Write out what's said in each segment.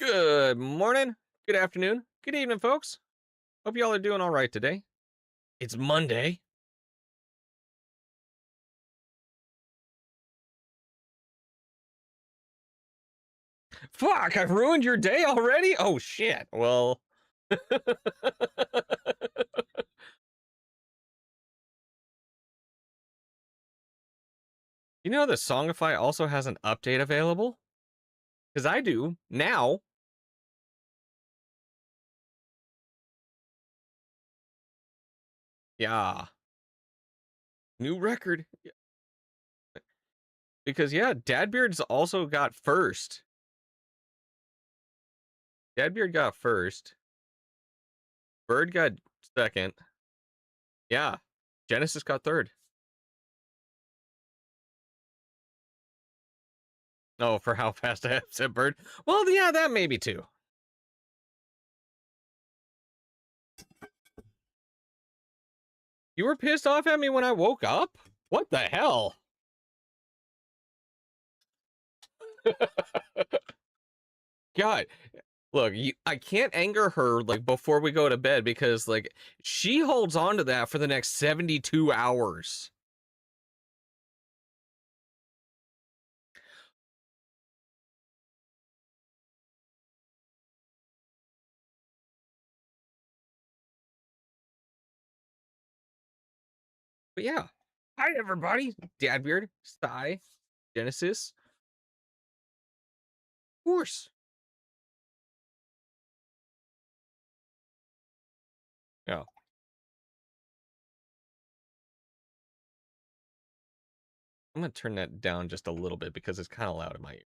Good morning, good afternoon, good evening, folks. Hope y'all are doing all right today. It's Monday. Fuck, I've ruined your day already? Oh shit. Well, you know that Songify also has an update available? Because I do now. Yeah, new record. Because yeah, Dadbeard's also got first. Dadbeard got first. Bird got second. Yeah, Genesis got third. Oh, for how fast I have said Bird. Well, yeah, that maybe too. You were pissed off at me when I woke up? What the hell? God, look, I can't anger her like before we go to bed because like she holds on to that for the next 72 hours. But yeah. Hi everybody. Dadbeard, Sty, Genesis. Of course. Yeah. I'm gonna turn that down just a little bit because it's kind of loud in my ear.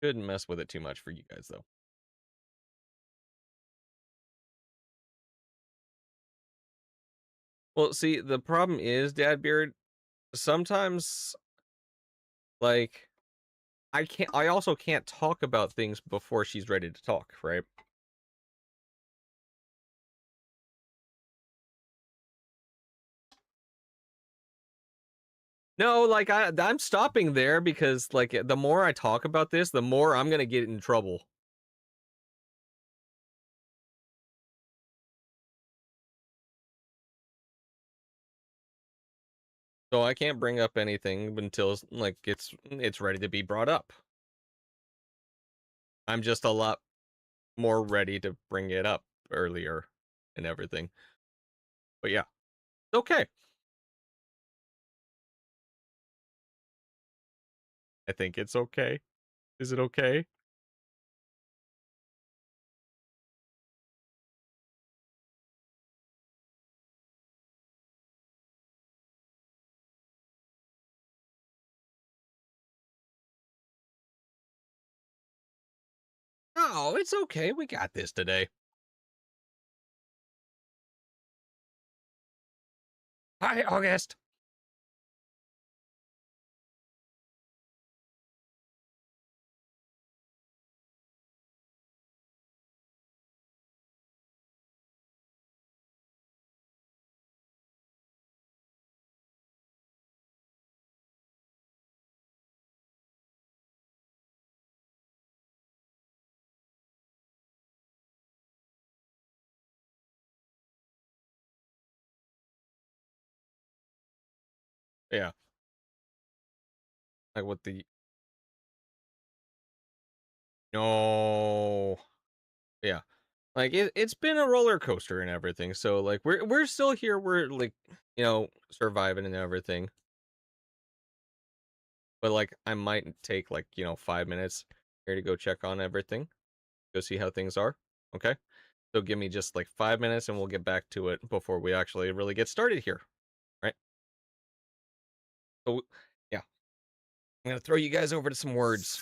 Shouldn't mess with it too much for you guys though. Well, see, the problem is, Dadbeard, sometimes like I also can't talk about things before she's ready to talk, right? No, like I'm stopping there because like the more I talk about this, the more I'm gonna get in trouble. So I can't bring up anything until like it's ready to be brought up. I'm just a lot more ready to bring it up earlier and everything. But yeah, okay. I think it's okay. Is it okay? Oh, it's okay. We got this today. Hi, August. Yeah, like what the no. Yeah. Like it's been a roller coaster and everything. So like we're still here. We're like, surviving and everything. But like I might take like, 5 minutes here to go check on everything, go see how things are. Okay. So give me just like 5 minutes and we'll get back to it before we actually really get started here. Right. So yeah, I'm gonna throw you guys over to some words.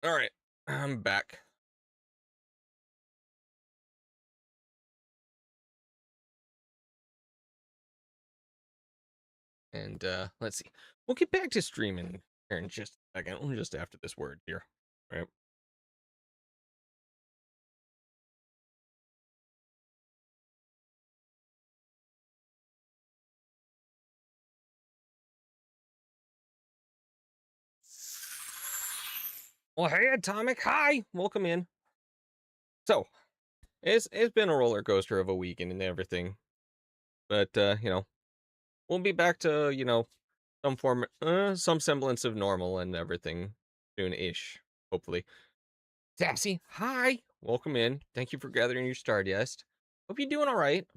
All right, I'm back. And let's see. We'll get back to streaming here in just a second, just after this word here. All right. Well, hey, Atomic. Hi. Welcome in. So, it's been a roller coaster of a weekend and everything. But we'll be back to, some semblance of normal and everything soon-ish, hopefully. Sassy, hi. Welcome in. Thank you for gathering your Stardust. Hope you're doing all right.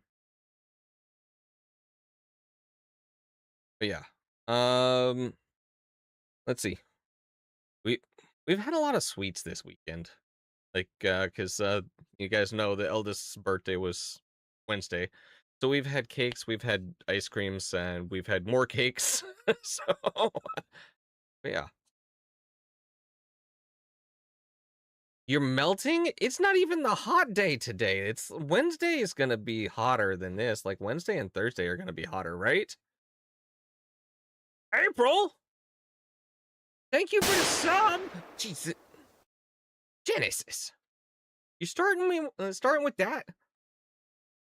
But yeah. Let's see. We we've had a lot of sweets this weekend. Like cuz you guys know the eldest's birthday was Wednesday. So we've had cakes, we've had ice creams, and we've had more cakes. So yeah. You're melting? It's not even the hot day today. It's Wednesday is gonna be hotter than this. Like Wednesday and Thursday are gonna be hotter, right? April, thank you for the sub. Jesus, Genesis, you starting with that?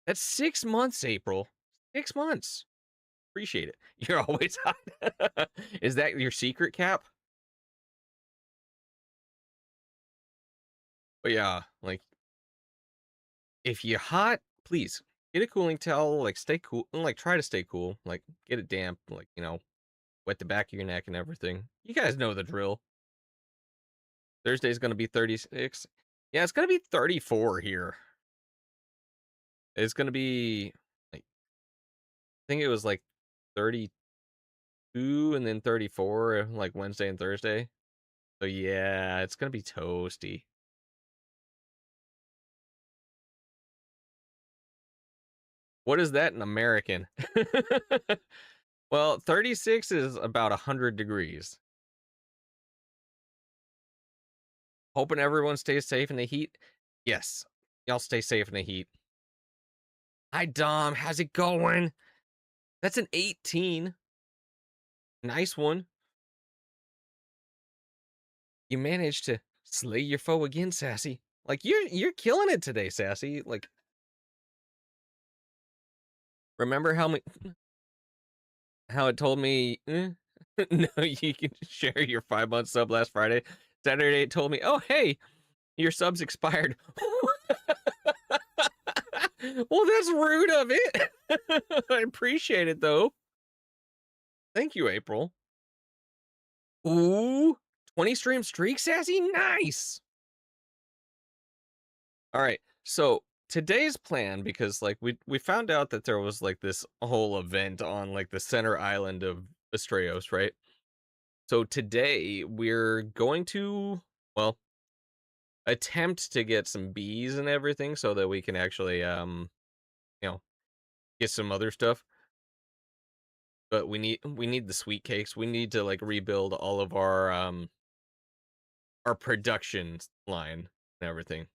That's 6 months, April. 6 months. Appreciate it. You're always hot. Is that your secret, Cap? But yeah, like if you're hot, please get a cooling towel. Like stay cool. Like try to stay cool. Like get it damp. Like wet the back of your neck and everything. You guys know the drill. Thursday's gonna be 36. Yeah, it's gonna be 34 here. It's gonna be like I think it was like 32 and then 34 like Wednesday and Thursday. So yeah, it's gonna be toasty. What is that in American? Well, 36 is about 100 degrees. Hoping everyone stays safe in the heat. Yes, y'all stay safe in the heat. Hi, Dom. How's it going? That's an 18. Nice one. You managed to slay your foe again, Sassy. Like you're killing it today, Sassy. Like remember how it told me no, you can share your 5 month sub last Friday. Saturday it told me, oh hey, your sub's expired. Well, that's rude of it. I appreciate it though. Thank you, April. Ooh, 20 stream streak, Sassy. Nice. All right. So today's plan, because like we found out that there was like this whole event on like the center island of Astraeos, right? So today we're going to, well, attempt to get some bees and everything so that we can actually you know get some other stuff. But we need the sweet cakes. We need to like rebuild all of our production line and everything.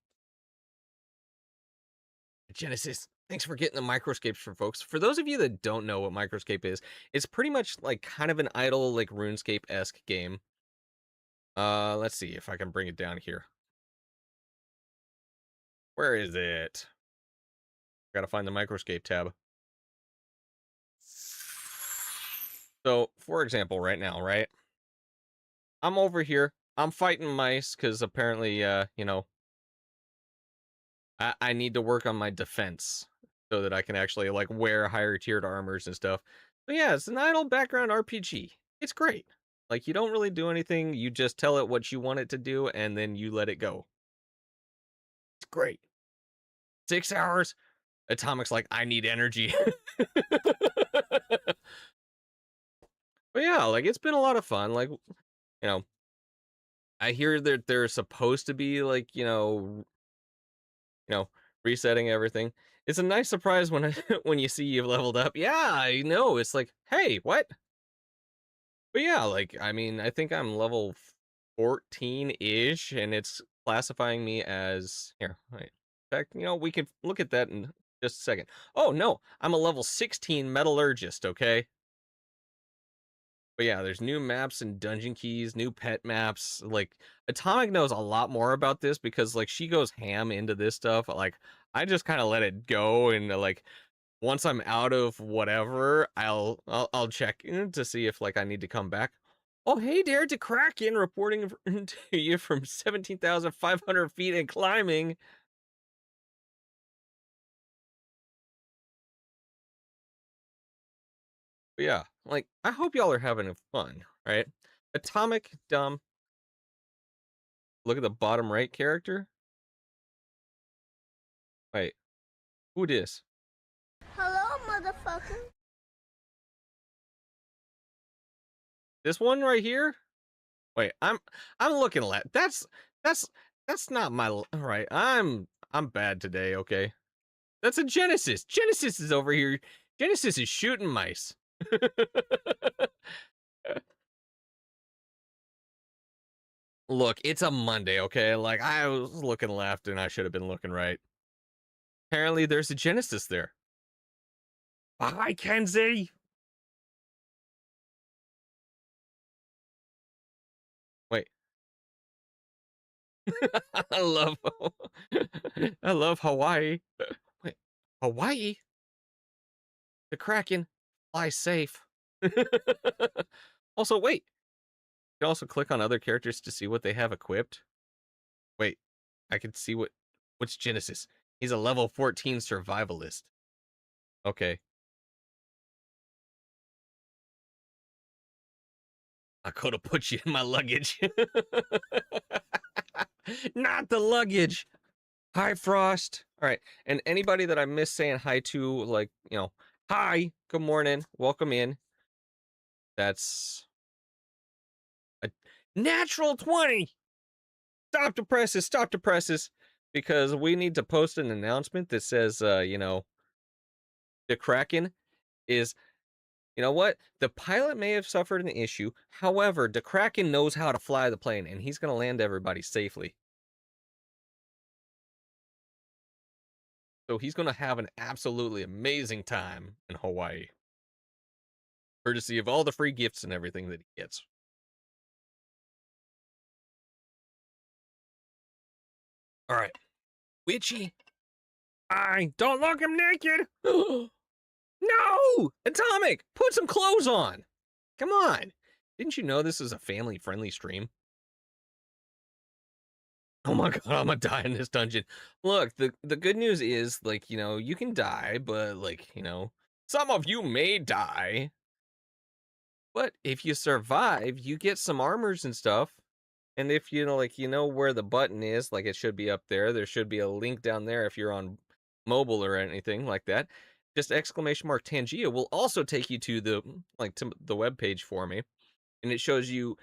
Genesis, thanks for getting the microscapes for folks. For those of you that don't know what microscape is, it's pretty much like kind of an idle like RuneScape-esque game. Let's see if I can bring it down here. Where is it? Gotta find the microscape tab. So, for example, right now, right? I'm over here. I'm fighting mice because apparently, I need to work on my defense so that I can actually like wear higher tiered armors and stuff. But yeah, it's an idle background RPG. It's great. Like you don't really do anything. You just tell it what you want it to do, and then you let it go. It's great. 6 hours. Atomic's like, I need energy. But yeah, like it's been a lot of fun. Like, I hear that they're supposed to be like, resetting everything. It's a nice surprise when when you see you've leveled up. Yeah, I know. It's like, hey, what? But yeah, like I mean, I think I'm level 14-ish, and it's classifying me as here. Wait. In fact, we can look at that in just a second. Oh no, I'm a level 16 metallurgist, okay? But yeah, there's new maps and dungeon keys, new pet maps. Like Atomic knows a lot more about this because like she goes ham into this stuff. Like I just kind of let it go, and like once I'm out of whatever, I'll check in to see if like I need to come back. Oh hey there, to Kraken reporting to you from 17,500 feet and climbing. But yeah, like I hope y'all are having fun, right? Atomic dumb. Look at the bottom right character. Wait, who this? Hello, motherfucker. This one right here? Wait, I'm looking at that's that's not my right. I'm bad today, okay? That's a Genesis. Genesis is over here. Genesis is shooting mice. Look, it's a Monday, okay? Like I was looking left and I should have been looking right. Apparently there's a Genesis there. Hi, Kenzie. Wait. I love I love Hawaii. Wait, Hawaii? The Kraken, fly safe. Also, wait. You can also click on other characters to see what they have equipped. Wait, I can see what's Genesis. He's a level 14 survivalist. Okay. I could have put you in my luggage. Not the luggage. Hi, Frost. All right. And anybody that I miss saying hi to, like, hi, good morning, welcome in. That's a natural 20. Stop the presses, because we need to post an announcement that says, the Kraken is, you know what? The pilot may have suffered an issue. However, the Kraken knows how to fly the plane, and he's going to land everybody safely. So he's going to have an absolutely amazing time in Hawaii, courtesy of all the free gifts and everything that he gets. All right. Witchy. I don't look him naked. No! Atomic! Put some clothes on! Come on! Didn't you know this is a family-friendly stream? Oh my god, I'm gonna die in this dungeon. Look, the good news is, like, you can die, but, like, some of you may die. But if you survive, you get some armors and stuff. And if where the button is, like it should be up there. There should be a link down there if you're on mobile or anything like that. Just !Tangia will also take you to the web page for me, and it shows you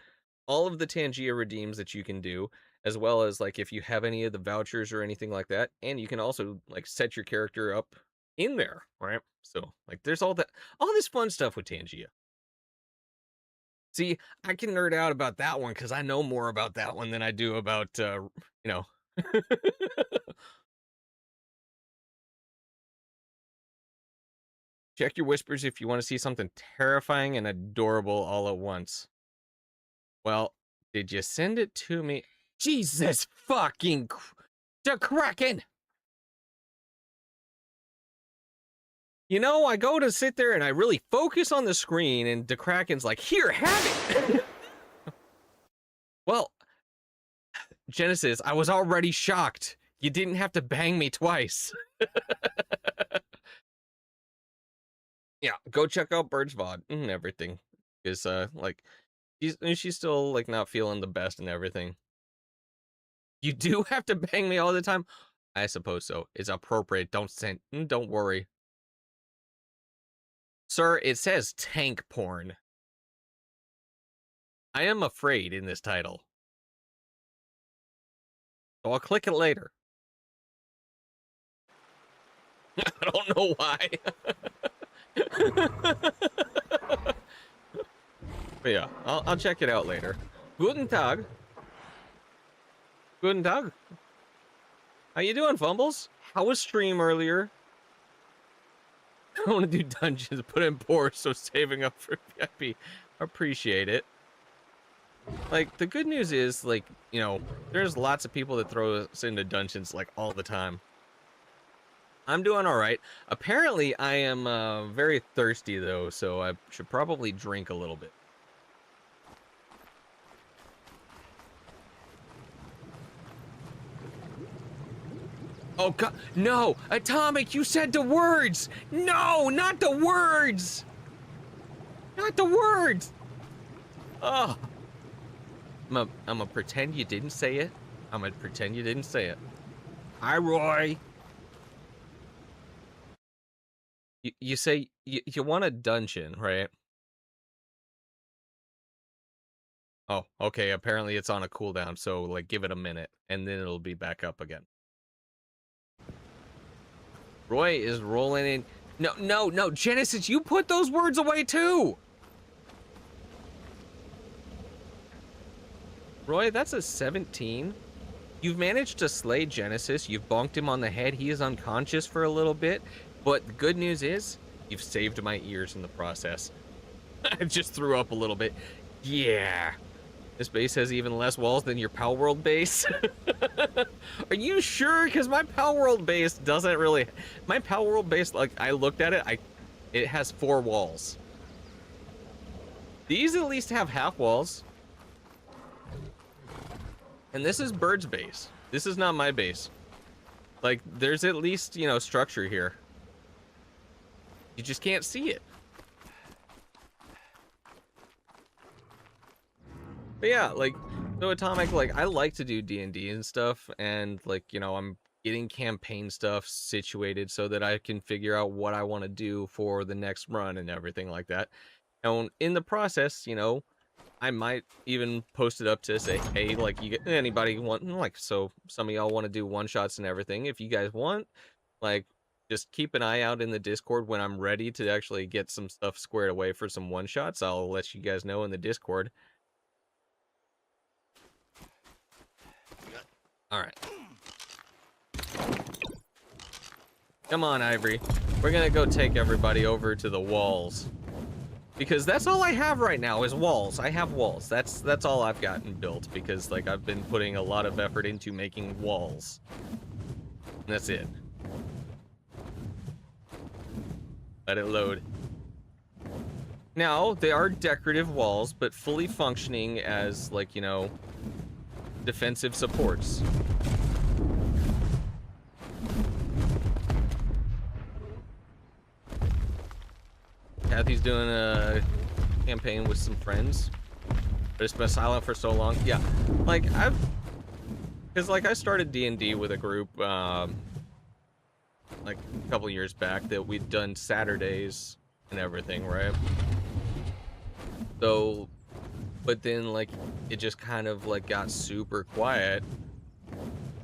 all of the Tangia redeems that you can do, as well as like if you have any of the vouchers or anything like that, and you can also like set your character up in there, right? So like there's all this fun stuff with Tangia. See, I can nerd out about that one because I know more about that one than I do about, Check your whispers if you want to see something terrifying and adorable all at once. Well, did you send it to me? Jesus fucking the Kraken! I go to sit there and I really focus on the screen, and the Kraken's like, here, have it! Well, Genesis, I was already shocked. You didn't have to bang me twice. Yeah, go check out Bird's VOD and everything. Because, like, she's still, like, not feeling the best and everything. You do have to bang me all the time? I suppose so. It's appropriate. Don't worry. Sir, it says tank porn. I am afraid in this title. So I'll click it later. I don't know why. But yeah, I'll check it out later. Guten Tag. Guten Tag. How you doing, Fumbles? How was stream earlier? I want to do dungeons, put in poor, so saving up for VIP. Appreciate it. Like, the good news is, like, you know, there's lots of people that throw us into dungeons, like, all the time. I'm doing all right. Apparently, I am very thirsty, though, so I should probably drink a little bit. Oh, God. No! Atomic, you said the words! No, not the words! Not the words! Oh. I'm gonna pretend you didn't say it. I'm gonna pretend you didn't say it. Hi, Roy. You say you want a dungeon, right? Oh, okay. Apparently it's on a cooldown, so like give it a minute, and then it'll be back up again. Roy is rolling in. No, no, no, Genesis, you put those words away too. Roy, that's a 17. You've managed to slay Genesis. You've bonked him on the head. He is unconscious for a little bit. But the good news is, you've saved my ears in the process. I just threw up a little bit. Yeah. This base has even less walls than your Pal World base. Are you sure? Because my Pal World base doesn't really... My Pal World base, like, I looked at it, it has 4 walls. These at least have half walls. And this is Bird's base. This is not my base. Like, there's at least, you know, structure here. You just can't see it. But yeah, like, so Atomic, like, I like to do D&D and stuff, and, like, you know, I'm getting campaign stuff situated so that I can figure out what I want to do for the next run and everything like that. And in the process, you know, I might even post it up to say, hey, like, you get anybody want, like, so some of y'all want to do one-shots and everything. If you guys want, like, just keep an eye out in the Discord when I'm ready to actually get some stuff squared away for some one-shots. I'll let you guys know in the Discord. All right. Come on, Ivory. We're gonna go take everybody over to the walls. Because that's all I have right now is walls. I have walls. That's all I've gotten built because like I've been putting a lot of effort into making walls. And that's it. Let it load. Now, they are decorative walls, but fully functioning as like, you know, defensive supports. Kathy's doing a campaign with some friends, but it's been silent for so long. Yeah, like because like I started D&D with a group like a couple years back that we'd done Saturdays and everything, right? So, but then like it just kind of like got super quiet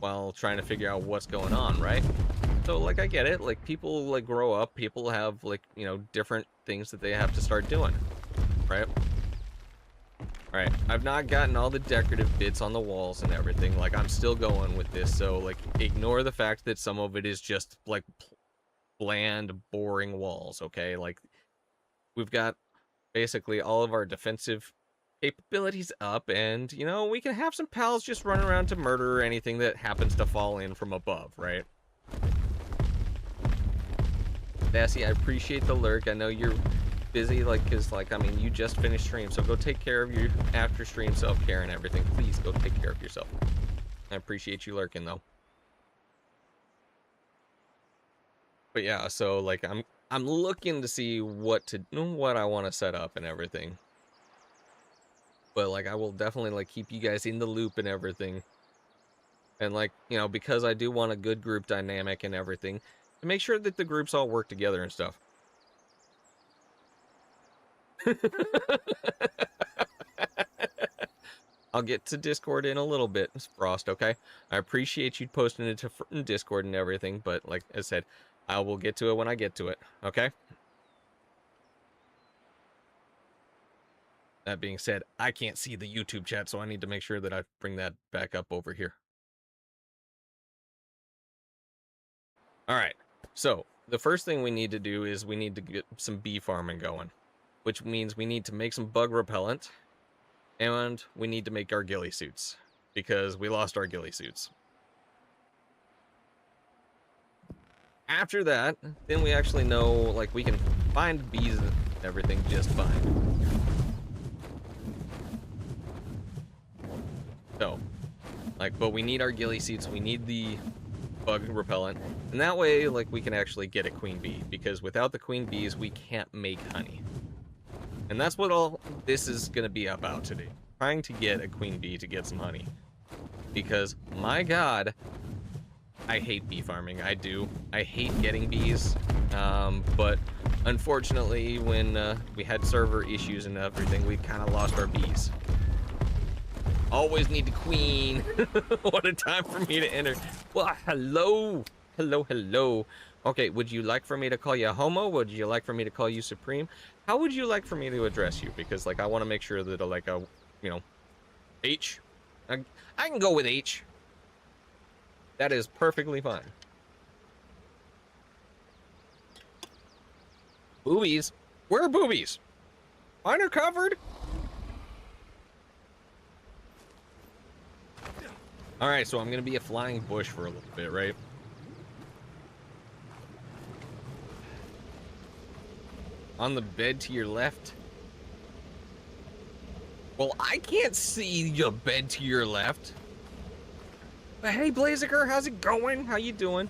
while trying to figure out what's going on, right? So like I get it, like people like grow up, people have like, you know, different things that they have to start doing, right? Alright, I've not gotten all the decorative bits on the walls and everything, like I'm still going with this, so like ignore the fact that some of it is just like bland, boring walls, okay? Like we've got basically all of our defensive capabilities up, and you know, we can have some pals just run around to murder anything that happens to fall in from above, right? Sassy, I appreciate the lurk. I know you're busy, like, because, like, I mean, you just finished stream, so go take care of your after stream self-care and everything. Please go take care of yourself. I appreciate you lurking, though. But yeah, so, like, I'm looking to see what I want to set up and everything. But, like, I will definitely, like, keep you guys in the loop and everything. And, like, you know, because I do want a good group dynamic and everything, to make sure that the groups all work together and stuff. I'll get to Discord in a little bit, Frost, okay? I appreciate you posting it to Discord and everything, but like I said, I will get to it when I get to it, okay? That being said, I can't see the YouTube chat, so I need to make sure that I bring that back up over here. All right. So the first thing we need to do is we need to get some bee farming going, which means we need to make some bug repellent, and we need to make our ghillie suits because we lost our ghillie suits. After that, then we actually know, like, we can find bees and everything just fine. So, like, but we need our ghillie suits, we need the bug repellent, and that way, like, we can actually get a queen bee, because without the queen bees, we can't make honey. And that's what all this is gonna be about today. Trying to get a queen bee to get some honey. Because, my god, I hate bee farming. I do. I hate getting bees. But unfortunately, when we had server issues and everything, we kind of lost our bees. Always need the queen. What a time for me to enter. Well, hello. Hello, hello. Okay, would you like for me to call you a homo? Would you like for me to call you supreme? How would you like for me to address you? Because, like, I want to make sure that, like, you know, H. I can go with H. That is perfectly fine. Boobies? Where are boobies? Mine are covered? Alright, so I'm gonna be a flying bush for a little bit, right? On the bed to your left? Well, I can't see your bed to your left. But hey, Blaziker, how's it going? How you doing?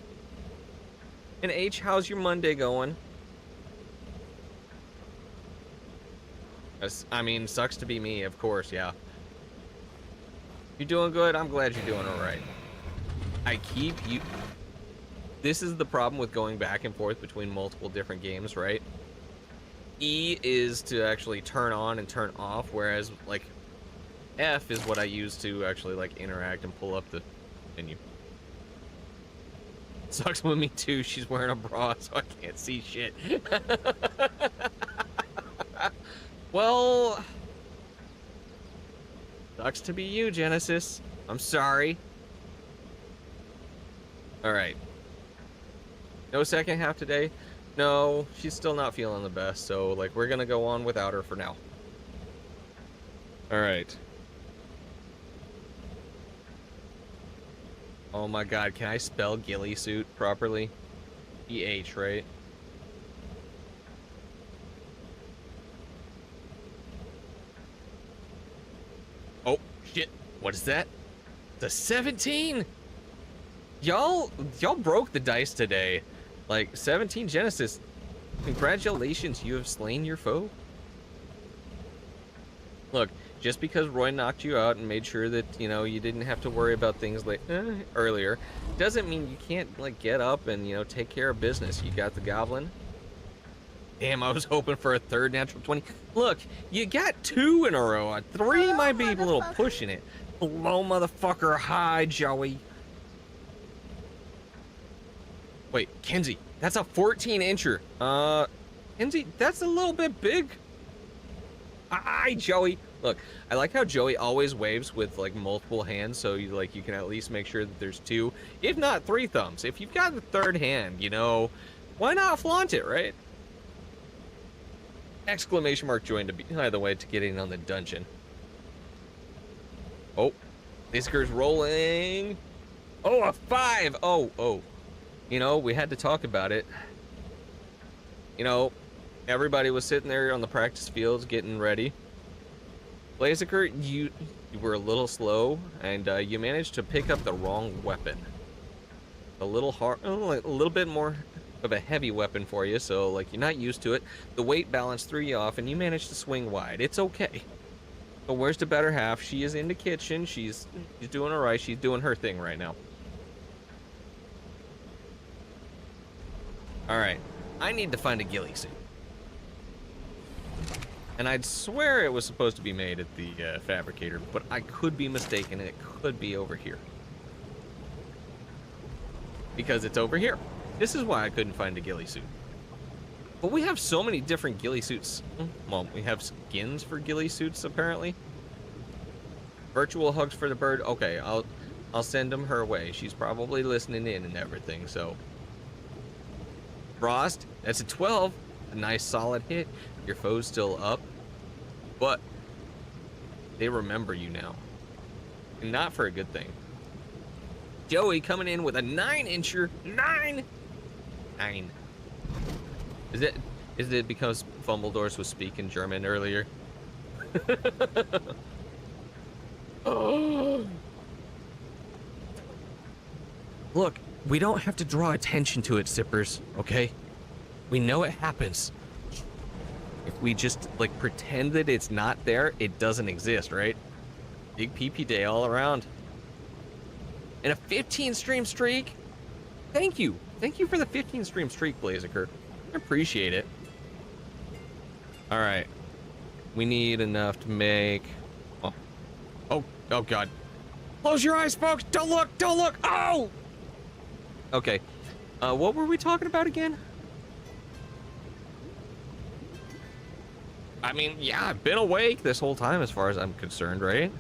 And H, how's your Monday going? I mean, sucks to be me, of course, yeah. You doing good? I'm glad you're doing alright. This is the problem with going back and forth between multiple different games, right? E is to actually turn on and turn off, whereas, like, F is what I use to actually, like, interact and pull up the menu. Sucks with me too. She's wearing a bra, so I can't see shit. Well, sucks to be you, Genesis. I'm sorry. Alright. No second half today? No, she's still not feeling the best, so, like, we're gonna go on without her for now. Alright. Oh my god, can I spell ghillie suit properly? E-H, right? Oh, shit. What is that? The 17? Y'all broke the dice today. Like, 17 Genesis. Congratulations, you have slain your foe. Look, just because Roy knocked you out and made sure that, you know, you didn't have to worry about things like earlier, doesn't mean you can't, like, get up and, you know, take care of business. You got the goblin. Damn, I was hoping for a third natural 20. Look, you got 2 in a row. 3 might be a little pushing it. Hello, motherfucker. Hi, Joey. Wait, Kenzie, that's a 14-incher. Kenzie, that's a little bit big. Hi, Joey. Look, I like how Joey always waves with, like, multiple hands, so you can at least make sure that there's 2, if not 3 thumbs. If you've got the third hand, you know, why not flaunt it, right? Exclamation mark joined, by the way, to get in on the dungeon. Oh, Isker's rolling. Oh, a 5. Oh. You know, we had to talk about it. You know, everybody was sitting there on the practice fields getting ready. Blaziker, you were a little slow, and you managed to pick up the wrong weapon. A little bit more of a heavy weapon for you, so, like, you're not used to it. The weight balance threw you off, and you managed to swing wide. It's okay. But where's the better half? She is in the kitchen. She's doing all right. She's doing her thing right now. All right. I need to find a ghillie suit. And I'd swear it was supposed to be made at the fabricator, but I could be mistaken. It could be over here. Because it's over here. This is why I couldn't find a ghillie suit. But we have so many different ghillie suits. Well, we have skins for ghillie suits, apparently. Virtual hugs for the bird. Okay, I'll send them her way. She's probably listening in and everything, so... Frost, that's a 12. A nice solid hit. Your foe's still up, but they remember you now. And not for a good thing. Joey coming in with a 9-incher. 9! 9. Is it because Fumbledores was speaking German earlier? Oh. Look, we don't have to draw attention to it, Sippers, okay? We know it happens. If we just, like, pretend that it's not there, it doesn't exist, right? Big PP day all around. And a 15 stream streak? Thank you. Thank you for the 15 stream streak, Blaziker. I appreciate it. All right. We need enough to make... Oh, God. Close your eyes, folks. Don't look. Don't look. Oh! Okay. What were we talking about again? I mean, yeah, I've been awake this whole time as far as I'm concerned, right?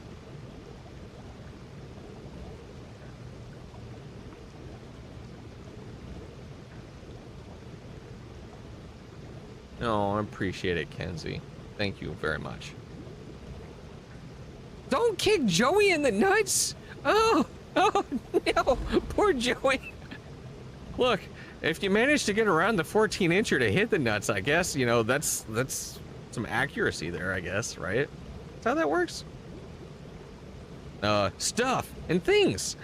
No, I appreciate it, Kenzie. Thank you very much. Don't kick Joey in the nuts! Oh no, poor Joey. Look, if you manage to get around the 14-incher to hit the nuts, I guess, you know, that's some accuracy there, I guess, right? That's how that works. Stuff and things.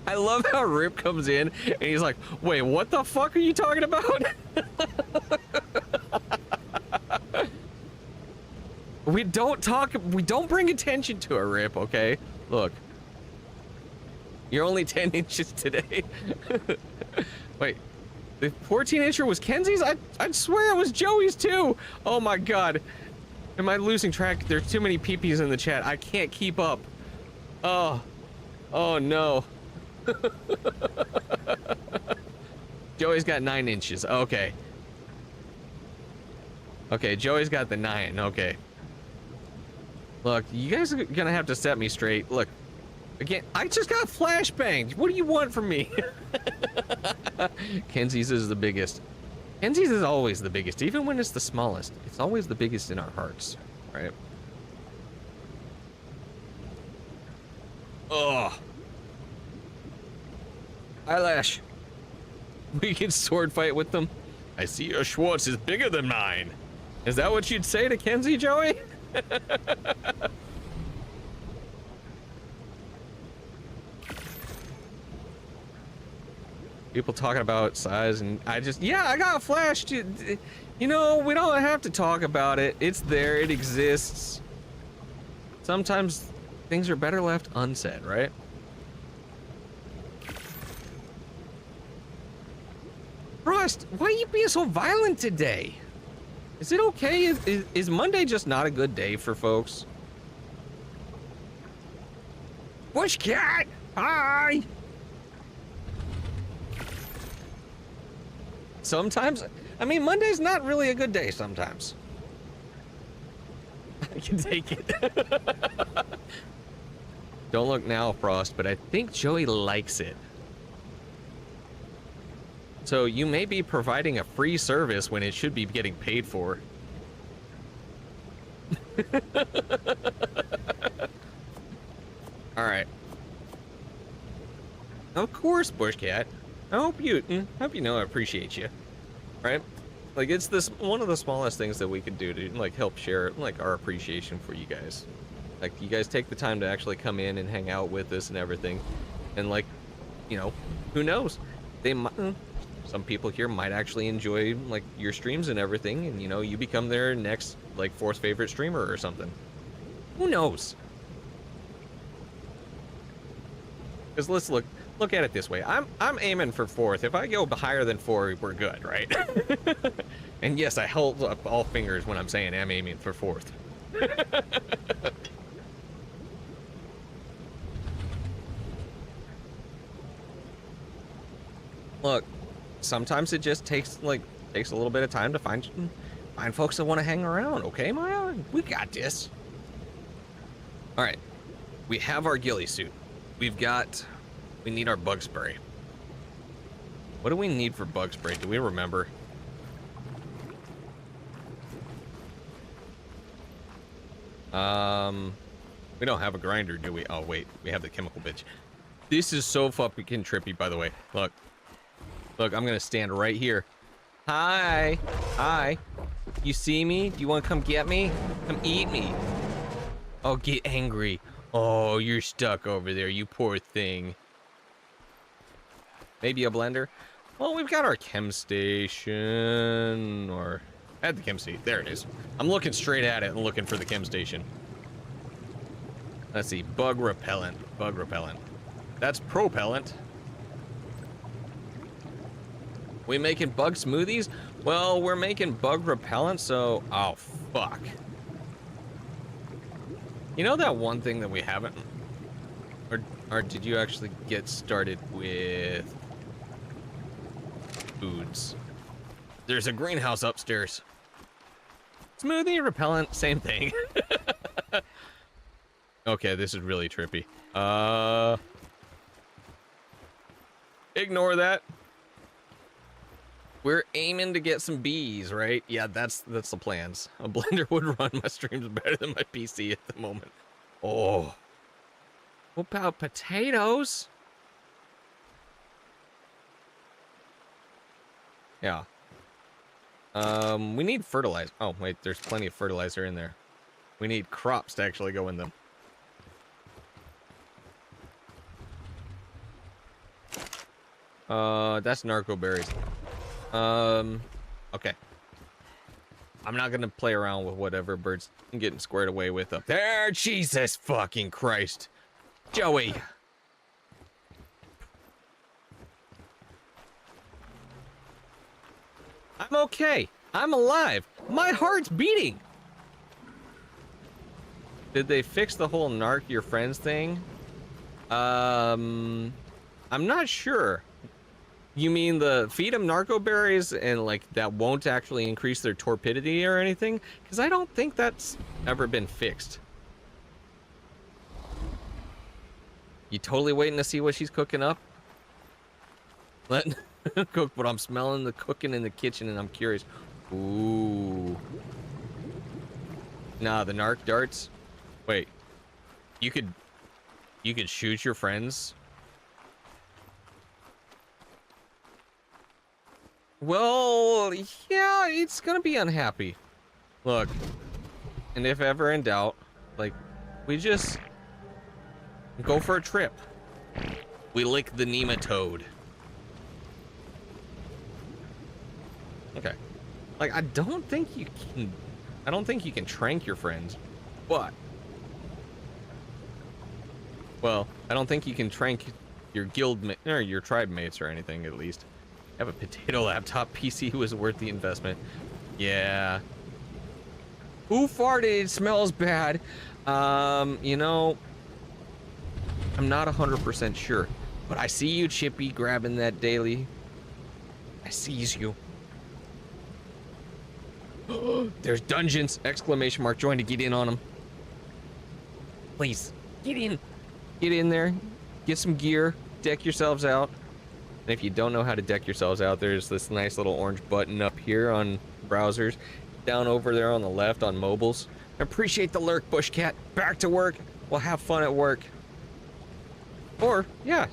I love how Rip comes in and he's like, wait, what the fuck are you talking about? We don't bring attention to it, Rip, okay? Look. You're only 10 inches today. Wait, the 14-incher was Kenzie's? I'd swear it was Joey's too. Oh my God. Am I losing track? There's too many peepees in the chat. I can't keep up. Oh no. Joey's got 9 inches. Okay. Okay, Joey's got the 9. Okay. Look, you guys are gonna have to set me straight. Look, again, I just got flashbanged. What do you want from me? Kenzie's is the biggest. Kenzie's is always the biggest, even when it's the smallest. It's always the biggest in our hearts, right? Oh. Eyelash. We can sword fight with them. I see your Schwartz is bigger than mine. Is that what you'd say to Kenzie, Joey? People talking about size and I got flashed. You know, we don't have to talk about it. It's there, it exists. Sometimes things are better left unsaid, right? Frost, why are you being so violent today? Is it okay? Is Monday just not a good day for folks? Bush cat! Hi! Sometimes, I mean, Monday's not really a good day sometimes. I can take it. Don't look now, Frost, but I think Joey likes it. So you may be providing a free service when it should be getting paid for. All right. Of course, Bushcat. I hope you know I appreciate you, right? Like, it's this one of the smallest things that we could do to like help share like our appreciation for you guys. Like, you guys take the time to actually come in and hang out with us and everything, and like, you know, who knows? They might. Some people here might actually enjoy like your streams and everything, and you know, you become their next like 4th favorite streamer or something. Who knows? Because let's look at it this way. I'm aiming for 4th. If I go higher than 4, we're good, right? And yes, I hold up all fingers when I'm saying I'm aiming for 4th. Look, sometimes it just takes a little bit of time to find folks that want to hang around. Okay, Maya, we got this. All right, we have our ghillie suit. We've got We need our bug spray. What do we need for bug spray? Do we remember? We don't have a grinder, do we? Oh, wait. We have the chemical bitch. This is so fucking trippy, by the way. Look. Look, I'm gonna stand right here. Hi. Hi. You see me? Do you want to come get me? Come eat me. Oh, get angry. Oh, you're stuck over there, you poor thing. Maybe a blender? Well, we've got our chem station, or... At the chem station. There it is. I'm looking straight at it and looking for the chem station. Let's see. Bug repellent. Bug repellent. That's propellant. We making bug smoothies? Well, we're making bug repellent, so... Oh, fuck. You know that one thing that we haven't... Or did you actually get started with... foods? There's a greenhouse upstairs. Smoothie, repellent, same thing. Okay, this is really trippy. Ignore that. We're aiming to get some bees, right? Yeah, that's the plans. A blender would run my streams better than my PC at the moment. Oh. What about potatoes? Yeah. We need fertilizer. Oh, wait, there's plenty of fertilizer in there. We need crops to actually go in them. That's narco berries. Okay. I'm not gonna play around with whatever birds I'm getting squared away with up there. Jesus fucking Christ. Joey. I'm okay. I'm alive. My heart's beating. Did they fix the whole narc your friends thing? I'm not sure. You mean the feed them narco berries and like that won't actually increase their torpidity or anything? Because I don't think that's ever been fixed. You totally waiting to see what she's cooking up? Let cook, but I'm smelling the cooking in the kitchen and I'm curious. Ooh. Nah, the narc darts. Wait. You could shoot your friends. Well, yeah, it's gonna be unhappy. Look, and if ever in doubt, like, we just go for a trip. We lick the nematode. Okay. Like, I don't think you can trank your friends, but... Well, I don't think you can trank your or your tribe mates or anything, at least. Have a potato laptop. PC was worth the investment. Yeah. Who farted? It smells bad. You know, I'm not 100% sure, but I see you, Chippy, grabbing that daily. I sees you. There's dungeons! Exclamation mark. Join to get in on them. Please, get in. Get in there. Get some gear. Deck yourselves out. And if you don't know how to deck yourselves out, there's this nice little orange button up here on browsers. Down over there on the left on mobiles. Appreciate the lurk, Bushcat. Back to work. We'll have fun at work. Or, yeah,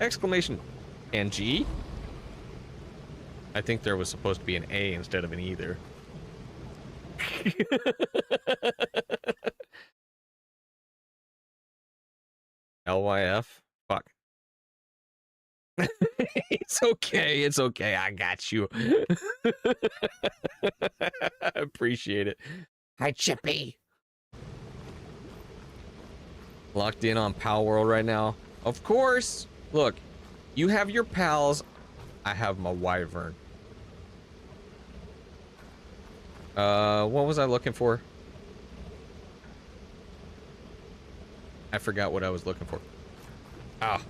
exclamation. And G? I think there was supposed to be an A instead of an either. LYF? Fuck. It's okay, it's okay. I got you. I appreciate it. Hi, Chippy. Locked in on Pal World right now. Of course. Look, you have your pals. I have my wyvern. What was I looking for? I forgot what I was looking for. Ah.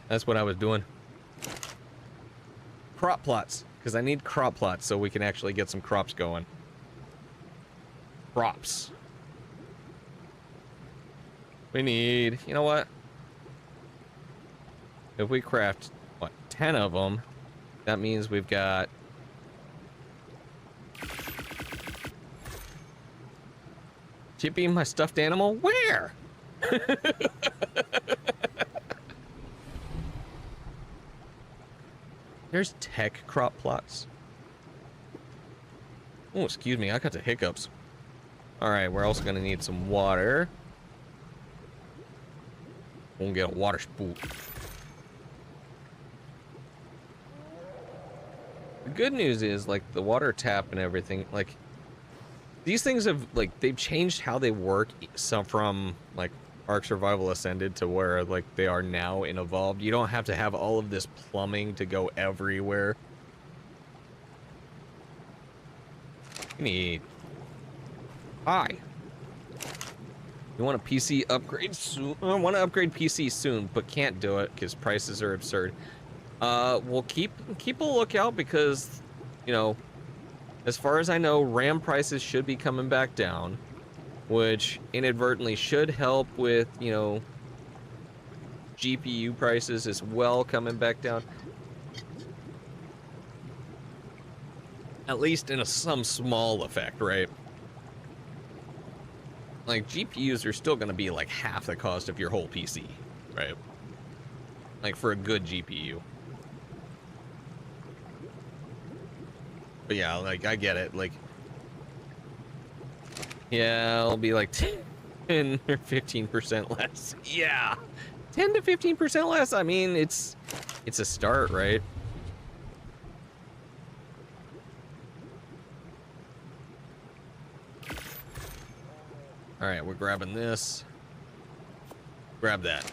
That's what I was doing. Crop plots, because I need crop plots so we can actually get some crops going. Crops. We need, you know what? If we craft, what, 10 of them, that means we've got... Chippy, my stuffed animal? Where? There's tech crop plots. Oh, excuse me, I got the hiccups. Alright, we're also gonna need some water. We'll get a water spout. The good news is, like, the water tap and everything, like, these things have, like, they've changed how they work, some from, like, Ark Survival Ascended to where, like, they are now in Evolved. You don't have to have all of this plumbing to go everywhere. You need... Hi. You want a PC upgrade soon? I want to upgrade PC soon, but can't do it because prices are absurd. We'll keep a lookout because, you know, as far as I know, RAM prices should be coming back down, which inadvertently should help with, you know, GPU prices as well coming back down. At least in some small effect, right? Like, GPUs are still going to be like half the cost of your whole PC, right? Like, for a good GPU. But yeah, like, I get it. Like, yeah, it'll be like 10 or 15% less. Yeah, 10 to 15% less. I mean, it's a start, right? All right, we're grabbing this. Grab that.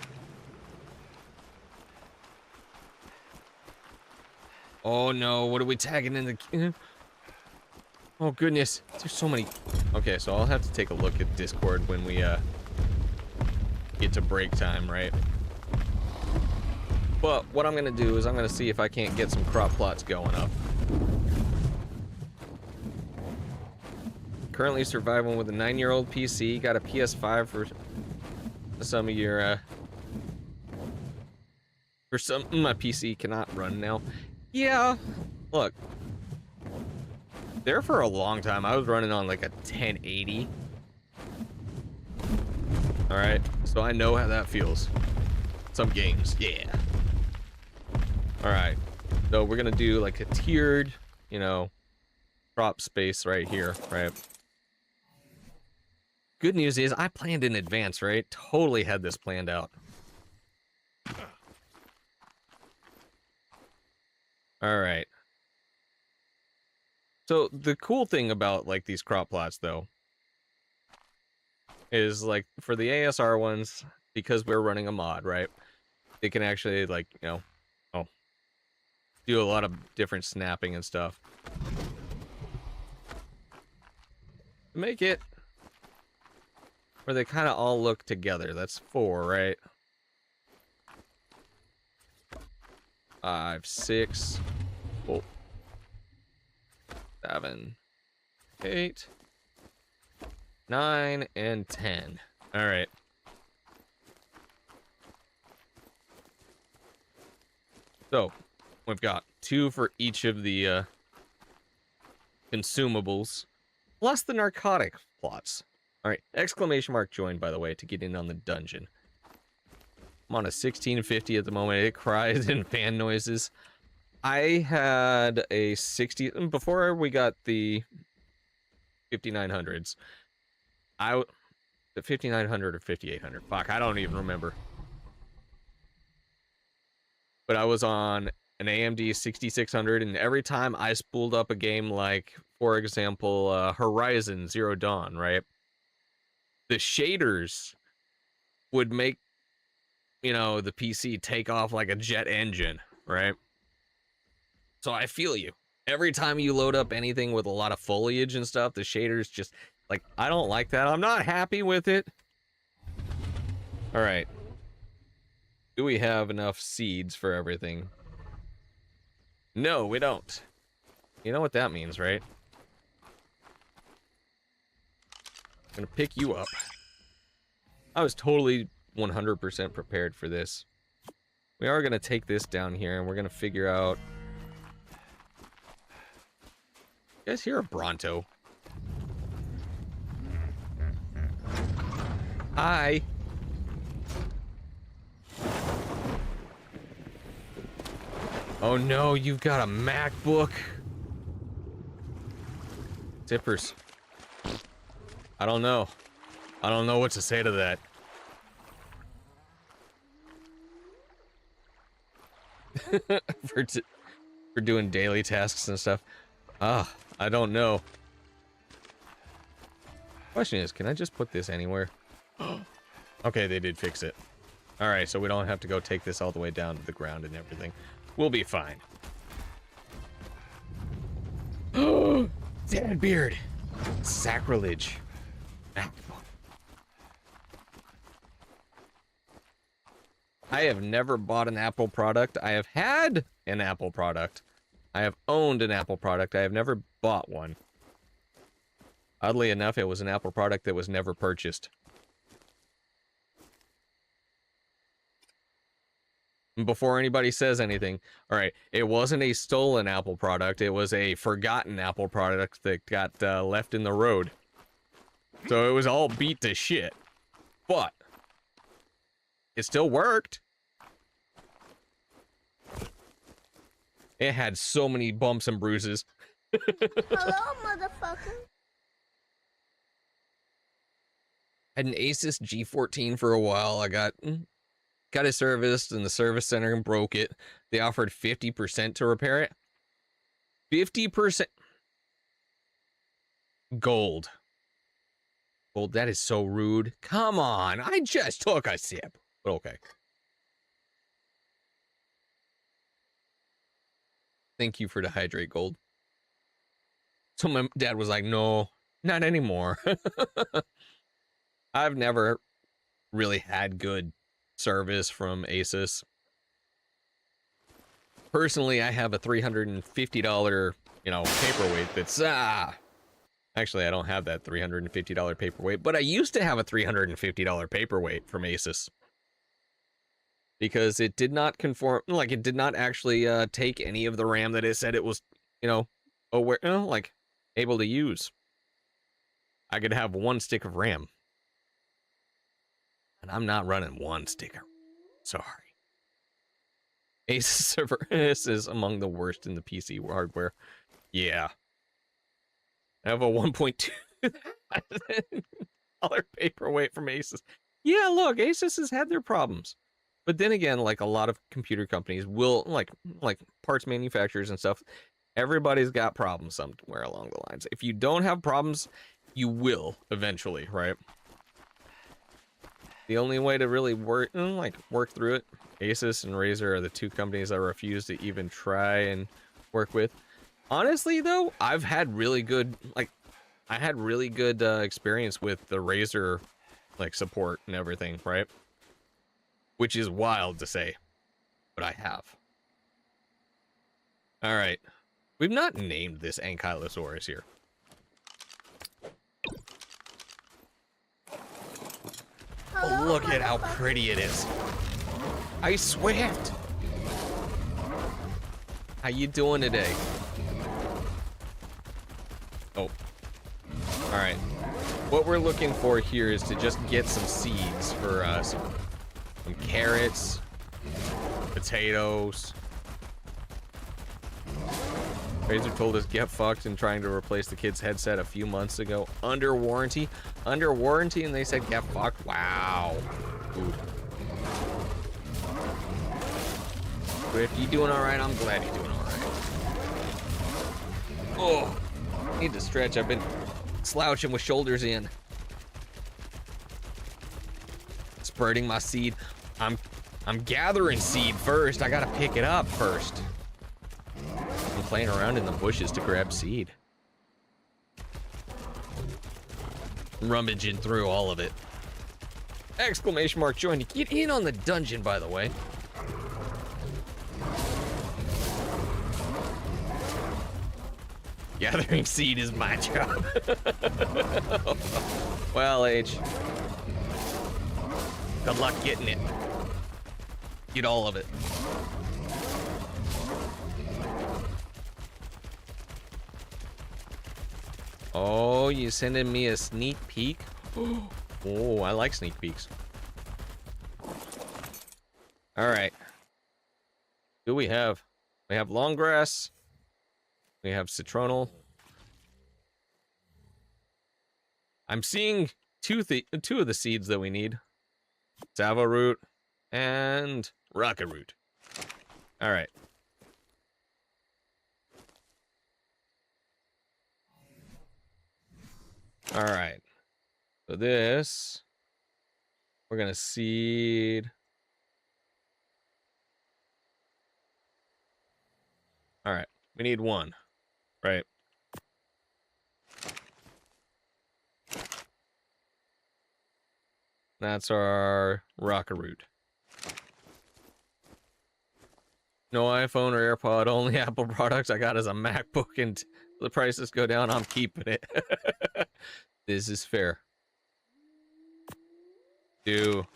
Oh no, what are we tagging in the... Oh goodness, there's so many... Okay, so I'll have to take a look at Discord when we get to break time, right? But what I'm gonna do is I'm gonna see if I can't get some crop plots going up. Currently surviving with a 9-year-old PC, got a PS5 for some of your for some... My PC cannot run now. Yeah, look. There for a long time, I was running on like a 1080. Alright, so I know how that feels. Some games, yeah. Alright, so we're gonna do like a tiered, you know, crop space right here, right? Good news is I planned in advance, right? Totally had this planned out. Alright. So the cool thing about like these crop plots though is like for the ASR ones, because we're running a mod, right? They can actually like, you know, do a lot of different snapping and stuff. Make it where they kind of all look together. That's 4, right? 5, 6, 7, 8, 9, and 10. All right. So, we've got 2 for each of the consumables, plus the narcotic plots. All right, exclamation mark join, by the way, to get in on the dungeon. I'm on a 1650 at the moment. It cries and fan noises. I had a 60 before we got the 5900s. The 5900 or 5800. Fuck, I don't even remember. But I was on an AMD 6600, and every time I spooled up a game like, for example, Horizon Zero Dawn, right? The shaders would make, you know, the PC take off like a jet engine, right? So I feel you. Every time you load up anything with a lot of foliage and stuff, the shaders just, like, I don't like that. I'm not happy with it. All right. Do we have enough seeds for everything? No, we don't. You know what that means, right? I'm gonna pick you up. I was totally 100% prepared for this. We are going to take this down here, and we're going to figure out... You guys hear a Bronto? Hi. Oh no, you've got a MacBook. Zippers. I don't know. I don't know what to say to that. for doing daily tasks and stuff. I don't know. Question is, can I just put this anywhere? Okay, they did fix it. Alright, so we don't have to go take this all the way down to the ground and everything. We'll be fine. Dead beard. Sacrilege. I have never bought an Apple product. I have had an Apple product. I have owned an Apple product. I have never bought one. Oddly enough, it was an Apple product that was never purchased. Before anybody says anything, all right, it wasn't a stolen Apple product. It was a forgotten Apple product that got left in the road. So it was all beat to shit. But it still worked. It had so many bumps and bruises. Hello, motherfucker. Had an Asus G14 for a while. I got it serviced in the service center and broke it. They offered 50% to repair it. 50%. Gold. Gold, that is so rude. Come on, I just took a sip. But okay. Thank you for the hydrate, Gold. So my dad was like, no, not anymore. I've never really had good service from Asus. Personally, I have a $350, paperweight that's actually I don't have that $350 paperweight, but I used to have a $350 paperweight from Asus. Because it did not conform, like it did not actually take any of the RAM that it said it was, able to use. I could have one stick of RAM. And I'm not running one sticker. Sorry. Asus server is among the worst in the PC hardware. Yeah. I have a $1.2 paperweight from Asus. Yeah, look, Asus has had their problems. But then again, like a lot of computer companies will, like parts manufacturers and stuff, everybody's got problems somewhere along the lines. If you don't have problems, you will eventually, right? The only way to really work through it, Asus and Razer are the two companies I refuse to even try and work with. Honestly, though, I've had really good, experience with the Razer, support and everything, right? Which is wild to say, but I have. All right, we've not named this Ankylosaurus here. Oh, look at how pretty it is. I Swift. How you doing today? Oh. All right. What we're looking for here is to just get some seeds for some carrots, potatoes. Razer told us get fucked in trying to replace the kid's headset a few months ago. Under warranty, and they said get fucked. Wow. Dude. Swift, you doing all right? I'm glad you're doing all right. Oh, need to stretch. I've been slouching with shoulders in. Spurting my seed. I'm gathering seed first. I gotta pick it up first. I'm playing around in the bushes to grab seed. Rummaging through all of it. Exclamation mark join to get in on the dungeon, by the way. Gathering seed is my job. Well, H. Good luck getting it. Get all of it. Oh, you sending me a sneak peek? Oh, I like sneak peeks. All right. Who do we have? We have long grass. We have citronal. I'm seeing two of the seeds that we need. Savo root and rocket root. All right. All right. So this, we're gonna seed. All right. We need one, right? That's our rocket root. No iPhone or AirPod, only Apple products. I got as a MacBook, and the prices go down, I'm keeping it. This is fair. Do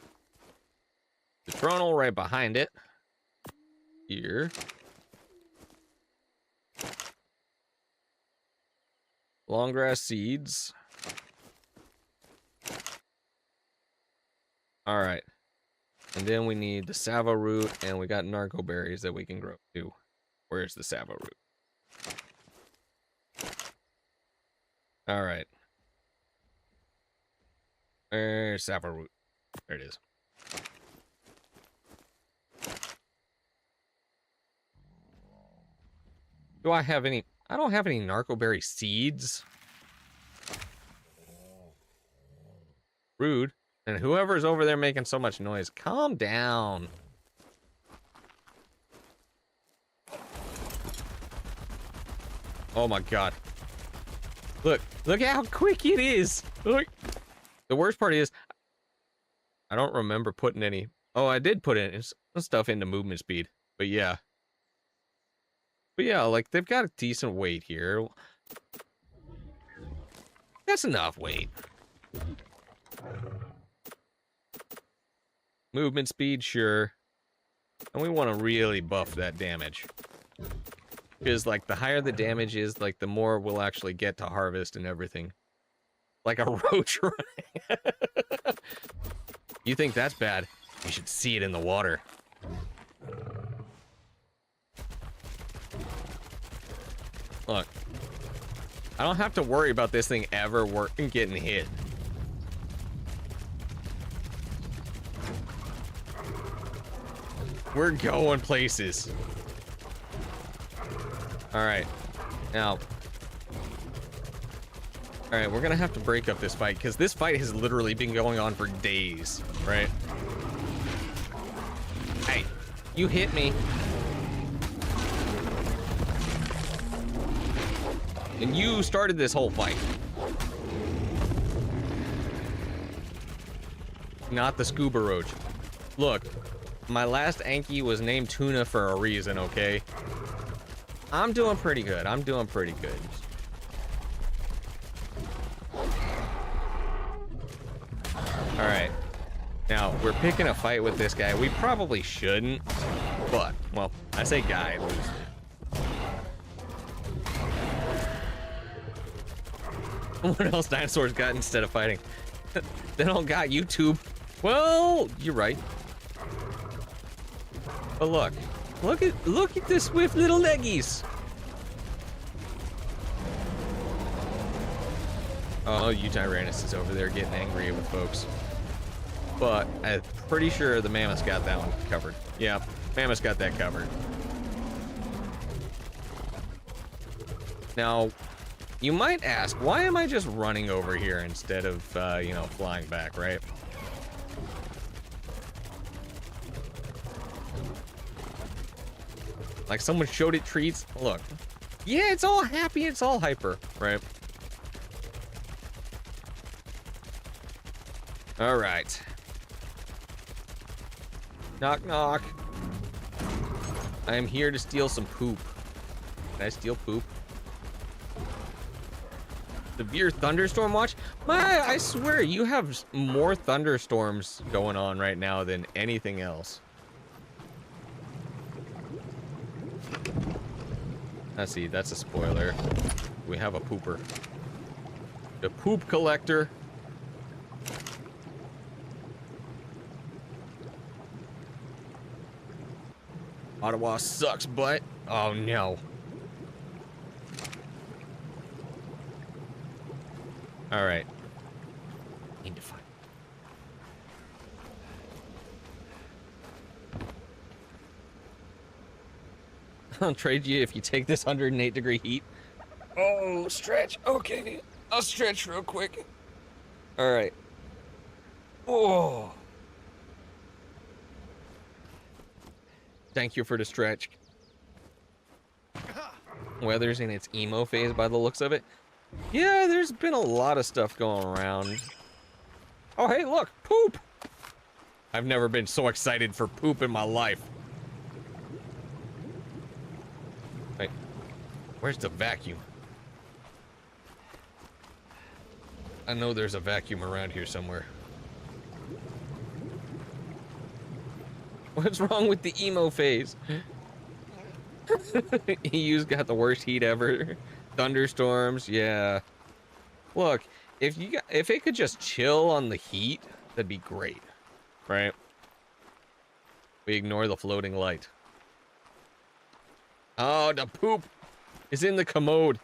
the citronal right behind it. Here. Long grass seeds. All right. And then we need the savo root, and we got narco berries that we can grow too. Where's the savo root? All right. There's savo root. There it is. Do I have any? I don't have any narco berry seeds. Rude. And whoever's over there making so much noise, calm down. Oh my god. Look how quick it is. Look. The worst part is, I don't remember putting any. Oh, I did put in stuff into movement speed, but yeah. But yeah, like, they've got a decent weight here. That's enough weight. Movement speed, sure. And we want to really buff that damage. Because, like, the higher the damage is, like, the more we'll actually get to harvest and everything. Like a roach running. You think that's bad? You should see it in the water. Look. I don't have to worry about this thing ever getting hit. We're going places. Alright. Now. Alright, we're gonna have to break up this fight, because this fight has literally been going on for days, right? Hey, you hit me. And you started this whole fight. Not the scuba roach. Look, my last Anki was named Tuna for a reason, okay? I'm doing pretty good. I'm doing pretty good. Alright. Now, we're picking a fight with this guy. We probably shouldn't, but, well, I say guy. What else dinosaurs got instead of fighting? They don't got YouTube. Well, you're right. But look at the swift little leggies. Oh, you Tyrannus is over there getting angry with folks. But I'm pretty sure the mammoth's got that one covered. Yeah, mammoth's got that covered. Now, you might ask, why am I just running over here instead of, you know, flying back, right? Like someone showed it treats. Look. Yeah, it's all happy, it's all hyper, right? All right. Knock, knock. I am here to steal some poop. Can I steal poop? Severe thunderstorm watch? I swear, you have more thunderstorms going on right now than anything else. Let's see, that's a spoiler. We have a pooper. The poop collector. Ottawa sucks butt. Oh no. All right. Need to find. I'll trade you if you take this 108-degree heat. Oh, stretch. Okay. I'll stretch real quick. All right. Oh. Thank you for the stretch. Weather's in its emo phase by the looks of it. Yeah, there's been a lot of stuff going around. Oh, hey, look, poop! I've never been so excited for poop in my life. Wait, where's the vacuum? I know there's a vacuum around here somewhere. What's wrong with the emo phase? EU's got the worst heat ever. Thunderstorms, yeah. Look, if it could just chill on the heat, that'd be great, right? We ignore the floating light. Oh, the poop is in the commode.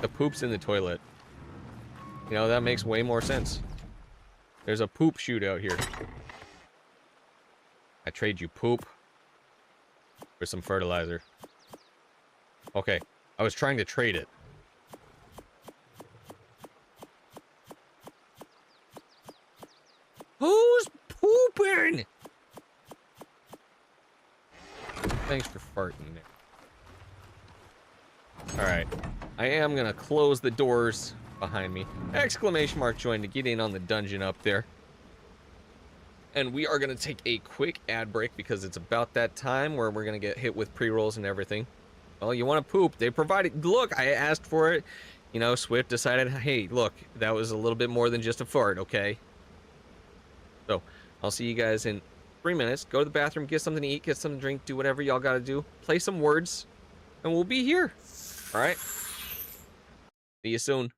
The poop's in the toilet. You know, that makes way more sense. There's a poop chute out here. I trade you poop for some fertilizer. Okay, I was trying to trade it. Who's pooping? Thanks for farting there. Alright. I am gonna close the doors behind me. Exclamation mark join to get in on the dungeon up there. And we are gonna take a quick ad break because it's about that time where we're gonna get hit with pre-rolls and everything. Well, you wanna poop, they provided, look, I asked for it. You know, Swift decided, hey, look, that was a little bit more than just a fart, okay? So, I'll see you guys in 3 minutes. Go to the bathroom, get something to eat, get something to drink, do whatever y'all gotta do. Play some words, and we'll be here. Alright? See you soon.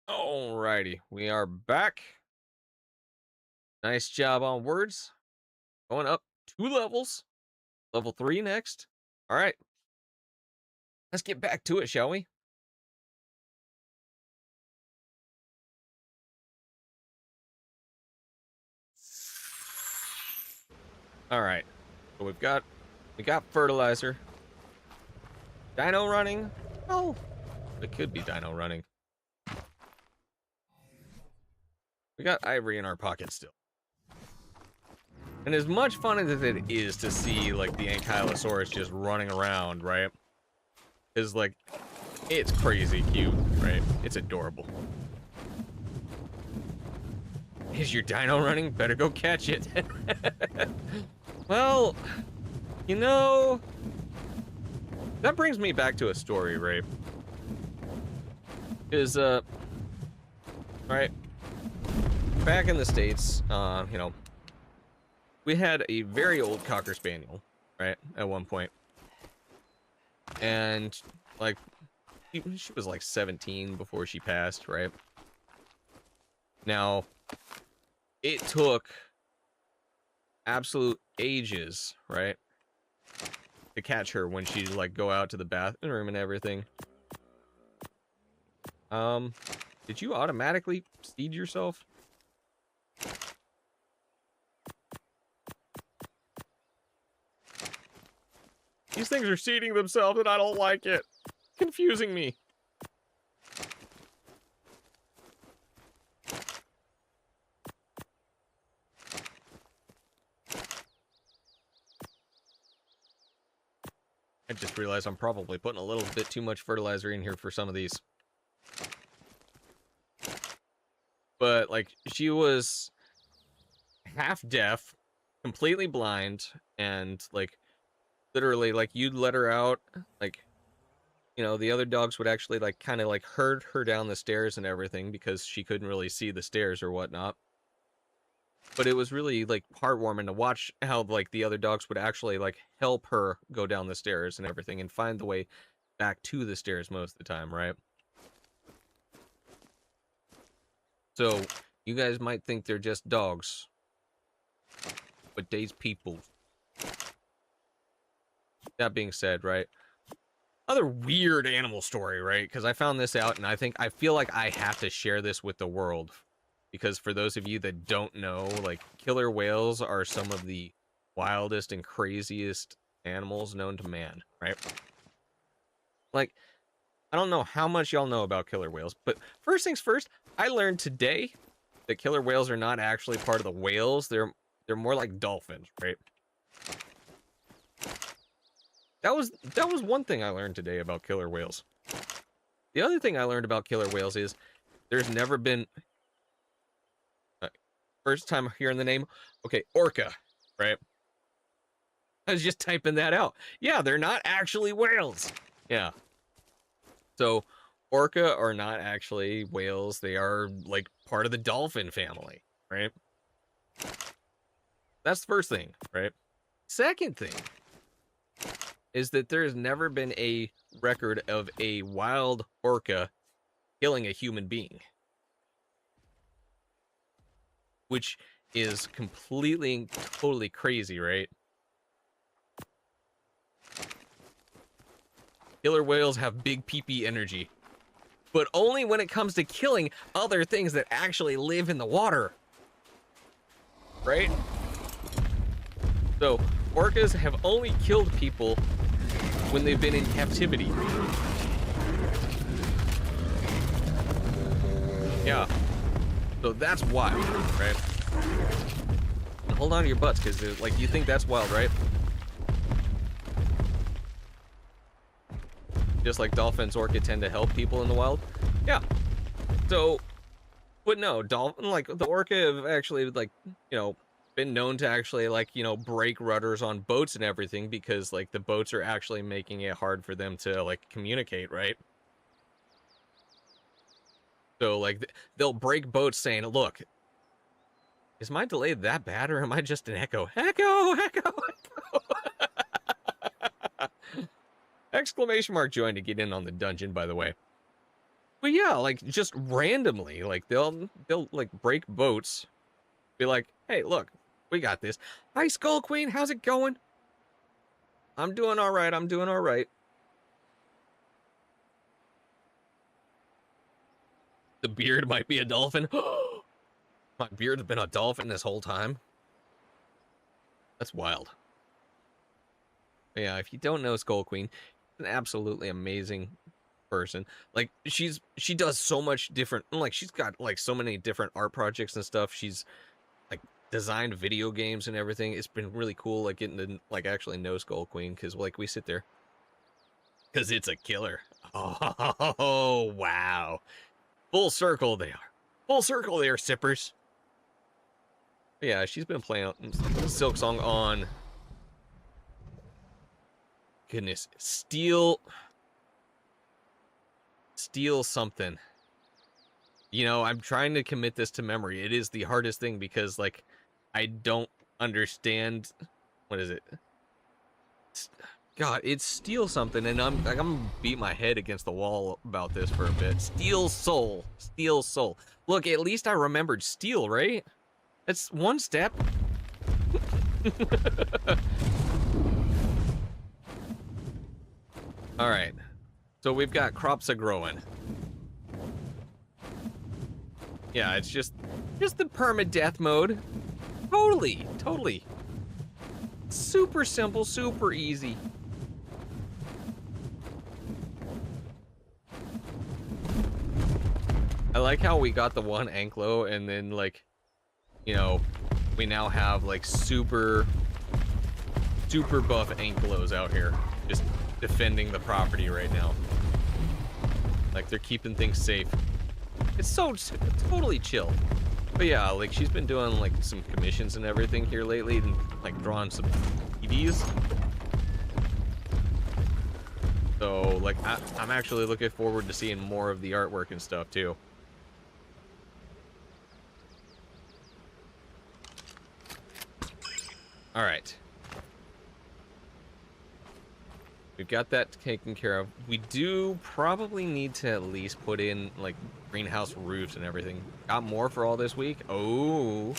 Alrighty, we are back. Nice job on words. Going up 2 levels. Level 3 next. All right, let's get back to it, shall we? All right. So we got fertilizer. Dino running. Oh, it could be dino running. We got ivory in our pocket still. And as much fun as it is to see like the Ankylosaurus just running around, right? Is like it's crazy cute, right? It's adorable. Is your dino running? Better go catch it. Well, you know, that brings me back to a story, right? Is right, back in the States, we had a very old Cocker Spaniel, right, at one point. And, like, she was like 17 before she passed, right? Now, it took absolute ages, right, to catch her when she'd, like, go out to the bathroom and everything. Did you automatically seed yourself? These things are seeding themselves and I don't like it. Confusing me. I just realized I'm probably putting a little bit too much fertilizer in here for some of these. But, like, she was half deaf, completely blind, and, like, literally, like, you'd let her out, like, you know, the other dogs would actually, like, kind of, like, herd her down the stairs and everything because she couldn't really see the stairs or whatnot. But it was really, like, heartwarming to watch how, like, the other dogs would actually, like, help her go down the stairs and everything and find the way back to the stairs most of the time, right? So, you guys might think they're just dogs, but they's people. That being said, right? Other weird animal story, right? Because I found this out and I feel like I have to share this with the world. Because for those of you that don't know, like, killer whales are some of the wildest and craziest animals known to man, right? Like, I don't know how much y'all know about killer whales, but first things first, I learned today that killer whales are not actually part of the whales. They're more like dolphins, right? That was one thing I learned today about killer whales. The other thing I learned about killer whales is there's never been first time hearing the name. Okay, orca, right? I was just typing that out. Yeah, they're not actually whales. Yeah. So, orca are not actually whales. They are, like, part of the dolphin family, right? That's the first thing, right? Second thing is that there has never been a record of a wild orca killing a human being. Which is completely and totally crazy, right? Killer whales have big pee-pee energy. But only when it comes to killing other things that actually live in the water. Right? So, orcas have only killed people when they've been in captivity. Yeah. So that's wild, right? And hold on to your butts, because, like, you think that's wild, right? Just like dolphins, orca tend to help people in the wild. Yeah. So, but no, like, the orca have actually, like, you know, been known to actually, like, you know, break rudders on boats and everything because, like, the boats are actually making it hard for them to, like, communicate, right? So, like, they'll break boats saying, look, is my delay that bad or am I just an echo? Echo, echo, echo. Exclamation mark join to get in on the dungeon, by the way. But yeah, like just randomly, like they'll like break boats, be like, hey, look, we got this. Hi, Skull Queen, how's it going? I'm doing all right. I'm doing all right. The beard might be a dolphin. My beard's been a dolphin this whole time. That's wild. But yeah, if you don't know Skull Queen, an absolutely amazing person. Like she does so much different. Like she's got like so many different art projects and stuff. She's like designed video games and everything. It's been really cool. Like getting to like actually know Skull Queen because like we sit there because it's a killer. Oh wow, full circle they are. Full circle they are, sippers. But yeah, she's been playing Silk Song on. Goodness, steel something. You know, I'm trying to commit this to memory. It is the hardest thing because like I don't understand. What is it? God, it's steel something, and I'm gonna beat my head against the wall about this for a bit. Steel soul. Look, at least I remembered steel, right? That's one step. All right, so we've got crops a growing. Yeah, it's just the permadeath mode. Totally. Super simple, super easy. I like how we got the one Anklo and then like, you know, we now have like super buff Anklos out here just defending the property right now. Like they're keeping things safe. It's totally chill. But yeah, like she's been doing like some commissions and everything here lately and like drawing some TVs. So like I'm actually looking forward to seeing more of the artwork and stuff too. All right. We've got that taken care of. We do probably need to at least put in like greenhouse roofs and everything. Got more for all this week? Oh.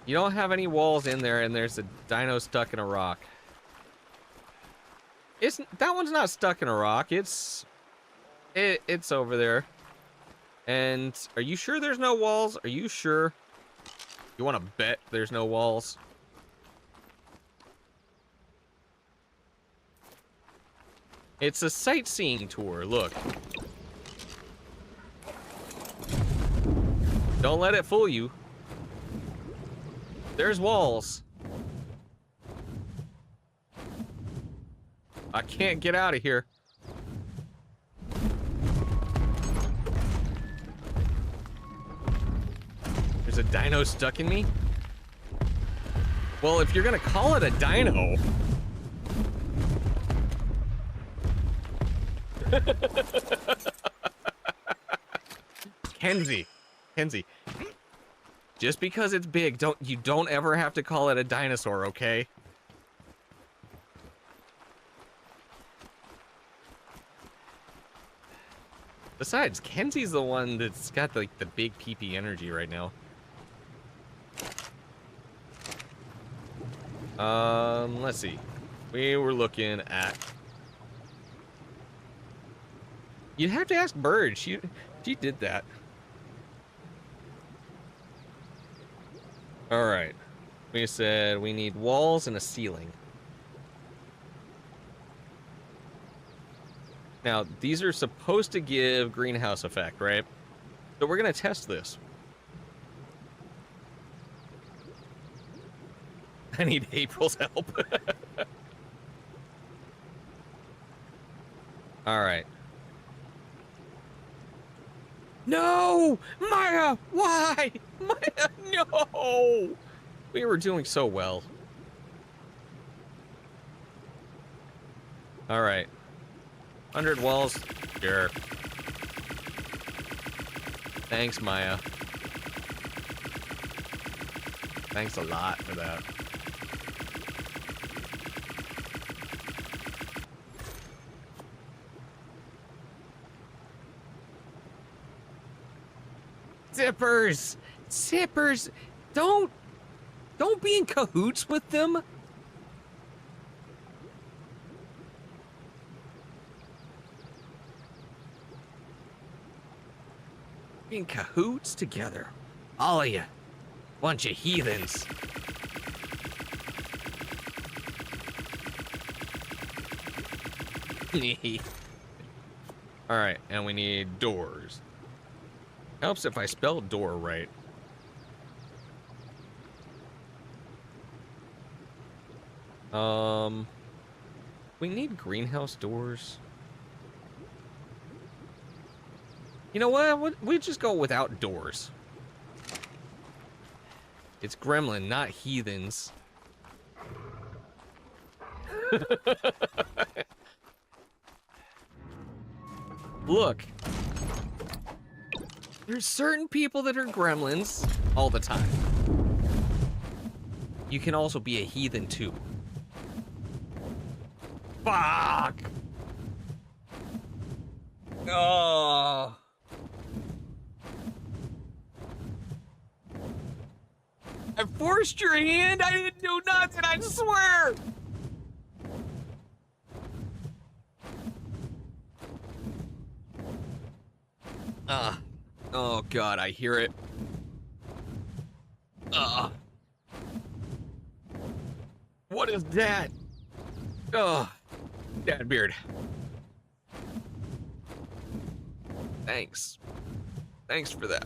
You don't have any walls in there and there's a dino stuck in a rock. That one's not stuck in a rock. It's over there. And are you sure there's no walls? Are you sure? You want to bet there's no walls? It's a sightseeing tour, look. Don't let it fool you. There's walls. I can't get out of here. There's a dino stuck in me? Well, if you're gonna call it a dino... Kenzie. Just because it's big, you don't ever have to call it a dinosaur, okay? Besides, Kenzie's the one that's got like the big PP energy right now. Let's see. We were looking at... You'd have to ask Bird. She did that. All right. We said we need walls and a ceiling. Now, these are supposed to give greenhouse effect, right? So we're going to test this. I need April's help. All right. No! Maya! Why? Maya, no! We were doing so well. All right. 100 walls. Sure. Thanks, Maya. Thanks a lot for that. Zippers! Zippers! Don't be in cahoots with them. Be in cahoots together. All of you. Bunch of heathens. Alright, and we need doors. Helps if I spell door right. We need greenhouse doors. You know what? We just go without doors. It's gremlin, not heathens. Look. There's certain people that are gremlins all the time. You can also be a heathen too. Fuck! Oh. I forced your hand. I didn't do nothing. I swear. Oh God, I hear it. What is that? Dad beard. Thanks. Thanks for that.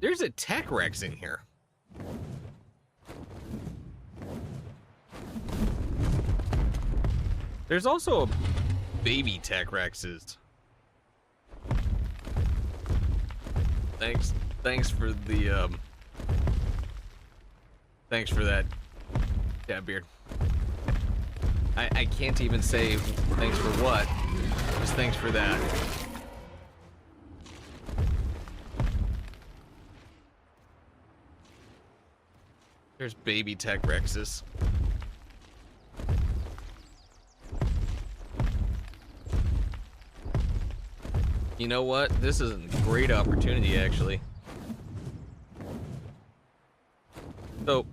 There's a Tech Rex in here. There's also a baby Tech Rexes. Thanks for the thanks for that, Dad beard. I can't even say thanks for what. Just thanks for that. There's baby Tech Rexes. You know what? This is a great opportunity, actually. So,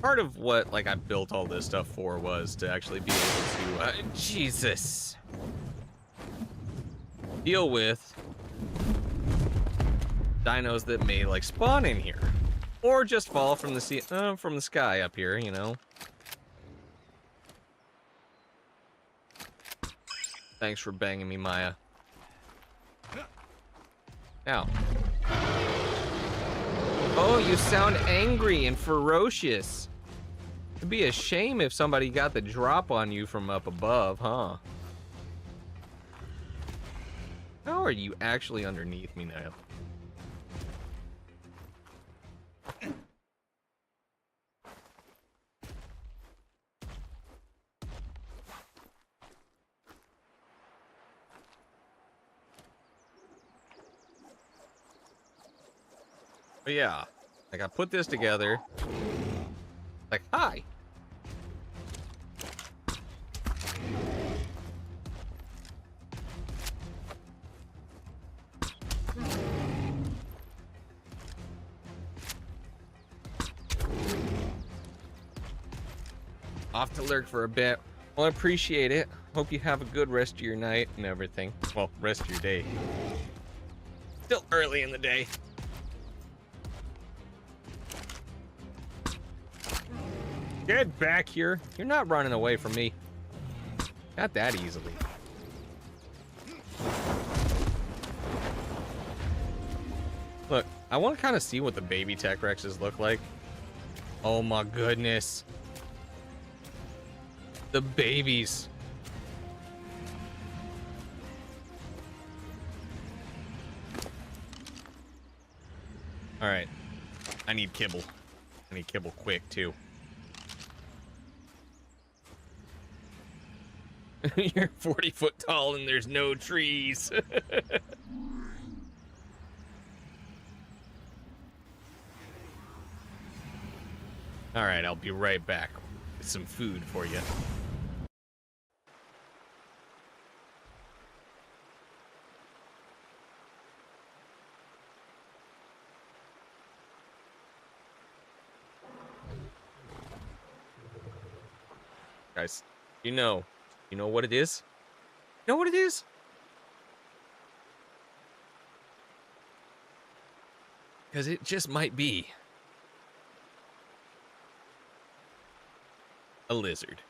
part of what, like, I built all this stuff for was to actually be able to, Jesus, deal with dinos that may, like, spawn in here. Or just fall from the sky up here, you know. Thanks for banging me, Maya. Now. Oh, you sound angry and ferocious. It'd be a shame if somebody got the drop on you from up above, huh? How are you actually underneath me now? But yeah, like I put this together. Like, hi. Off to lurk for a bit. Well, I appreciate it. Hope you have a good rest of your night and everything. Well, rest of your day. Still early in the day. Get back here. You're not running away from me. Not that easily. Look, I want to kind of see what the baby Tech Rexes look like. Oh my goodness. The babies. All right. I need kibble. I need kibble quick, too. You're 40 foot tall and there's no trees. All right, I'll be right back with some food for you. Guys, you know what it is? You know what it is? Because it just might be a lizard.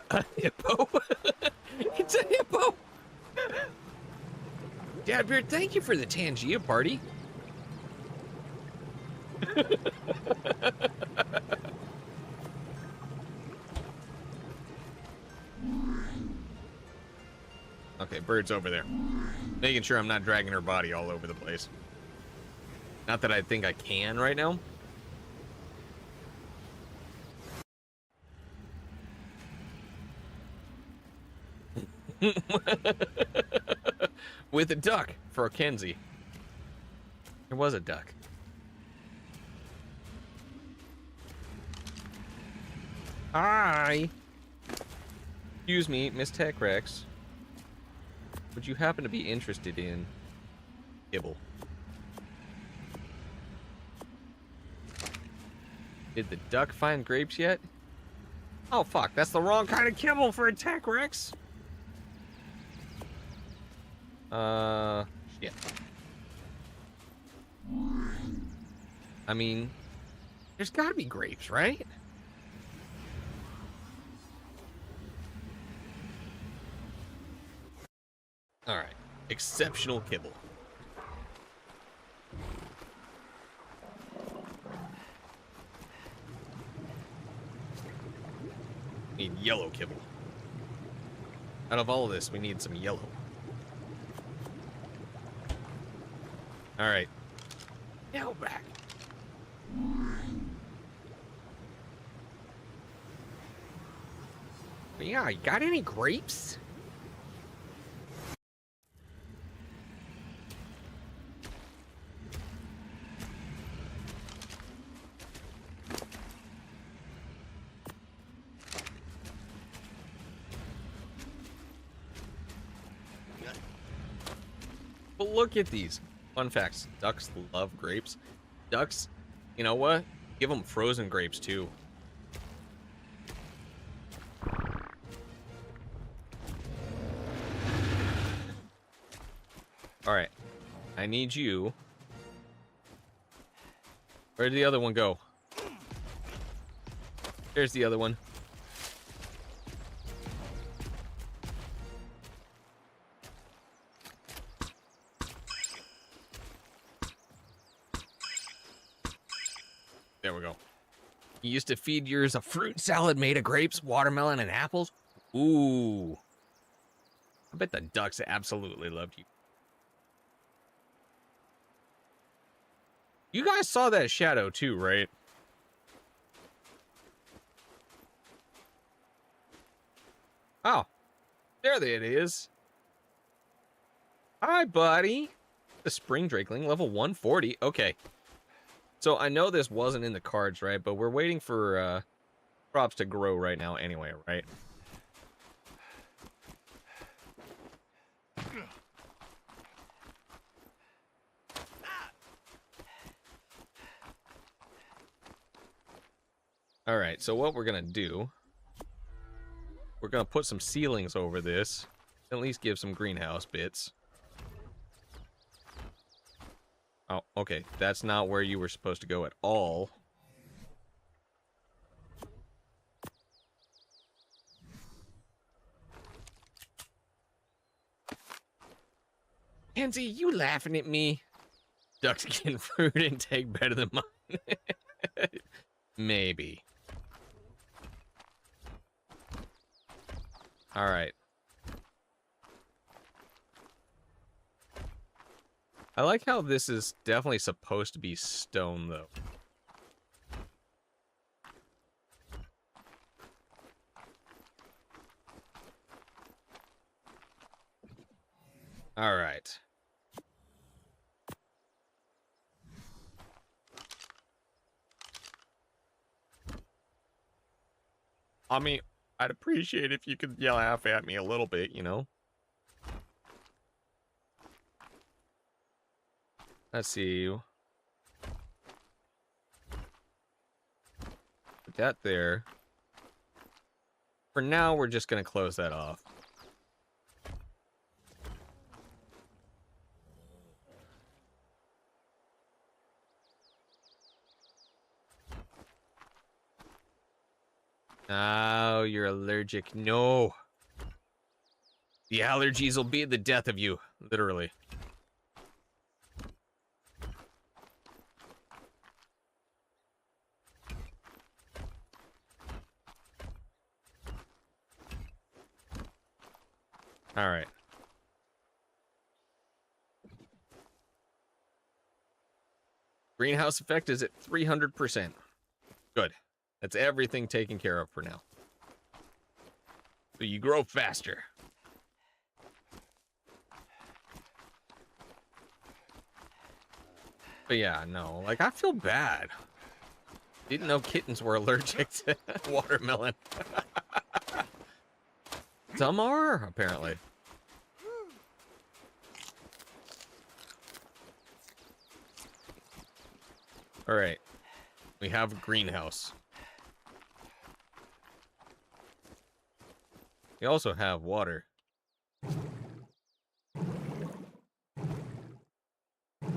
A hippo? It's a hippo! Dadbeard, thank you for the Tangia party. Okay, bird's over there. Making sure I'm not dragging her body all over the place. Not that I think I can right now. With a duck for Kenzie. There was a duck. Hi. Excuse me, Miss Tech Rex. Would you happen to be interested in kibble? Did the duck find grapes yet? Oh fuck, that's the wrong kind of kibble for a Tech Rex. Shit. I mean, there's gotta be grapes, right? Alright. Exceptional kibble. Need yellow kibble. Out of all of this, we need some yellow. Alright. Now back. Yeah, you got any grapes? But look at these. Fun facts. Ducks love grapes. Ducks, you know what? Give them frozen grapes too. Alright. I need you. Where did the other one go? There's the other one. There we go. You used to feed yours a fruit salad made of grapes, watermelon, and apples? Ooh. I bet the ducks absolutely loved you. You guys saw that shadow too, right? Oh, there it is. Hi, buddy. The spring drakeling, level 140. Okay. So I know this wasn't in the cards, right? But we're waiting for crops to grow right now anyway, right? Alright, so what we're gonna do, we're gonna put some ceilings over this, at least give some greenhouse bits. Oh, okay, that's not where you were supposed to go at all. Kenzie, you laughing at me? Ducks getting fruit intake better than mine. Maybe. Alright. I like how this is definitely supposed to be stone, though. Alright. I mean, I'd appreciate if you could laugh at me a little bit, you know? Let's see. Put that there. for now, we're just going to close that off. Oh, you're allergic. No. The allergies will be the death of you, literally. All right. Greenhouse effect is at 300%. Good. That's everything taken care of for now. So you grow faster. But yeah, no, like I feel bad. Didn't know kittens were allergic to watermelon. Some are, apparently. All right. We have a greenhouse. We also have water.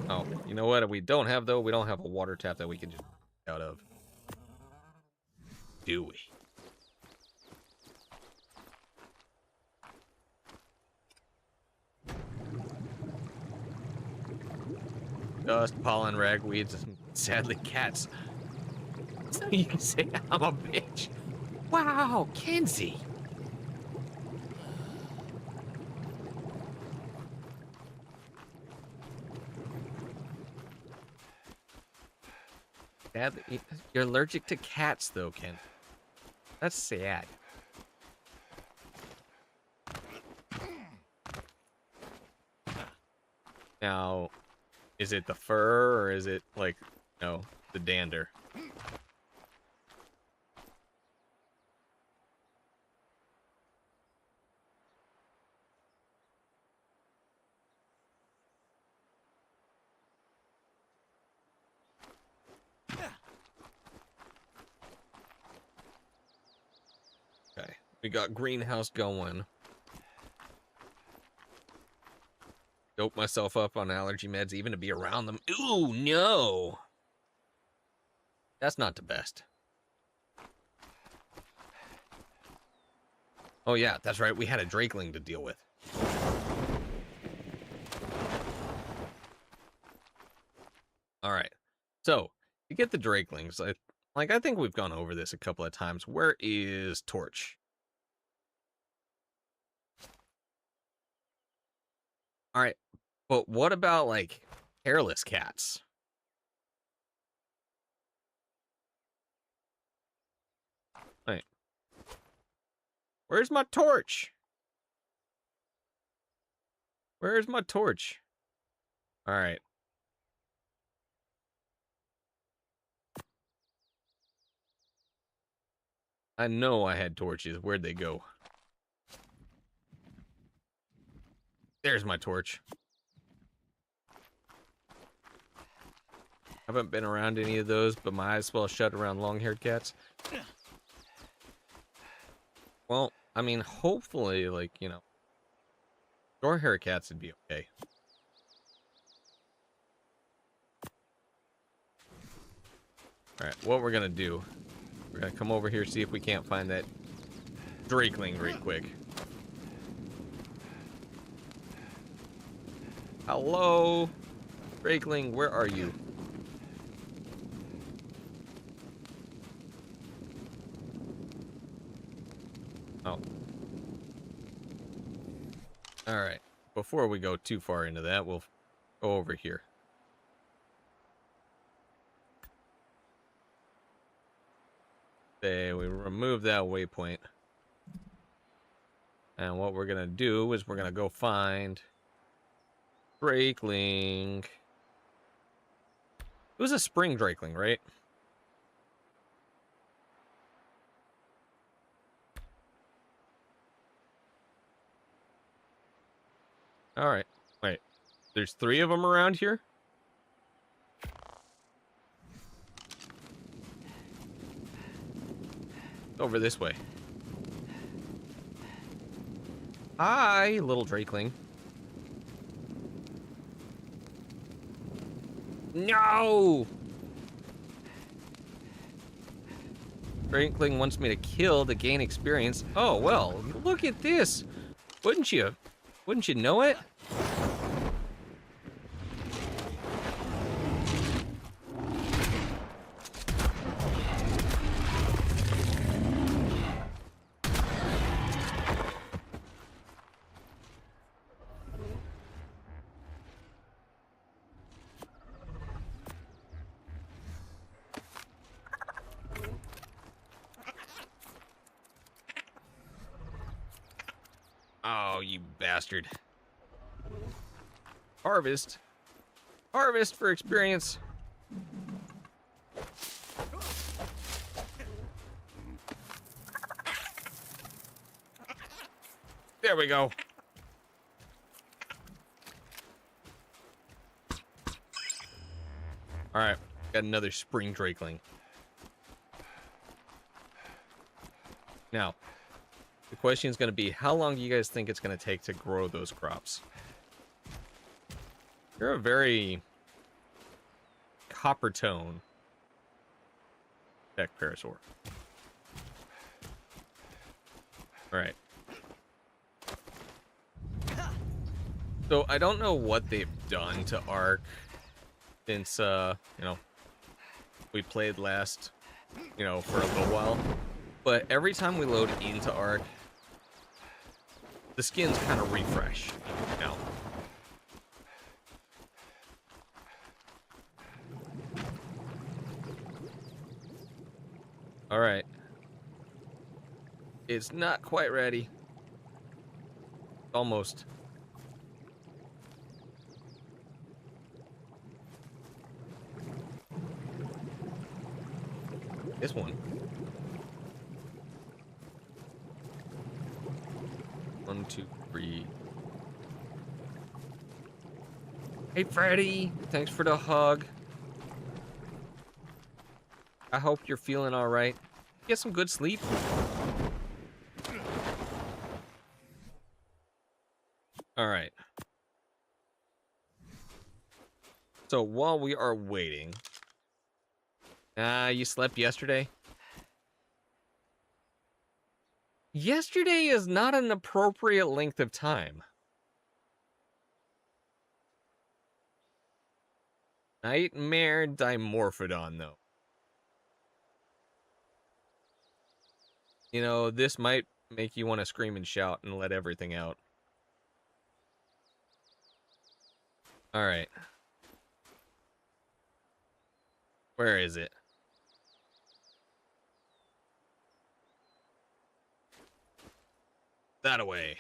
Oh, you know what we don't have, though? We don't have a water tap that we can just out of. Do we? Dust, pollen, ragweeds, and sadly cats. So you can say I'm a bitch. Wow, Kenzie. Sadly, you're allergic to cats, though, Ken. That's sad. Now, is it the fur or is it like, no, the dander? Okay, we got greenhouse going. Dope myself up on allergy meds even to be around them. Ooh, no. That's not the best. Oh yeah, that's right. We had a drakeling to deal with. All right. So, to get the drakelings, I think we've gone over this a couple of times. Where is Torch? All right. But what about like hairless cats? Wait. Where's my torch? Where's my torch? All right. I know I had torches. Where'd they go? There's my torch. Haven't been around any of those, but my eyes swell shut around long-haired cats. Well, I mean, hopefully, like, you know, short-haired cats would be okay. All right, what we're gonna do, we're gonna come over here, see if we can't find that drakeling right quick. Hello? Drakeling, where are you? Oh. Alright. Before we go too far into that, we'll go over here. Say we remove that waypoint. And what we're gonna do is we're gonna go find drakeling. It was a spring drakeling, right? Alright. Wait. There's 3 of them around here? Over this way. Hi, little drakeling. No! Drakeling wants me to kill to gain experience. Oh, well, look at this. Wouldn't you? Wouldn't you know it? Oh, you bastard. Harvest. Harvest for experience. There we go. All right, got another spring drakeling. Now, the question is going to be, how long do you guys think it's going to take to grow those crops? You're a very copper tone Beck Parasaur. All right. So I don't know what they've done to Ark since, you know, we played last, you know, for a little while. But every time we load into Ark, the skins kind of refresh, you know. All right. It's not quite ready. Almost. This one. 1, 2, 3. Hey, Freddy. Thanks for the hug. I hope you're feeling all right. Get some good sleep. All right. So while we are waiting, you slept yesterday? Yesterday is not an appropriate length of time. Nightmare Dimorphodon, though. You know, this might make you want to scream and shout and let everything out. All right. Where is it? That away.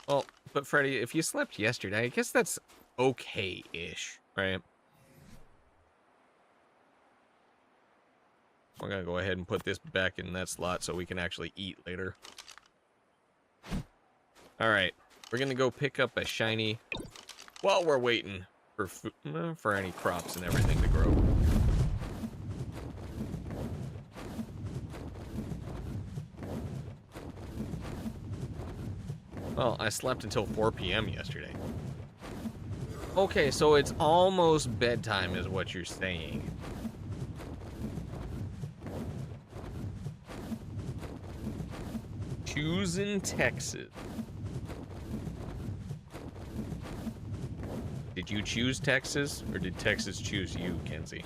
Well, but Freddy, if you slept yesterday, I guess that's okay-ish, right? We're gonna go ahead and put this back in that slot so we can actually eat later. All right, we're gonna go pick up a shiny while we're waiting for for any crops and everything to grow. Well, I slept until 4 p.m. yesterday. Okay, so it's almost bedtime is what you're saying. Choosing Texas. Did you choose Texas, or did Texas choose you, Kenzie?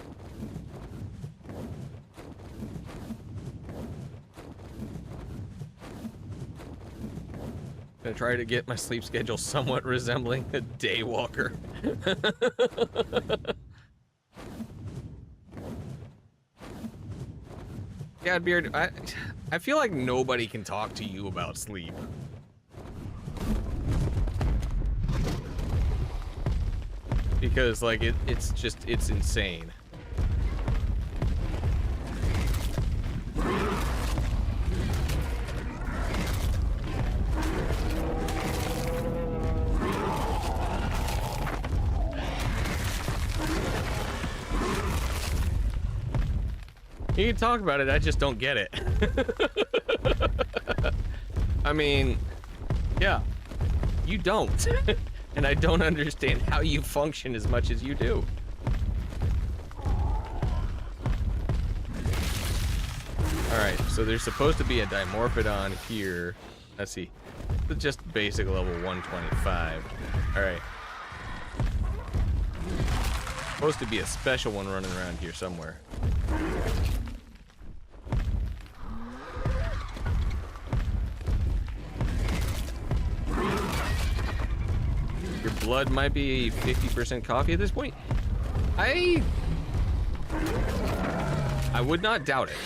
Gonna try to get my sleep schedule somewhat resembling a daywalker. Yeah, Beard, I feel like nobody can talk to you about sleep. Because, like, it's insane. You can talk about it, I just don't get it. I mean, Yeah, you don't. And I don't understand how you function as much as you do. Alright, so there's supposed to be a Dimorphodon here. Let's see. It's just basic level 125. Alright. Supposed to be a special one running around here somewhere. Your blood might be 50% coffee at this point. I would not doubt it.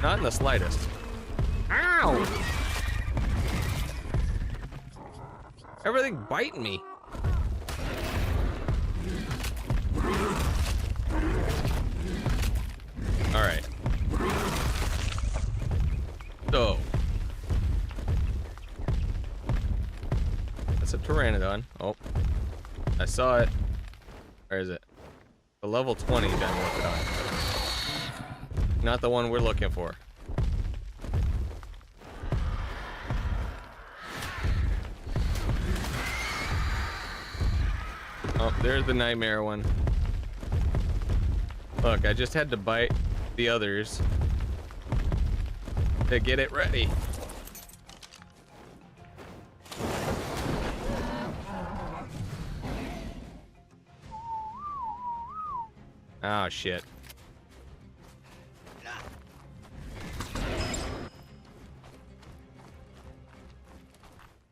Not in the slightest. Ow! Everything biting me. Alright. So. That's a Pteranodon. Oh. I saw it. Where is it? The level 20 Dimorphodon. Not the one we're looking for. Oh, there's the nightmare one. Look, I just had to bite the others to get it ready. Oh, shit.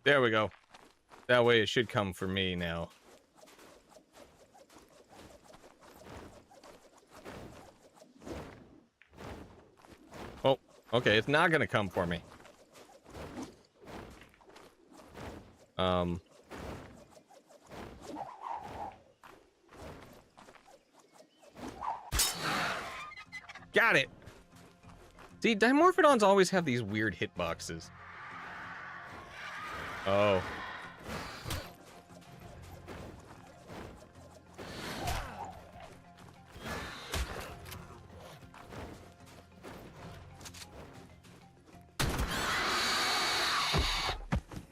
There we go. That way it should come for me now. Oh, okay, it's not gonna come for me. Got it! See, Dimorphodons always have these weird hitboxes. Oh.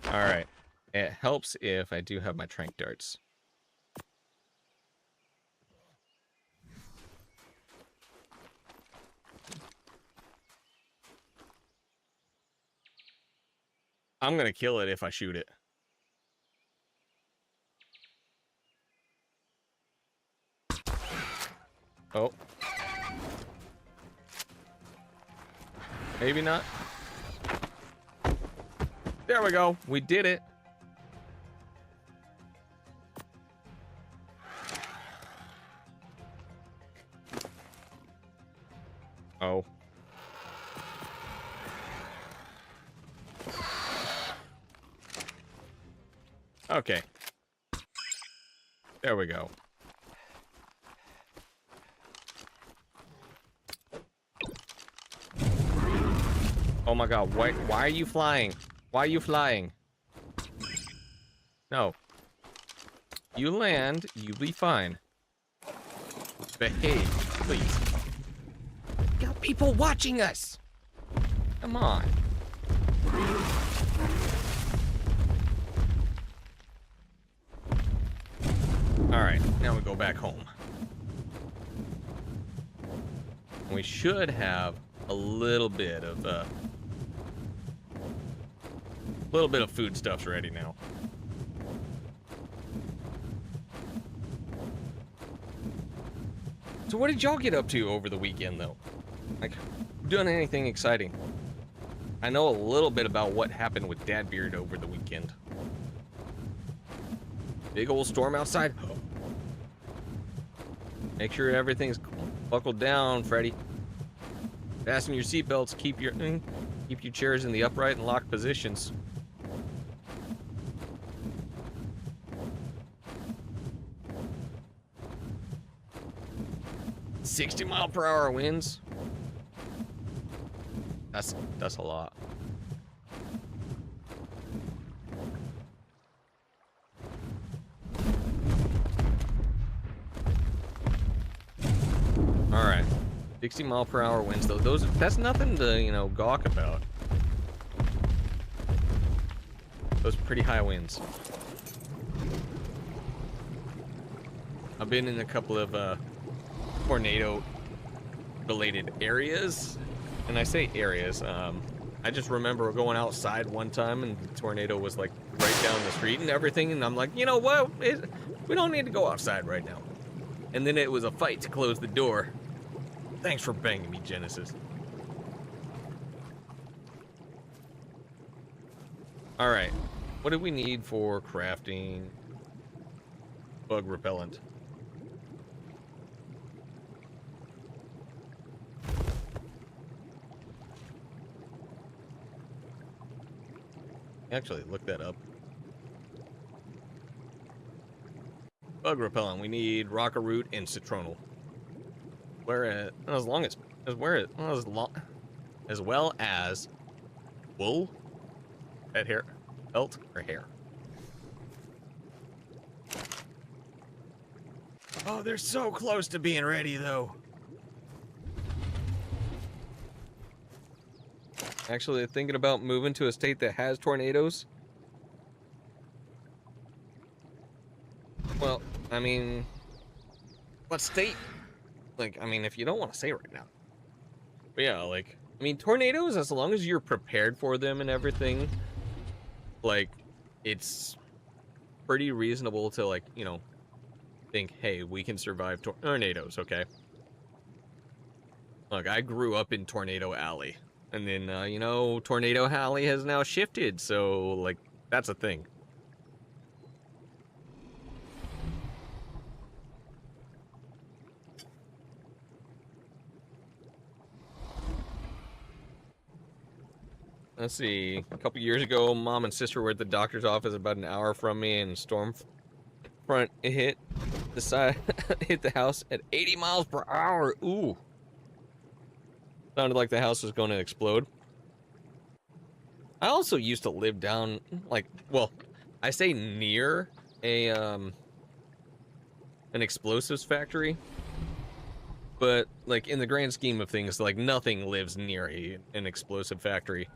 Alright. It helps if I do have my trank darts. I'm gonna kill it if I shoot it. Oh. Maybe not. There we go. We did it. Oh. Okay. There we go. Oh my god, why are you flying? Why are you flying? No. You land, you be fine. Behave, please. Got people watching us! Come on. Alright, now we go back home. We should have a little bit of foodstuffs ready now. So what did y'all get up to over the weekend, though? Like, doing anything exciting? I know a little bit about what happened with Dadbeard over the weekend. Big old storm outside. Make sure everything's buckled down, Freddy. Fasten your seatbelts. Keep your chairs in the upright and locked positions. "60-mile-per-hour winds." That's a lot. All right, 60-mile-per-hour winds though. That's nothing to, gawk about. Those pretty high winds. I've been in a couple of tornado related areas, and I say areas, I just remember going outside one time and the tornado was like right down the street and everything, and I'm like, you know what, we don't need to go outside right now. And then it was a fight to close the door. Thanks for banging me, Genesis. All right, what do we need for crafting bug repellent? Actually, look that up. Bug repellent. We need rocket root and citronal. Where as long as as well as wool, pet hair, felt or hair. Oh, they're so close to being ready though. Actually, thinking about moving to a state that has tornadoes. Well, I mean, what state? Like, I mean, if you don't want to say right now. But yeah, like, I mean, tornadoes, as long as you're prepared for them and everything, like, it's pretty reasonable to, like, you know, think, hey, we can survive tornadoes, okay? Look, I grew up in Tornado Alley. And then, you know, Tornado Alley has now shifted, so, like, that's a thing. Let's see, a couple years ago, Mom and sister were at the doctor's office about an hour from me, and storm front hit the side, hit the house at 80 miles per hour. Ooh. Sounded like the house was going to explode. I also used to live down, like, well, I say near a, an explosives factory. But, like, in the grand scheme of things, like, nothing lives near an explosive factory.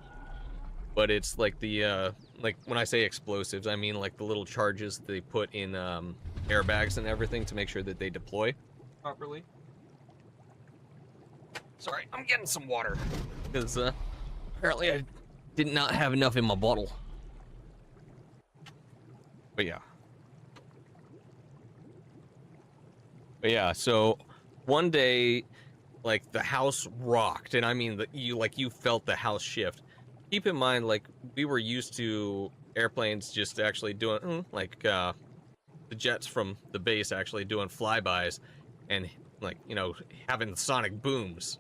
But it's like the, like, when I say explosives, I mean, like, the little charges they put in, airbags and everything to make sure that they deploy properly. Sorry, I'm getting some water. Because, apparently I did not have enough in my bottle. But yeah. But yeah, so one day, like, the house rocked, and I mean that you felt the house shift. Keep in mind, like, we were used to airplanes just actually doing like the jets from the base actually doing flybys and, like, you know, having sonic booms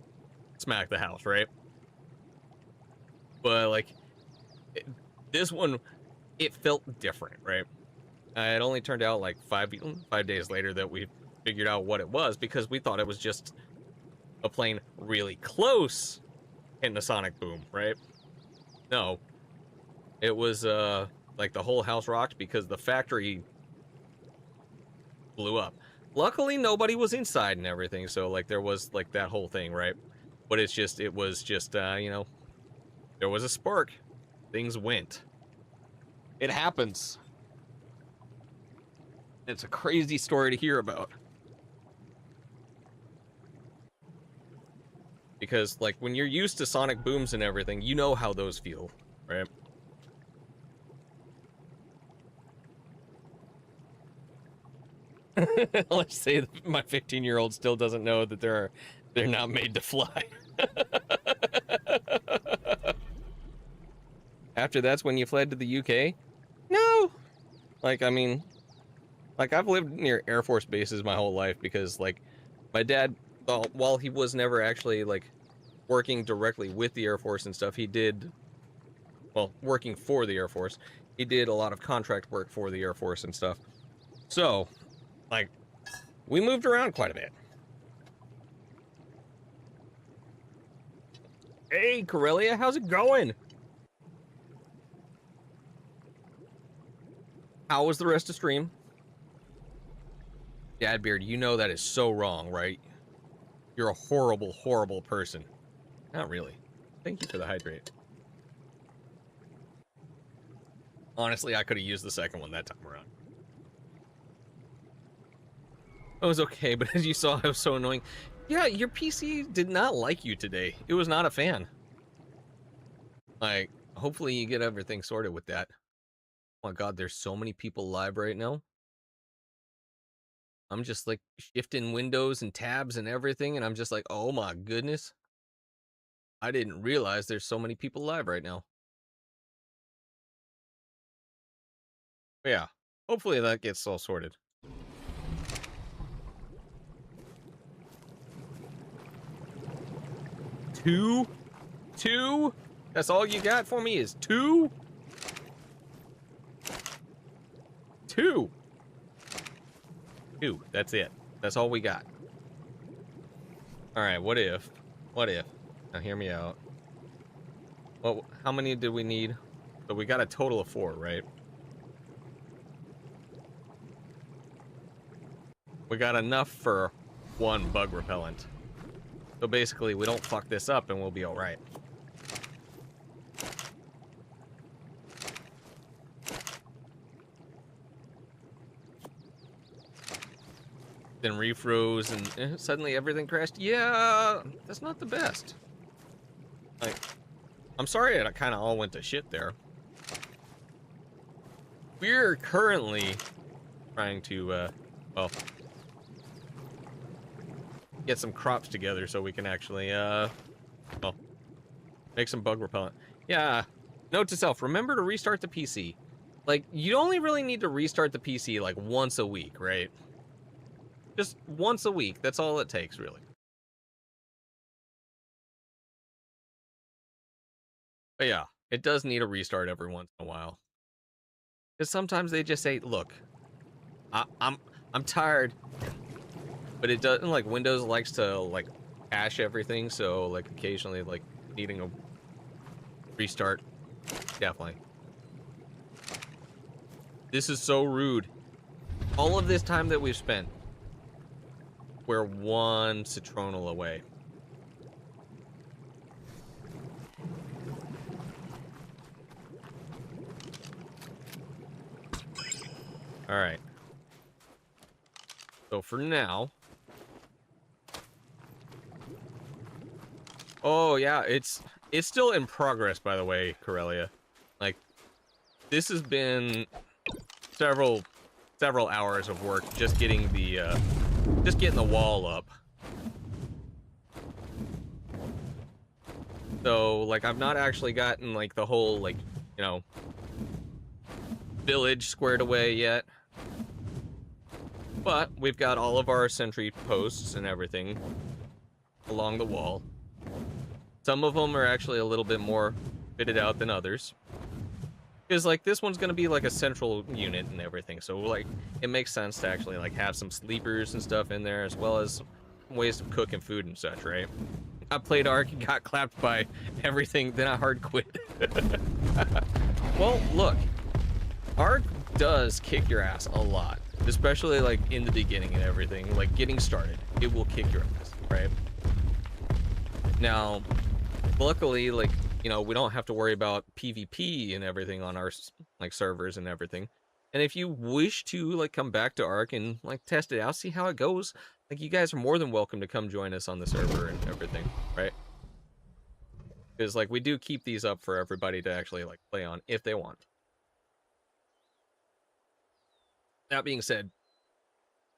smack the house, right? But like this one, it felt different, right? It only turned out like 5 days later that we figured out what it was, because we thought it was just a plane really close hitting a sonic boom, right? No, it was like the whole house rocked because the factory blew up. Luckily, nobody was inside and everything, so like there was like that whole thing, right? But it was just you know, there was a spark. Things went. It happens. It's a crazy story to hear about. Because, like, when you're used to sonic booms and everything, you know how those feel, right? Let's say that my 15-year-old still doesn't know that they're not made to fly. After that's when you fled to the UK? No. Like, I mean, like, I've lived near Air Force bases my whole life because, like, my dad, while he was never actually, like, working directly with the Air Force and stuff, he did, well, working for the Air Force, he did a lot of contract work for the Air Force and stuff. So, like, we moved around quite a bit. Hey, Corellia, how's it going? How was the rest of stream? Dadbeard, you know that is so wrong, right? You're a horrible, horrible person. Not really. Thank you for the hydrate. Honestly, I could have used the second one that time around. It was okay, but as you saw, it was so annoying. Yeah, your PC did not like you today. It was not a fan. Like, hopefully you get everything sorted with that. Oh my god, there's so many people live right now. I'm just like shifting windows and tabs and everything, and I'm just like, oh my goodness. I didn't realize there's so many people live right now. But yeah, hopefully that gets all sorted. Two? Two? That's all you got for me is two? Two. Two. That's it. That's all we got. All right, what if? What if? Now hear me out. Well, how many did we need? So we got a total of 4, right? We got enough for 1 bug repellent. So basically, we don't fuck this up and we'll be all right. Then refroze and suddenly everything crashed. Yeah, that's not the best. Like, I'm sorry it kind of all went to shit there. We're currently trying to, well, get some crops together so we can actually, well, make some bug repellent. Yeah, note to self, remember to restart the PC. Like, you only really need to restart the PC, like, once a week, right? Just once a week, that's all it takes, really. But yeah, it does need a restart every once in a while. Because sometimes they just say, look, I'm tired, but it doesn't, like, Windows likes to, like, cache everything, so, like, occasionally, like, needing a restart, definitely. This is so rude. All of this time that we've spent, we're 1 citronal away. All right. So for now, oh yeah, it's still in progress, by the way, Corellia. Like, this has been several hours of work just getting the wall up. So like, I've not actually gotten like the whole, like, you know, village squared away yet, but we've got all of our sentry posts and everything along the wall. Some of them are actually a little bit more fitted out than others, because like this one's gonna be like a central unit and everything, so like it makes sense to actually like have some sleepers and stuff in there, as well as ways of cooking food and such, right? I played Ark and got clapped by everything, then I hard quit. Well, look, Ark does kick your ass a lot, especially like in the beginning and everything, like getting started. It will kick your ass, right? Now, luckily, like, you know, we don't have to worry about PvP and everything on our like servers and everything. And if you wish to like come back to Ark and like test it out, see how it goes, like you guys are more than welcome to come join us on the server and everything, right? Because like we do keep these up for everybody to actually like play on if they want. That being said,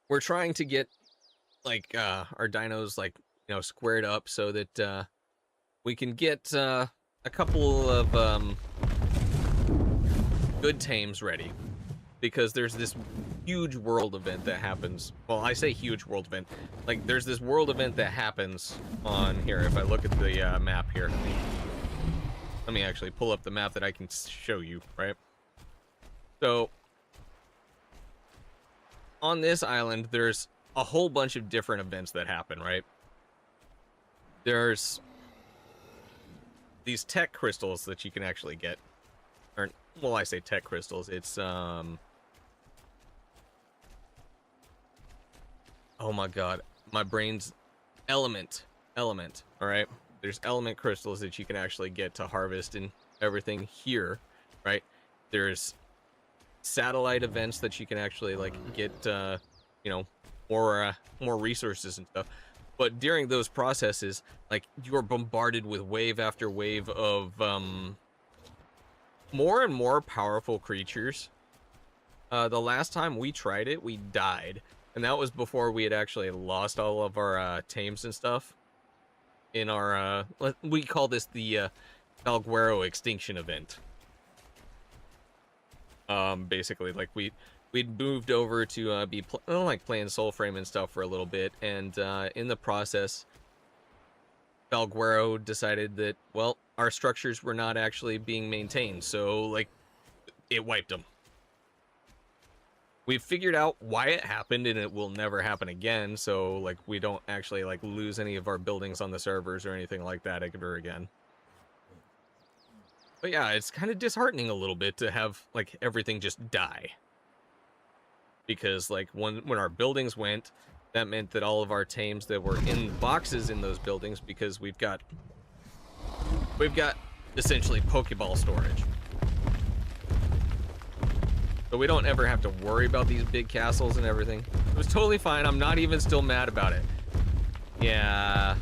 we're trying to get like our dinos like, you know, squared up so that we can get a couple of good tames ready, because there's this huge world event that happens. Well, I say huge world event, like there's this world event that happens on here. If I look at the map here, let me actually pull up the map that I can show you, right? So on this island, there's a whole bunch of different events that happen, right? There's these tech crystals that you can actually get, or, well, I say tech crystals, it's oh my god, my brain's element, all right? There's element crystals that you can actually get to harvest and everything here, right? There's satellite events that you can actually like get, you know, more resources and stuff. But during those processes, like you are bombarded with wave after wave of more and more powerful creatures. The last time we tried it, we died, and that was before we had actually lost all of our tames and stuff. In our we call this the Alguero extinction event. Basically, like we'd moved over to be like playing Soulframe and stuff for a little bit, and in the process, Alguero decided that, well, our structures were not actually being maintained, so like it wiped them. We've figured out why it happened, and it will never happen again, so like we don't actually like lose any of our buildings on the servers or anything like that ever again. But yeah, it's kind of disheartening a little bit to have like everything just die. Because like when our buildings went, that meant that all of our tames that were in boxes in those buildings, because we've got essentially Pokeball storage. So we don't ever have to worry about these big castles and everything. It was totally fine. I'm not even still mad about it. Yeah.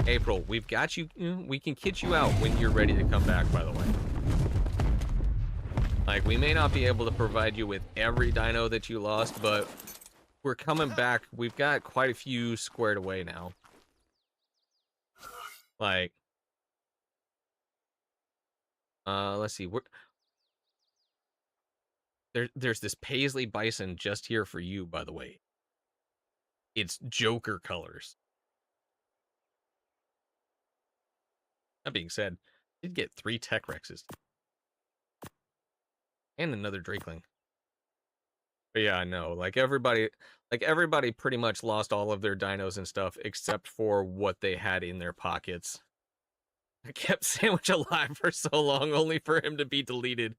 April, we've got you. We can kit you out when you're ready to come back, by the way. Like, we may not be able to provide you with every dino that you lost, but we're coming back. We've got quite a few squared away now. Like, let's see. There's this Paisley Bison just here for you, by the way. It's Joker colors. That being said, I did get 3 Tech Rexes. And another Drakeling. But yeah, I know. Like everybody pretty much lost all of their dinos and stuff except for what they had in their pockets. I kept Sandwich alive for so long, only for him to be deleted.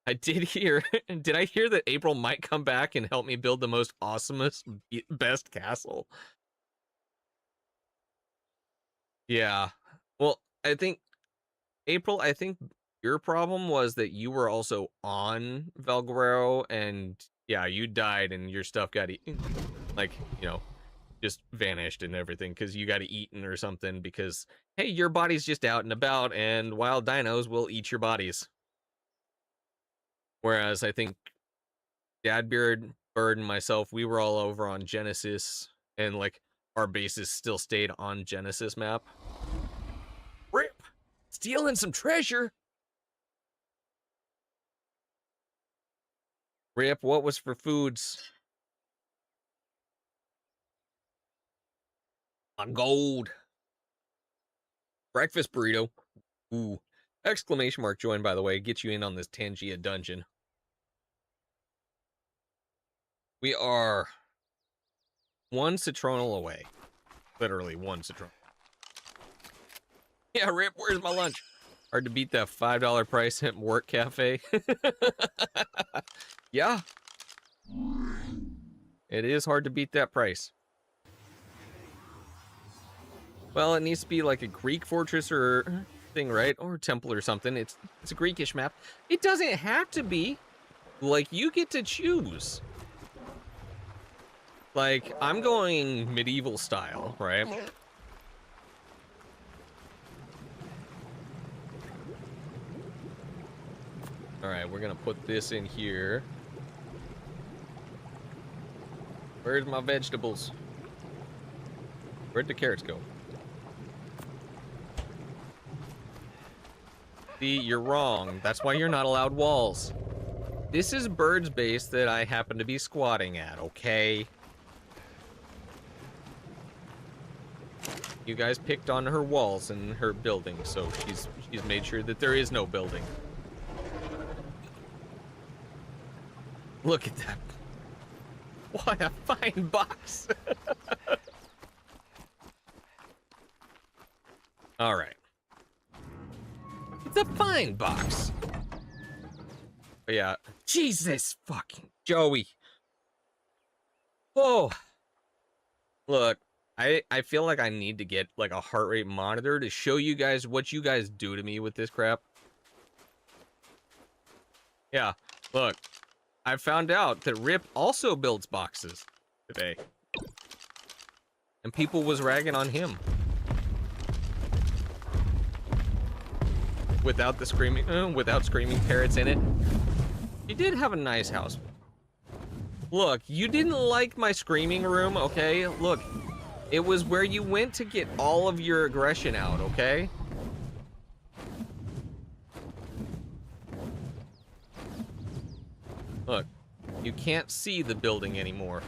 I did hear, did I hear that April might come back and help me build the most awesomest, best castle? Yeah. Well, April, I think your problem was that you were also on Valguero, and yeah, you died and your stuff got eaten. Like, you know, just vanished and everything because you got eaten or something because, hey, your body's just out and about and wild dinos will eat your bodies. Whereas I think Dadbeard, Bird, and myself, we were all over on Genesis, and like our bases still stayed on Genesis map. Rip! Stealing some treasure! Rip, what was for foods? On gold. Breakfast burrito. Ooh. Exclamation mark join, by the way, gets you in on this Tangia dungeon. We are 1 citronal away. Literally 1 citronal. Yeah, Rip, where's my lunch? Hard to beat that $5 price at Work Cafe. Yeah. It is hard to beat that price. Well, it needs to be like a Greek fortress or thing, right? Or temple or something. It's a Greekish map. It doesn't have to be. Like, you get to choose. Like, I'm going medieval style, right? Alright, we're gonna put this in here. Where's my vegetables? Where'd the carrots go? See, you're wrong. That's why you're not allowed walls. This is Bird's base that I happen to be squatting at, okay? You guys picked on her walls and her building, so she's made sure that there is no building. Look at that. What a fine box. All right. It's a fine box. But yeah, Jesus fucking Joey. Oh. Look, I feel like I need to get like a heart rate monitor to show you guys what you guys do to me with this crap. Yeah, look, I found out that Rip also builds boxes today. And people was ragging on him. Without screaming parrots in it. He did have a nice house. Look, you didn't like my screaming room, okay? Look, it was where you went to get all of your aggression out, okay? Look, you can't see the building anymore.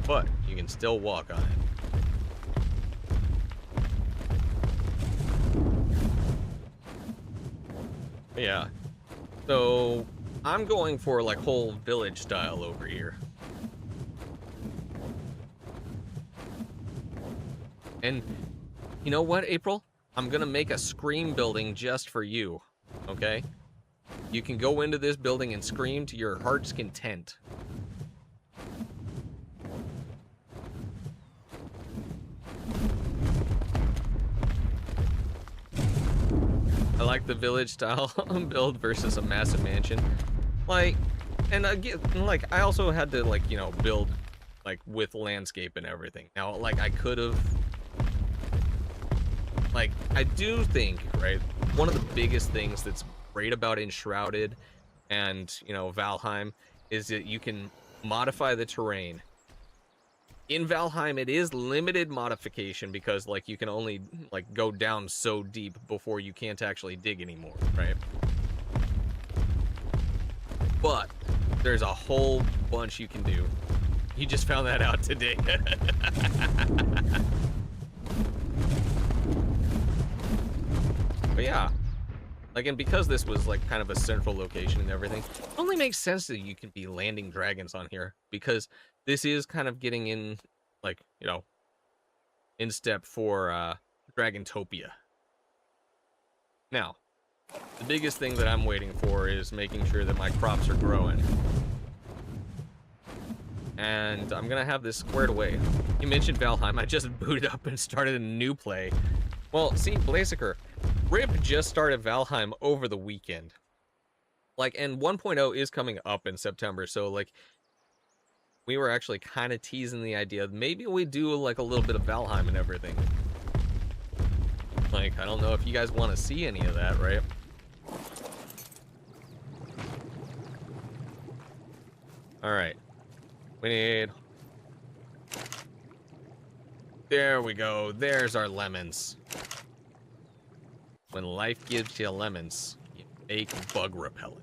But you can still walk on it. Yeah. So, I'm going for like whole village style over here. And you know what, April? I'm gonna make a scream building just for you, okay? You can go into this building and scream to your heart's content. I like the village style build versus a massive mansion. Like, and again, like, I also had to, like, you know, build, like, with landscape and everything. Now, like, I could have, like, I do think, right, one of the biggest things that's great about Enshrouded and, you know, Valheim is that you can modify the terrain. In Valheim, it is limited modification because, like, you can only, like, go down so deep before you can't actually dig anymore, right? But there's a whole bunch you can do. You just found that out today. But yeah, like, and because this was like kind of a central location and everything, it only makes sense that you can be landing dragons on here because this is kind of getting in, like, you know, in step for Dragontopia. Now, the biggest thing that I'm waiting for is making sure that my crops are growing. And I'm gonna have this squared away. You mentioned Valheim. I just booted up and started a new play. Well, see, Blaziker, Rip just started Valheim over the weekend. Like, and 1.0 is coming up in September, so, like, we were actually kind of teasing the idea maybe we do, like, a little bit of Valheim and everything. Like, I don't know if you guys want to see any of that, right? Alright. We need... There we go. There's our lemons. When life gives you lemons, you make bug repellent.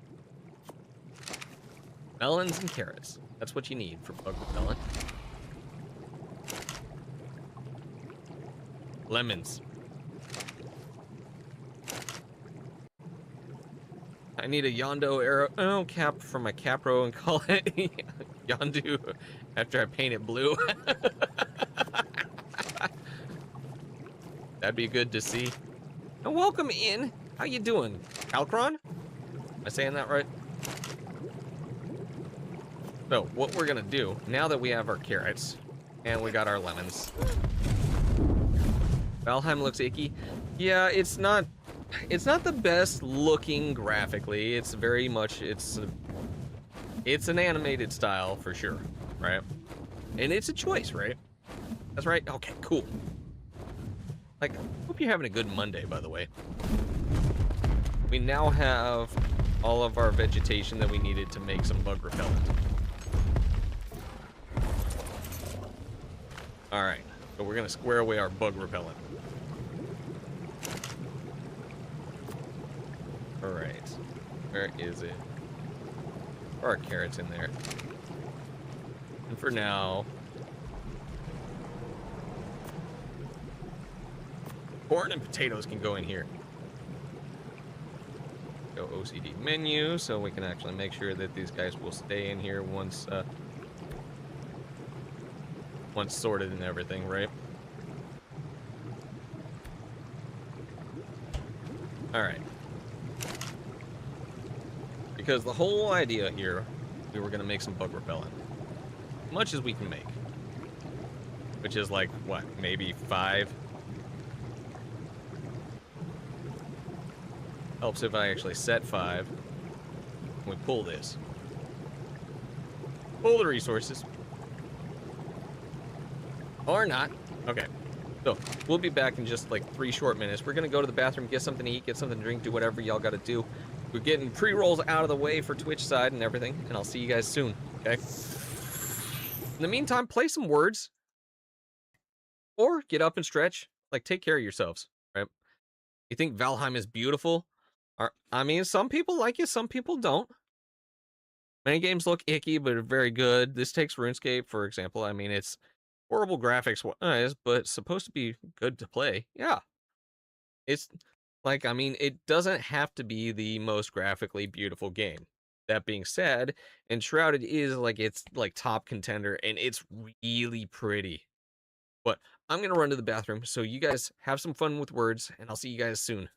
Melons and carrots. That's what you need for bug repellent. Lemons. I need a Yondo arrow cap for my Capro and call it Yondu after I paint it blue. That'd be good to see. And welcome in. How you doing, Calcron? Am I saying that right? So, what we're gonna do, now that we have our carrots, and we got our lemons. Valheim looks icky. Yeah, it's not the best looking graphically. It's very much, it's an animated style for sure, right? And it's a choice, right? That's right. Okay, cool. Like, hope you're having a good Monday, by the way. We now have all of our vegetation that we needed to make some bug repellent. All right, so we're gonna square away our bug repellent. All right, where is it? There are carrots in there. And for now, corn and potatoes can go in here. Go OCD menu so we can actually make sure that these guys will stay in here once sorted and everything, right? All right. Because the whole idea here, we were gonna make some bug repellent, much as we can make, which is like what, maybe 5. Helps if I actually set 5. We pull this. Pull the resources. Or not. Okay. So, we'll be back in just like 3 short minutes. We're gonna go to the bathroom, get something to eat, get something to drink, do whatever y'all gotta do. We're getting pre-rolls out of the way for Twitch side and everything, and I'll see you guys soon, okay? In the meantime, play some words. Or get up and stretch. Like, take care of yourselves, right? You think Valheim is beautiful? I mean, some people like it, some people don't. Many games look icky, but are very good. This takes RuneScape, for example. I mean, it's horrible graphics wise, but it's supposed to be good to play. Yeah. It's like, I mean, it doesn't have to be the most graphically beautiful game. That being said, Enshrouded is like, it's like top contender and it's really pretty. But I'm going to run to the bathroom. So you guys have some fun with words and I'll see you guys soon.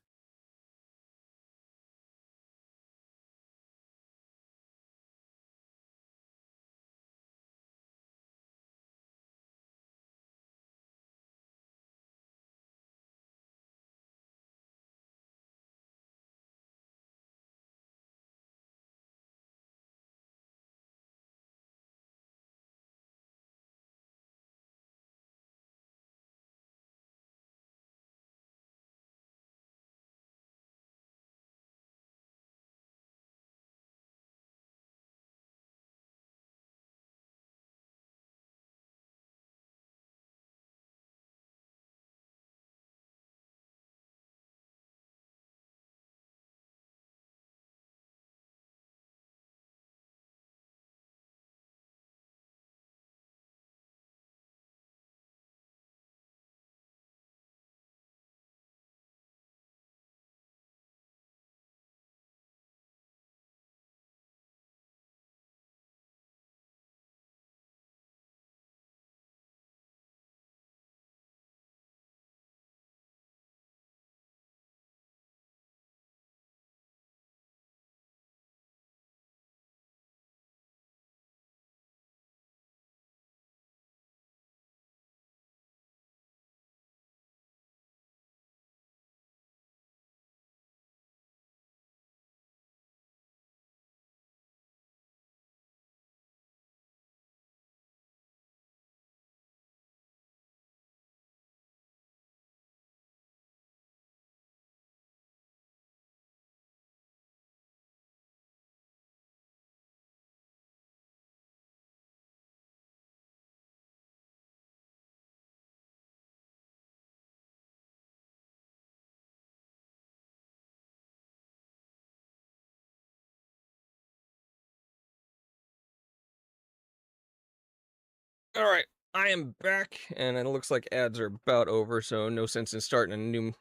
All right, I am back, and it looks like ads are about over, so no sense in starting a new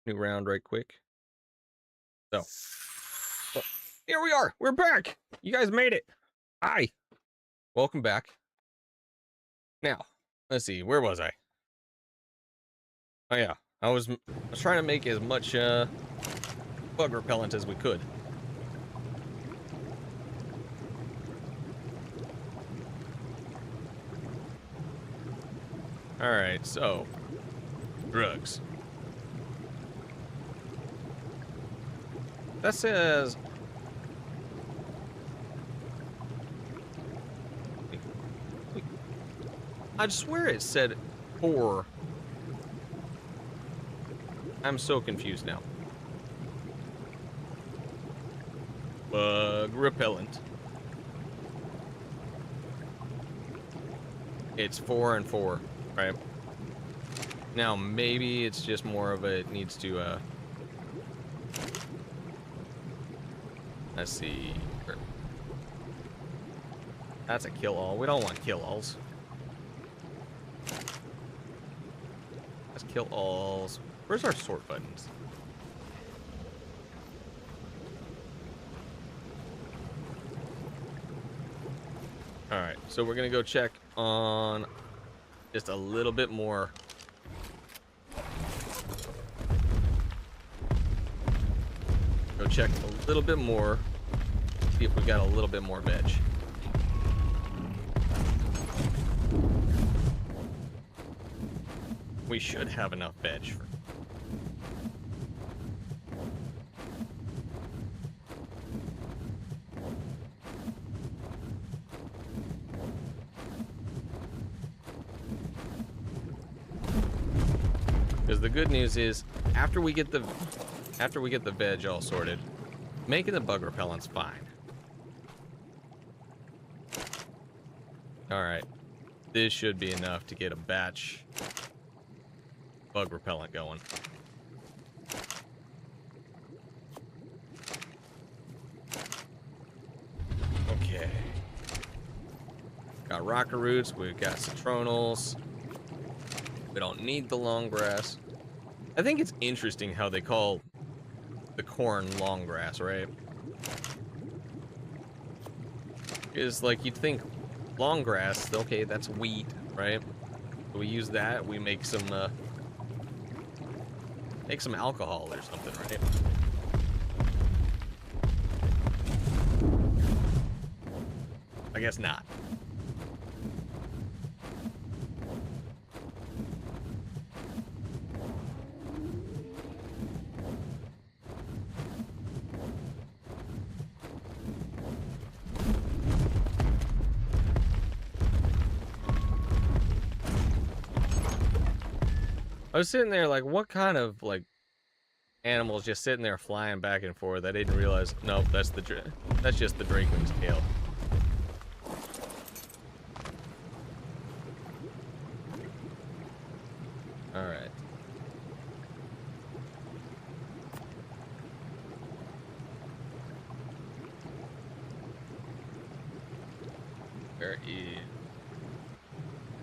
round right quick. So, well, here we are. We're back. You guys made it. Hi. Welcome back. Now, let's see. Where was I? Oh yeah, I was trying to make as much bug repellent as we could. All right, so drugs. That says I swear it said 4. I'm so confused now. Bug repellent. It's 4 and 4, right? Now maybe it's just more of a, it needs to let's see. That's a kill all. We don't want kill alls. Let's kill alls. Where's our sort buttons? Alright, so we're gonna go check on just a little bit more. Go check a little bit more. See if we got a little bit more veg. We should have enough veg for... the good news is, after we get the veg all sorted, making the bug repellent's fine. All right, this should be enough to get a batch bug repellent going. Okay. Got rocker roots, we've got citronals. We don't need the long grass. I think it's interesting how they call the corn long grass, right? Because, like, you'd think long grass, okay, that's wheat, right? So we use that, we make some alcohol or something, right? I guess not. I was sitting there like, what kind of, like, animals just sitting there flying back and forth? I didn't realize, nope, that's just the Drakewing's tail. Alright. There is...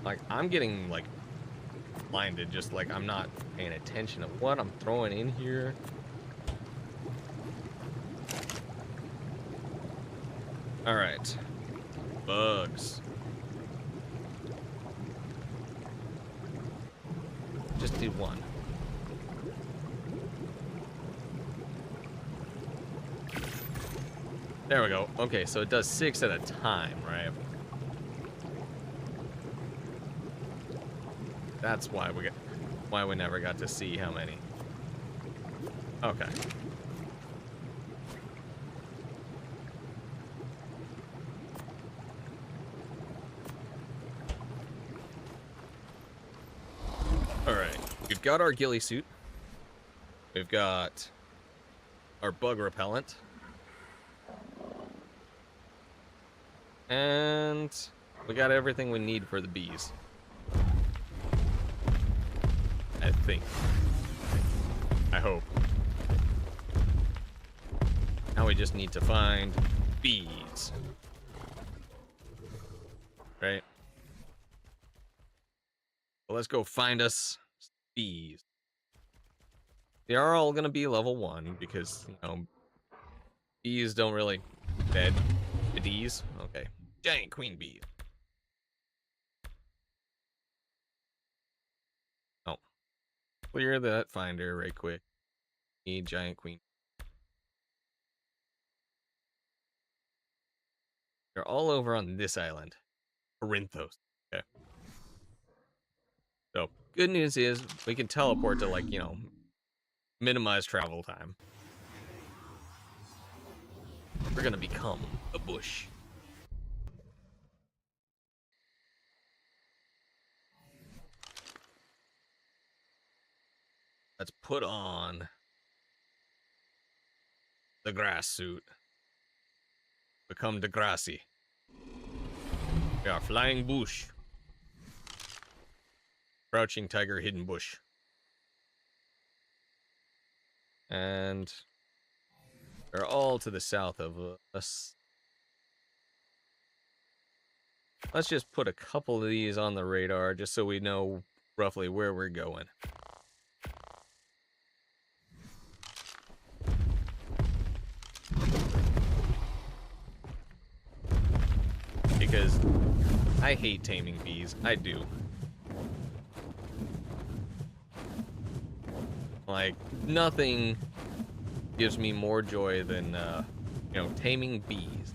Like, I'm getting, like, blinded, just like I'm not paying attention of what I'm throwing in here. All right, bugs. Just do one. There we go. Okay, so it does 6 at a time, right? That's why we never got to see how many. Okay. All right. We've got our ghillie suit. We've got our bug repellent. And we got everything we need for the bees. I think. I hope. Now we just need to find bees. Right? Well, let's go find us bees. They are all going to be level 1 because, you know, bees don't really... Bees? Okay. Giant queen bee. Clear that finder right quick. Need giant queen. They're all over on this island. Corinthos. Okay. So, good news is we can teleport to, like, you know, minimize travel time. We're gonna become a bush. Let's put on the grass suit. Become Degrassi. We are flying bush. Crouching tiger, hidden bush. And they're all to the south of us. Let's just put a couple of these on the radar just so we know roughly where we're going. Because I hate taming bees. I do. Like, nothing gives me more joy than, you know, taming bees.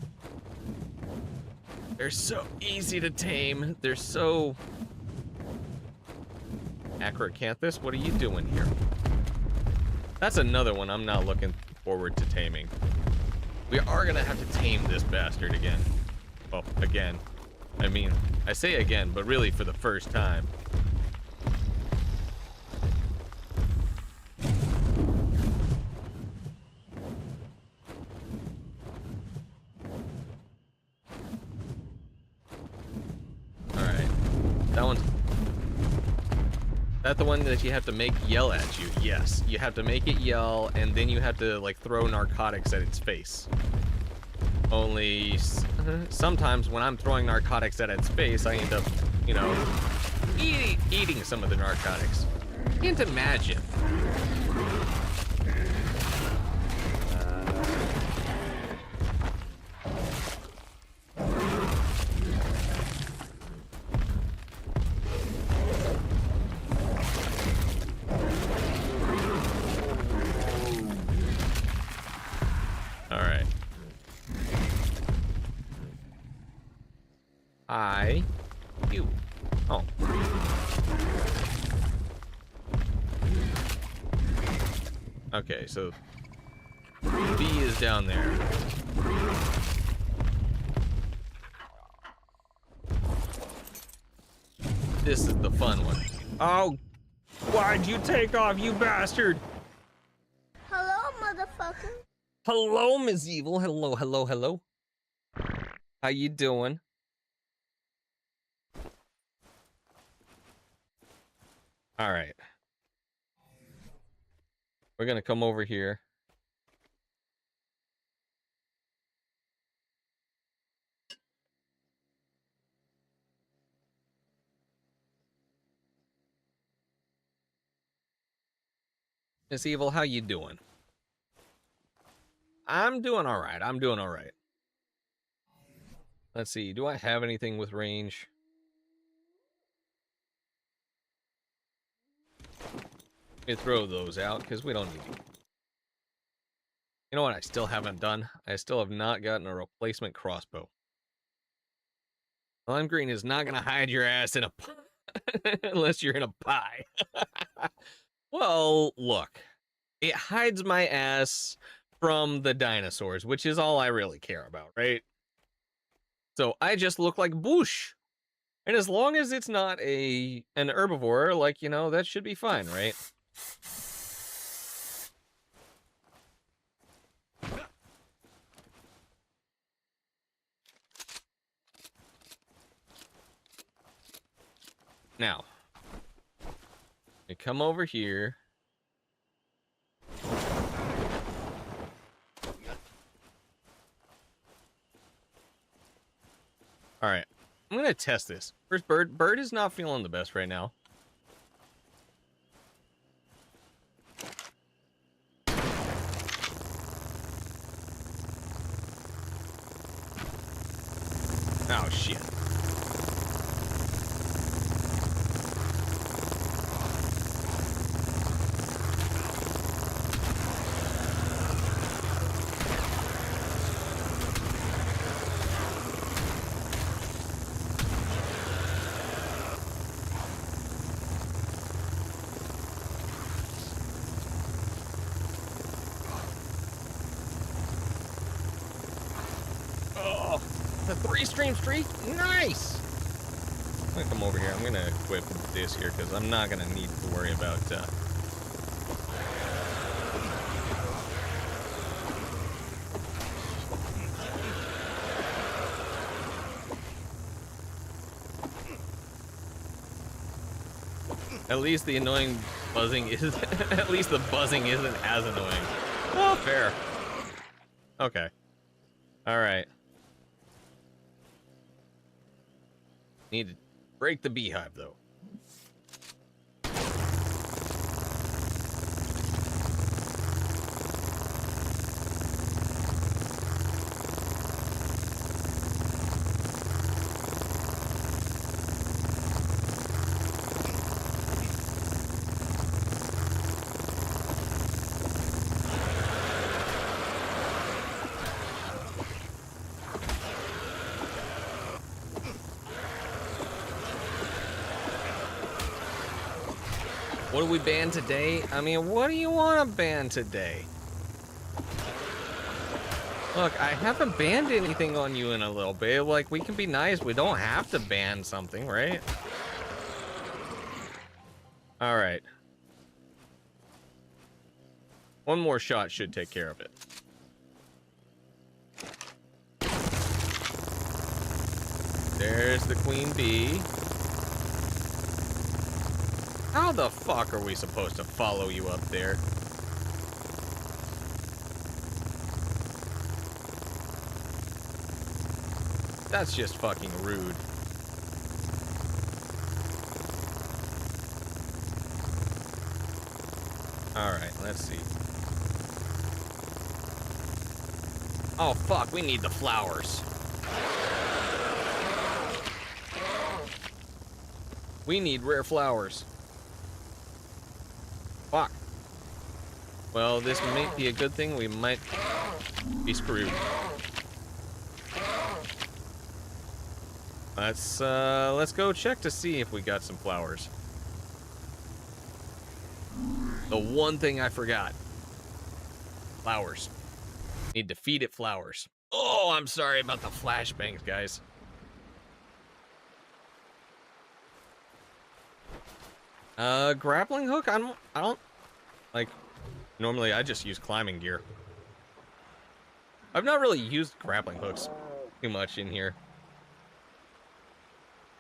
They're so easy to tame. They're so... Acrocanthus, what are you doing here? That's another one I'm not looking forward to taming. We are gonna have to tame this bastard again. Well, again. I mean, I say again, but really for the first time. That one's... That the one that you have to make yell at you? Yes. You have to make it yell, and then you have to, like, throw narcotics at its face. Only... sometimes when I'm throwing narcotics at its face, I end up, you know, eating some of the narcotics. Can't imagine. You. Oh. Okay, so B is down there. This is the fun one. Oh, why'd you take off, you bastard? Hello, motherfucker. Hello, Ms. Evil. Hello, hello, hello. How you doing? All right. We're gonna come over here. Miss Evil, how you doing? I'm doing all right. I'm doing all right. Let's see. Do I have anything with range? Let me throw those out because we don't need them. You know what I still haven't done? I still have not gotten a replacement crossbow. Lime green is not going to hide your ass in a unless you're in a pie. Well, look. It hides my ass from the dinosaurs, which is all I really care about, right? So I just look like Bush. And as long as it's not an herbivore, like, you know, that should be fine, right? Now, we come over here. All right, I'm gonna test this. First, Bird is not feeling the best right now. Oh shit. The 3-stream streak? Nice! I'm gonna come over here. I'm gonna equip this here because I'm not gonna need to worry about at least the annoying buzzing is at least the buzzing isn't as annoying. Oh, fair. Okay. Alright. Need to break the beehive, though. What do we ban today? I mean, what do you want to ban today? Look, I haven't banned anything on you in a little bit. Like, we can be nice. We don't have to ban something, right? All right. One more shot should take care of it. There's the queen bee. How the fuck are we supposed to follow you up there? That's just fucking rude. Alright, let's see. Oh fuck, we need the flowers. We need rare flowers. Fuck. Well, this might be a good thing. We might be screwed. Let's go check to see if we got some flowers. The one thing I forgot. Flowers. Need to feed it flowers. Oh, I'm sorry about the flashbangs, guys. Grappling hook? I don't like, normally I just use climbing gear. I've not really used grappling hooks too much in here.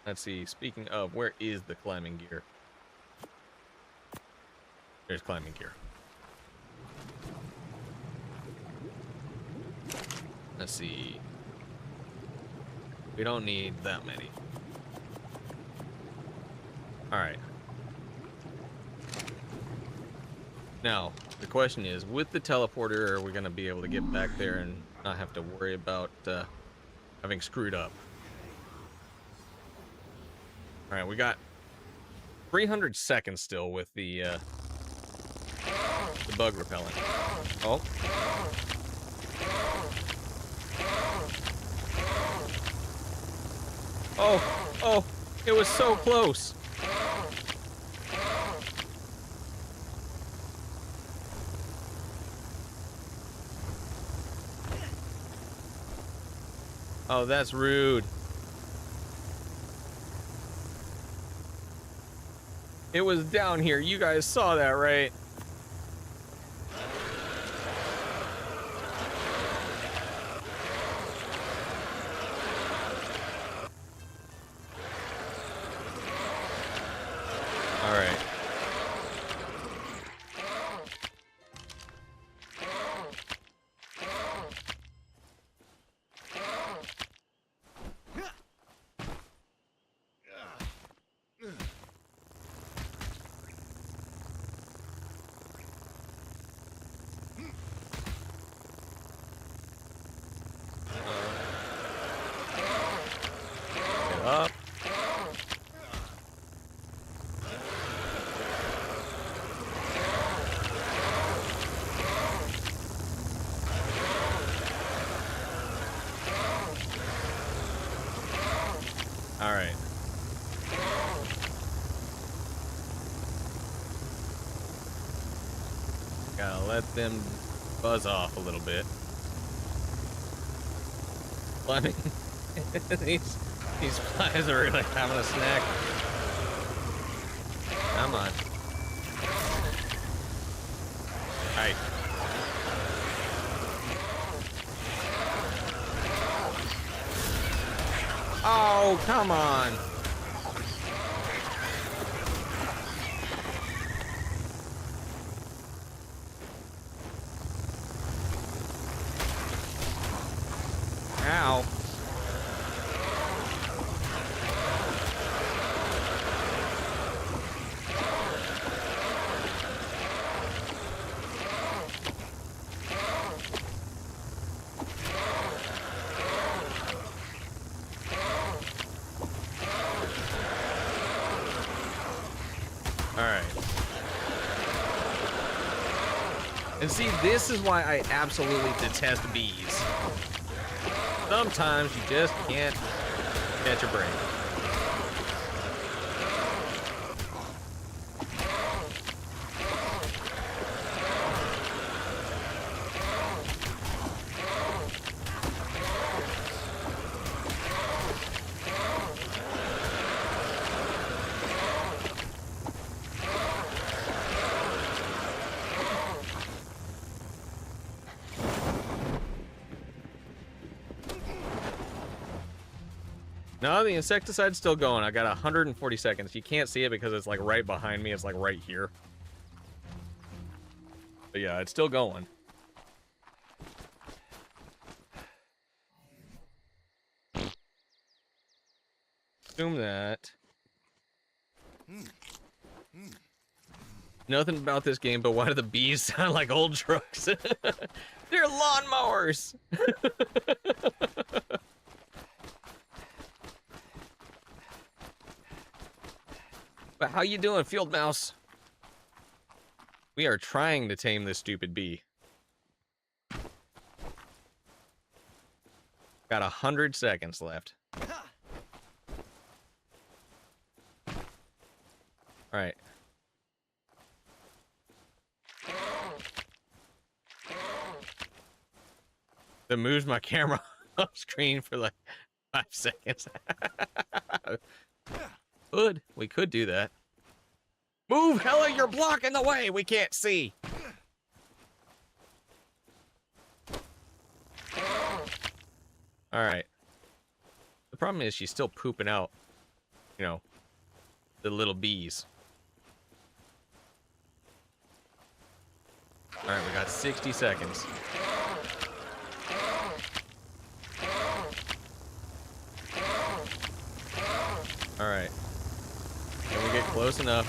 Let's see, speaking of, where is the climbing gear? There's climbing gear. Let's see. We don't need that many. Alright. Now, the question is, with the teleporter, are we going to be able to get back there and not have to worry about having screwed up? Alright, we got 300 seconds still with the bug repellent. Oh. Oh, it was so close. Oh, that's rude. It was down here. You guys saw that, right? All right. Get up. All right. Gotta let them buzz off a little bit. Climbing. these flies are really having a snack. Come on. Alright. Oh, come on. Ow. Alright. And see, this is why I absolutely detest bees. Sometimes you just can't catch a break. No, the insecticide's still going. I got 140 seconds. You can't see it because it's like right behind me. It's like right here. But yeah, it's still going. Assume that. Nothing about this game, but why do the bees sound like old trucks? They're lawnmowers. But how you doing, field mouse? We are trying to tame this stupid bee. Got 100 seconds left. All right. That moves my camera off screen for like 5 seconds. We could do that. Move, Hella, you're blocking the way. We can't see. All right. The problem is she's still pooping out, you know, the little bees. All right, we got 60 seconds. All right. Can we get close enough?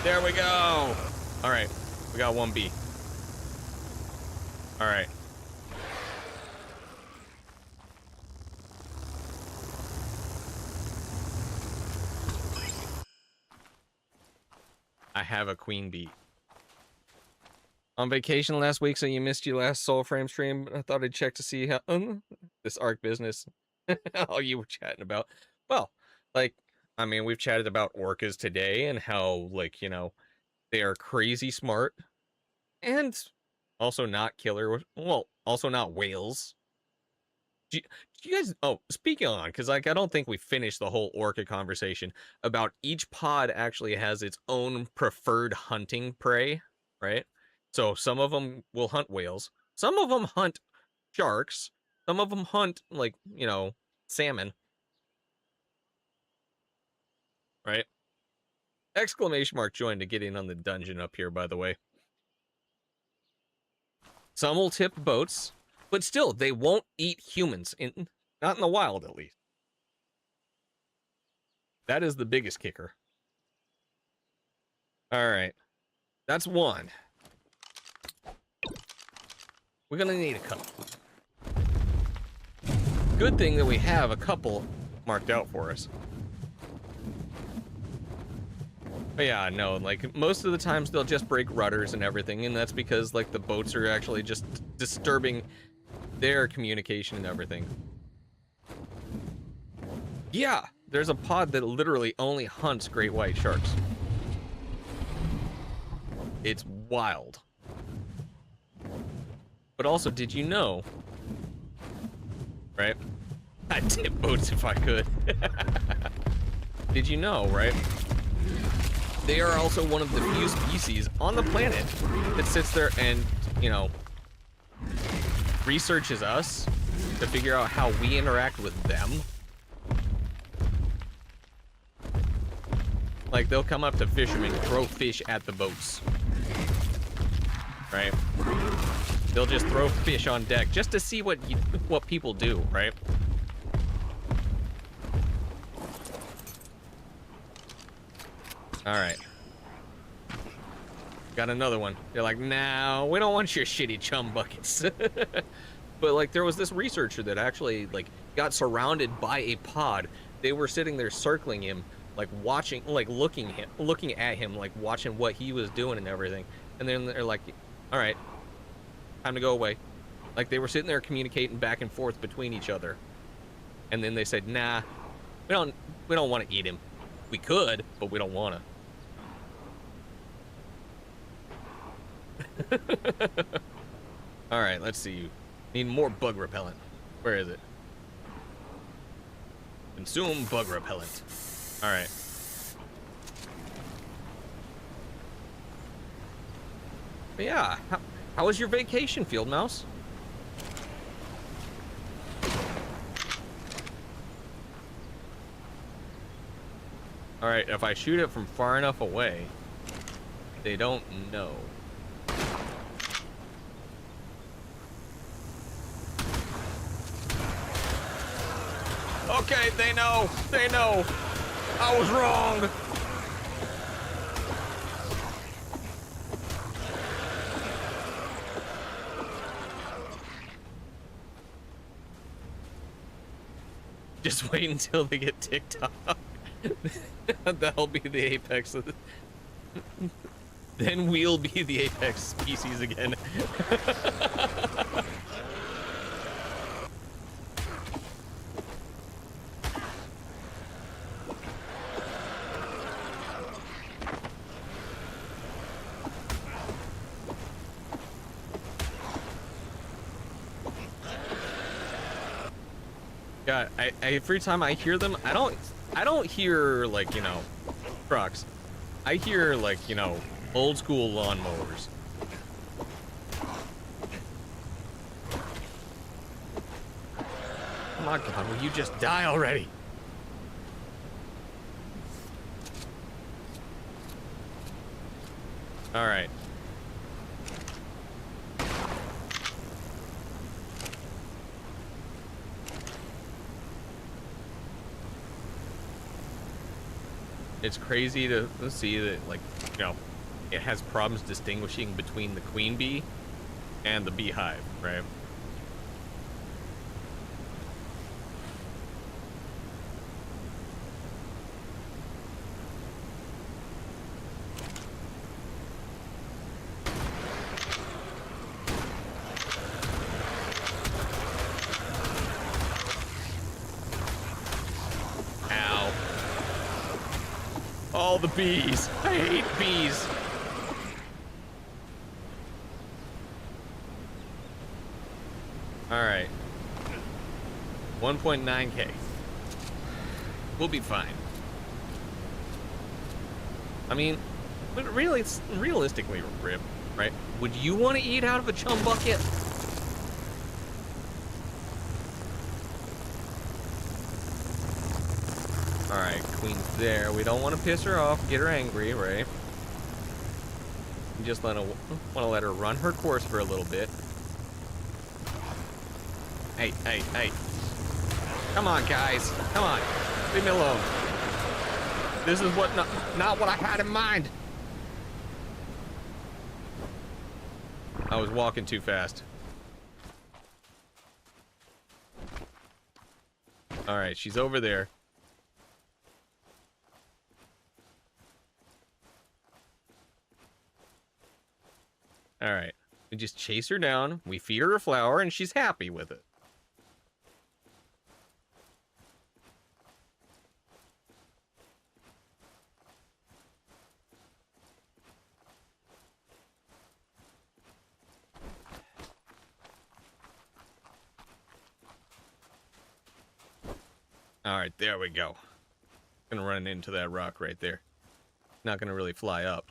There we go. All right, we got one bee. All right. I have a queen bee. On vacation last week, so you missed your last Soul Frame stream. I thought I'd check to see how this ARC business, all you were chatting about. Well, like, I mean, we've chatted about orcas today and how, like, you know, they are crazy smart and also not killer. Well, also not whales. Do you guys? Oh, speaking on, because like I don't think we finished the whole orca conversation about each pod actually has its own preferred hunting prey, right? So some of them will hunt whales, some of them hunt sharks, some of them hunt like, you know, salmon, right? Exclamation mark join to get in on the dungeon up here, by the way. Some will tip boats, but still they won't eat humans, not in the wild at least. That is the biggest kicker. All right, that's one. We're gonna need a couple. Good thing that we have a couple marked out for us. But yeah, no, like most of the times they'll just break rudders and everything, and that's because like the boats are actually just disturbing their communication and everything. Yeah, there's a pod that literally only hunts great white sharks. It's wild. But also, did you know, right? I'd tip boats if I could. Did you know, right? They are also one of the few species on the planet that sits there and, you know, researches us to figure out how we interact with them. Like, they'll come up to fishermen, throw fish at the boats. Right? They'll just throw fish on deck just to see what people do, right? All right. Got another one. They're like, no, we don't want your shitty chum buckets. But like, there was this researcher that actually like got surrounded by a pod. They were sitting there circling him, like watching, like looking at him, like watching what he was doing and everything. And then they're like, all right, time to go away. Like they were sitting there communicating back and forth between each other. And then they said, nah, we don't want to eat him. We could, but we don't want to. All right, let's see. Need more bug repellent. Where is it? Consume bug repellent. All right. But yeah, how was your vacation, Field Mouse? All right, if I shoot it from far enough away, they don't know. Okay, they know. They know. I was wrong. Just wait until they get ticked off. That'll be the apex. Then we'll be the apex species again. God, every time I hear them, I don't hear like, you know, trucks. I hear like, you know, old school lawnmowers. Oh my God, will you just die already? All right. It's crazy to see that, like, you know, it has problems distinguishing between the queen bee and the beehive, right? Ow. All the bees. I hate bees. All right. 1.9K. We'll be fine. I mean, but really, realistically, Rip, right? Would you want to eat out of a chum bucket? All right, Queen's there. We don't want to piss her off, get her angry, right? We just want to let her run her course for a little bit. Hey, hey, hey. Come on, guys. Come on. Leave me alone. This is not what I had in mind. I was walking too fast. All right, she's over there. All right. We just chase her down. We feed her a flower, and she's happy with it. All right, there we go. Gonna run into that rock right there. Not gonna really fly up.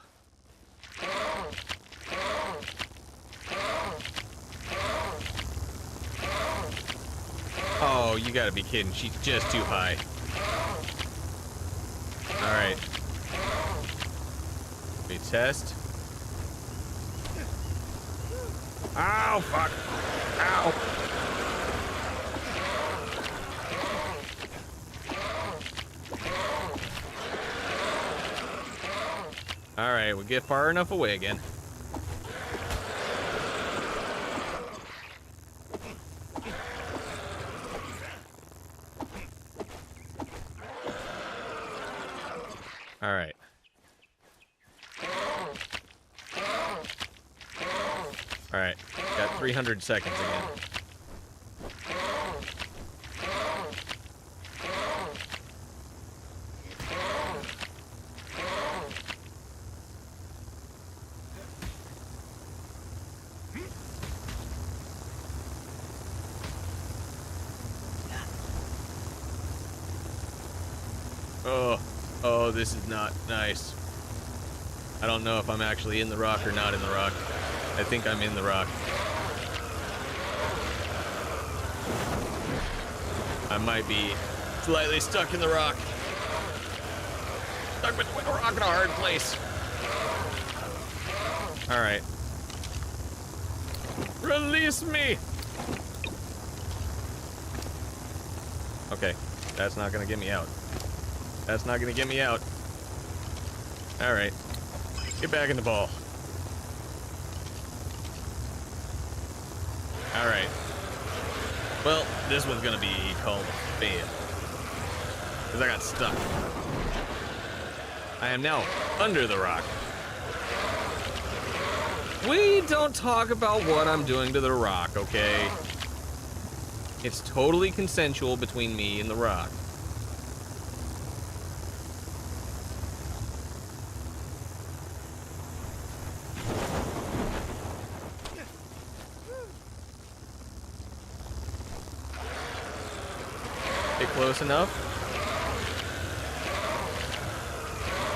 Oh, you gotta be kidding. She's just too high. All right. We test. Ow, fuck. Ow. All right, we get far enough away again. All right. All right, got 300 seconds again. Oh, this is not nice. I don't know if I'm actually in the rock or not in the rock. I think I'm in the rock. I might be slightly stuck in the rock. stuck between a rock and a hard place. All right. Release me. Okay, that's not gonna get me out. That's not gonna get me out. All right, get back in the ball. All right. Well, this one's gonna be called fail, because I got stuck. I am now under the rock. We don't talk about what I'm doing to the rock, okay? It's totally consensual between me and the rock. Get close enough.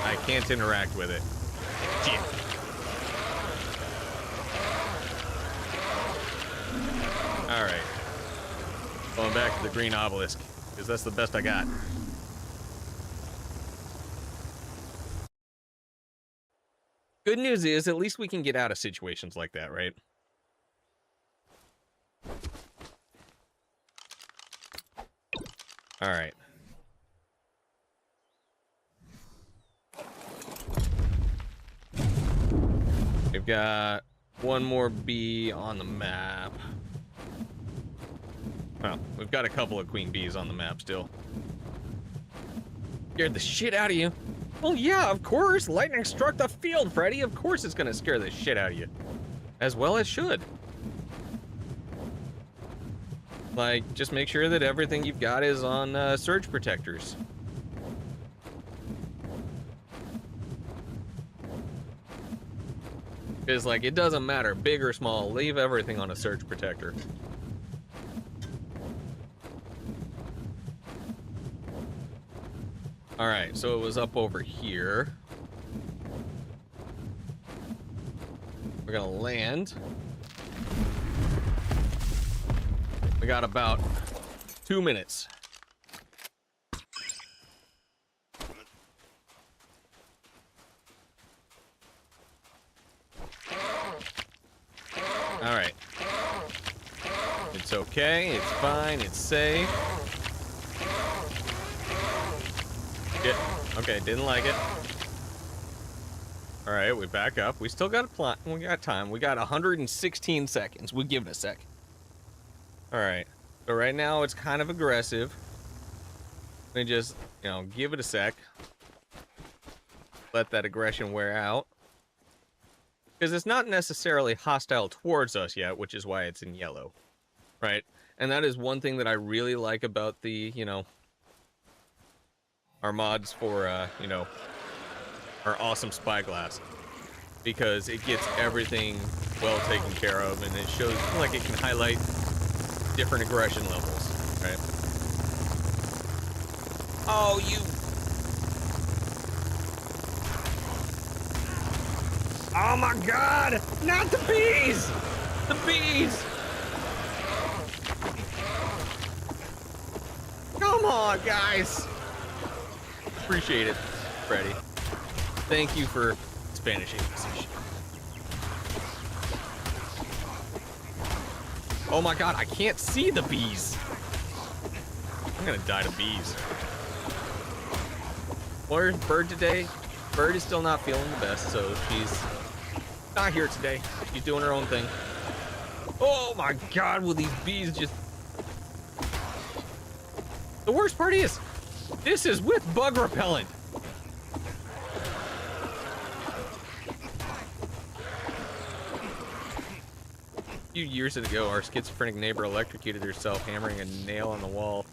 I can't interact with it. Shit. All right. Going back to the green obelisk, because that's the best I got. Good news is, at least we can get out of situations like that, right? All right. We've got one more bee on the map. Well, we've got a couple of queen bees on the map still. Scared the shit out of you. Well, yeah, of course. Lightning struck the field, Freddy. Of course it's gonna scare the shit out of you. As well it should. Like, just make sure that everything you've got is on surge protectors. Because, like, it doesn't matter, big or small, leave everything on a surge protector. Alright, so it was up over here. We're gonna land. We got about 2 minutes. Alright. It's okay, it's fine, it's safe. Shit. Okay, didn't like it. Alright, we back up. We still got a plot. We got time. We got 116 seconds. We'll give it a sec. Alright. So right now it's kind of aggressive. Let me just, you know, give it a sec. Let that aggression wear out. Because it's not necessarily hostile towards us yet, which is why it's in yellow. Right? And that is one thing that I really like about the, you know, our mods for, you know, our awesome spyglass. Because it gets everything well taken care of, and it shows, like, it can highlight different aggression levels, right? Oh, you... Oh my god! Not the bees! The bees! Come on, guys! Appreciate it, Freddy. Thank you for Spanish Inquisition. Oh my god, I can't see the bees! I'm gonna die to bees. Where's Bird today? Bird is still not feeling the best, so she's not here today. She's doing her own thing. Oh my god, will these bees just... The worst part is, this is with bug repellent. A few years ago, our schizophrenic neighbor electrocuted herself hammering a nail on the wall.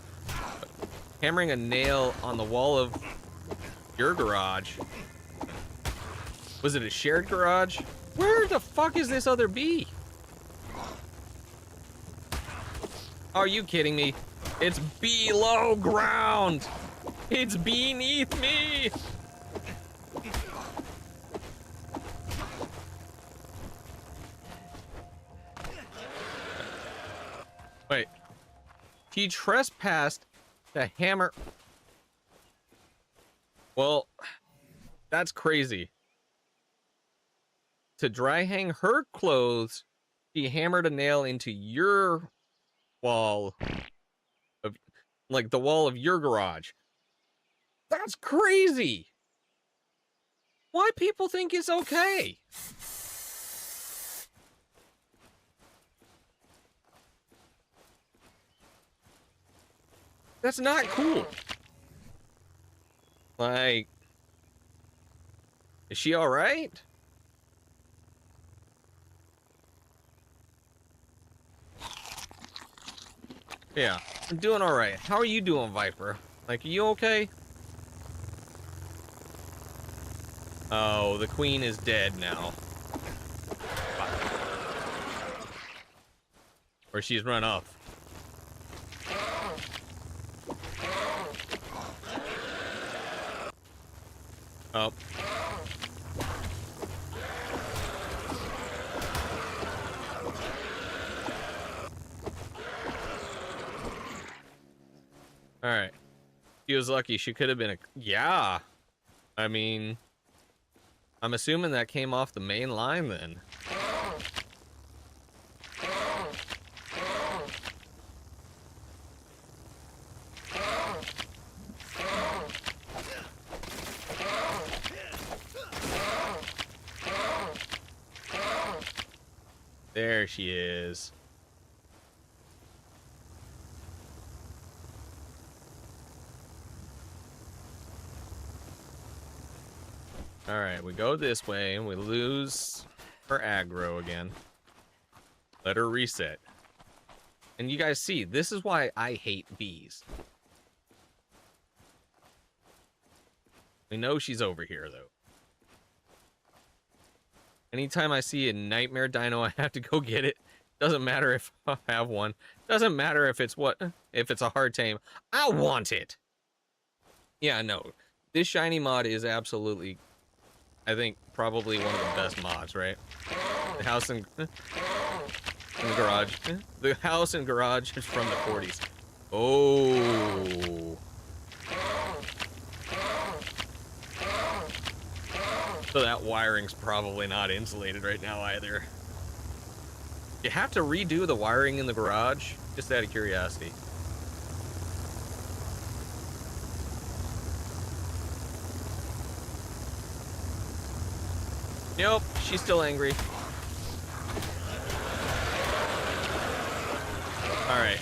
Hammering a nail on the wall of your garage. Was it a shared garage? Where the fuck is this other bee? Are you kidding me? It's below ground. It's beneath me. Wait. He trespassed the hammer. Well, That's crazy. To dry hang her clothes, she hammered a nail into your wall of, like, the wall of your garage. That's crazy. Why people think it's okay? That's not cool. Like, is she all right? Yeah, I'm doing all right. How are you doing, Viper? Like, are you okay? Oh, the queen is dead now. Or she's run off. Oh. All right. She was lucky. She could have been a... Yeah. I mean, I'm assuming that came off the main line then. There she is. All right, we go this way and we lose her aggro again. Let her reset. And you guys see, this is why I hate bees. We know she's over here, though. Anytime I see a nightmare dino, I have to go get it. Doesn't matter if I have one. Doesn't matter if it's a hard tame. I want it. Yeah, no. This shiny mod is absolutely, I think, probably one of the best mods, right? The house in the garage. The house and garage is from the 40s. Oh. So that wiring's probably not insulated right now either. You have to redo the wiring in the garage, just out of curiosity. Nope, she's still angry. Alright.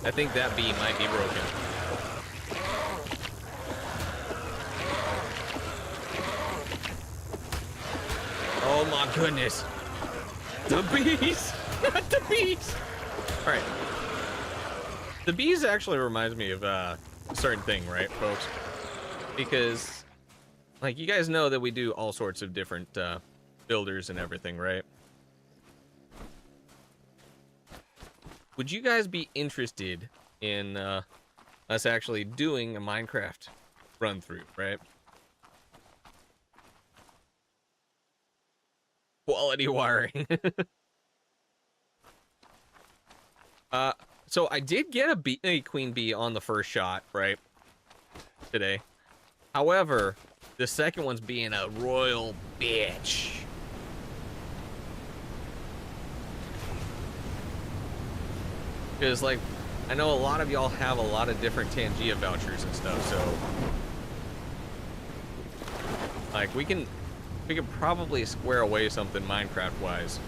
I think that bee might be broken. Oh my goodness. The bees! Not the bees! Alright. The bees actually reminds me of a certain thing, right, folks? Because, like, you guys know that we do all sorts of different builders and everything, right? Would you guys be interested in us actually doing a Minecraft run-through, right? Quality wiring. So I did get a queen bee on the first shot, right? Today. However, the second one's being a royal bitch. Because, like, I know a lot of y'all have a lot of different Tangia vouchers and stuff, so... Like, we can probably square away something Minecraft-wise.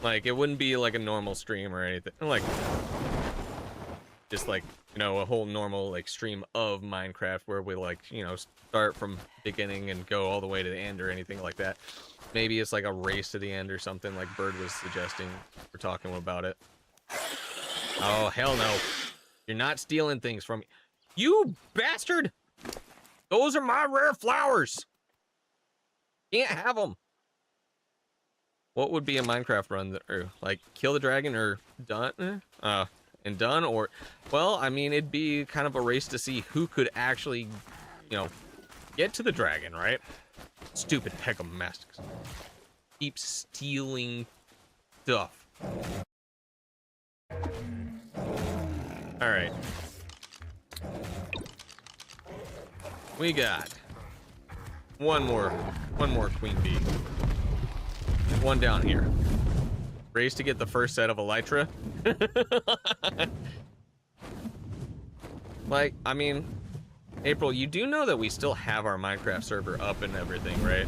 Like, it wouldn't be like a normal stream or anything. Like, just like, you know, a whole normal, like, stream of Minecraft where we, like, you know, start from beginning and go all the way to the end or anything like that. Maybe it's like a race to the end or something like Bird was suggesting. We're talking about it. Oh, hell no. You're not stealing things from me. You bastard! Those are my rare flowers! Can't have them. What would be a Minecraft run that, or like kill the dragon or done? And done, or, well, I mean, it'd be kind of a race to see who could actually, you know, get to the dragon, right? Stupid Pegomastics. Keep stealing stuff. Alright. We got one more queen bee. One down here. Race to get the first set of elytra. Like, I mean, April, you do know that we still have our Minecraft server up and everything, right?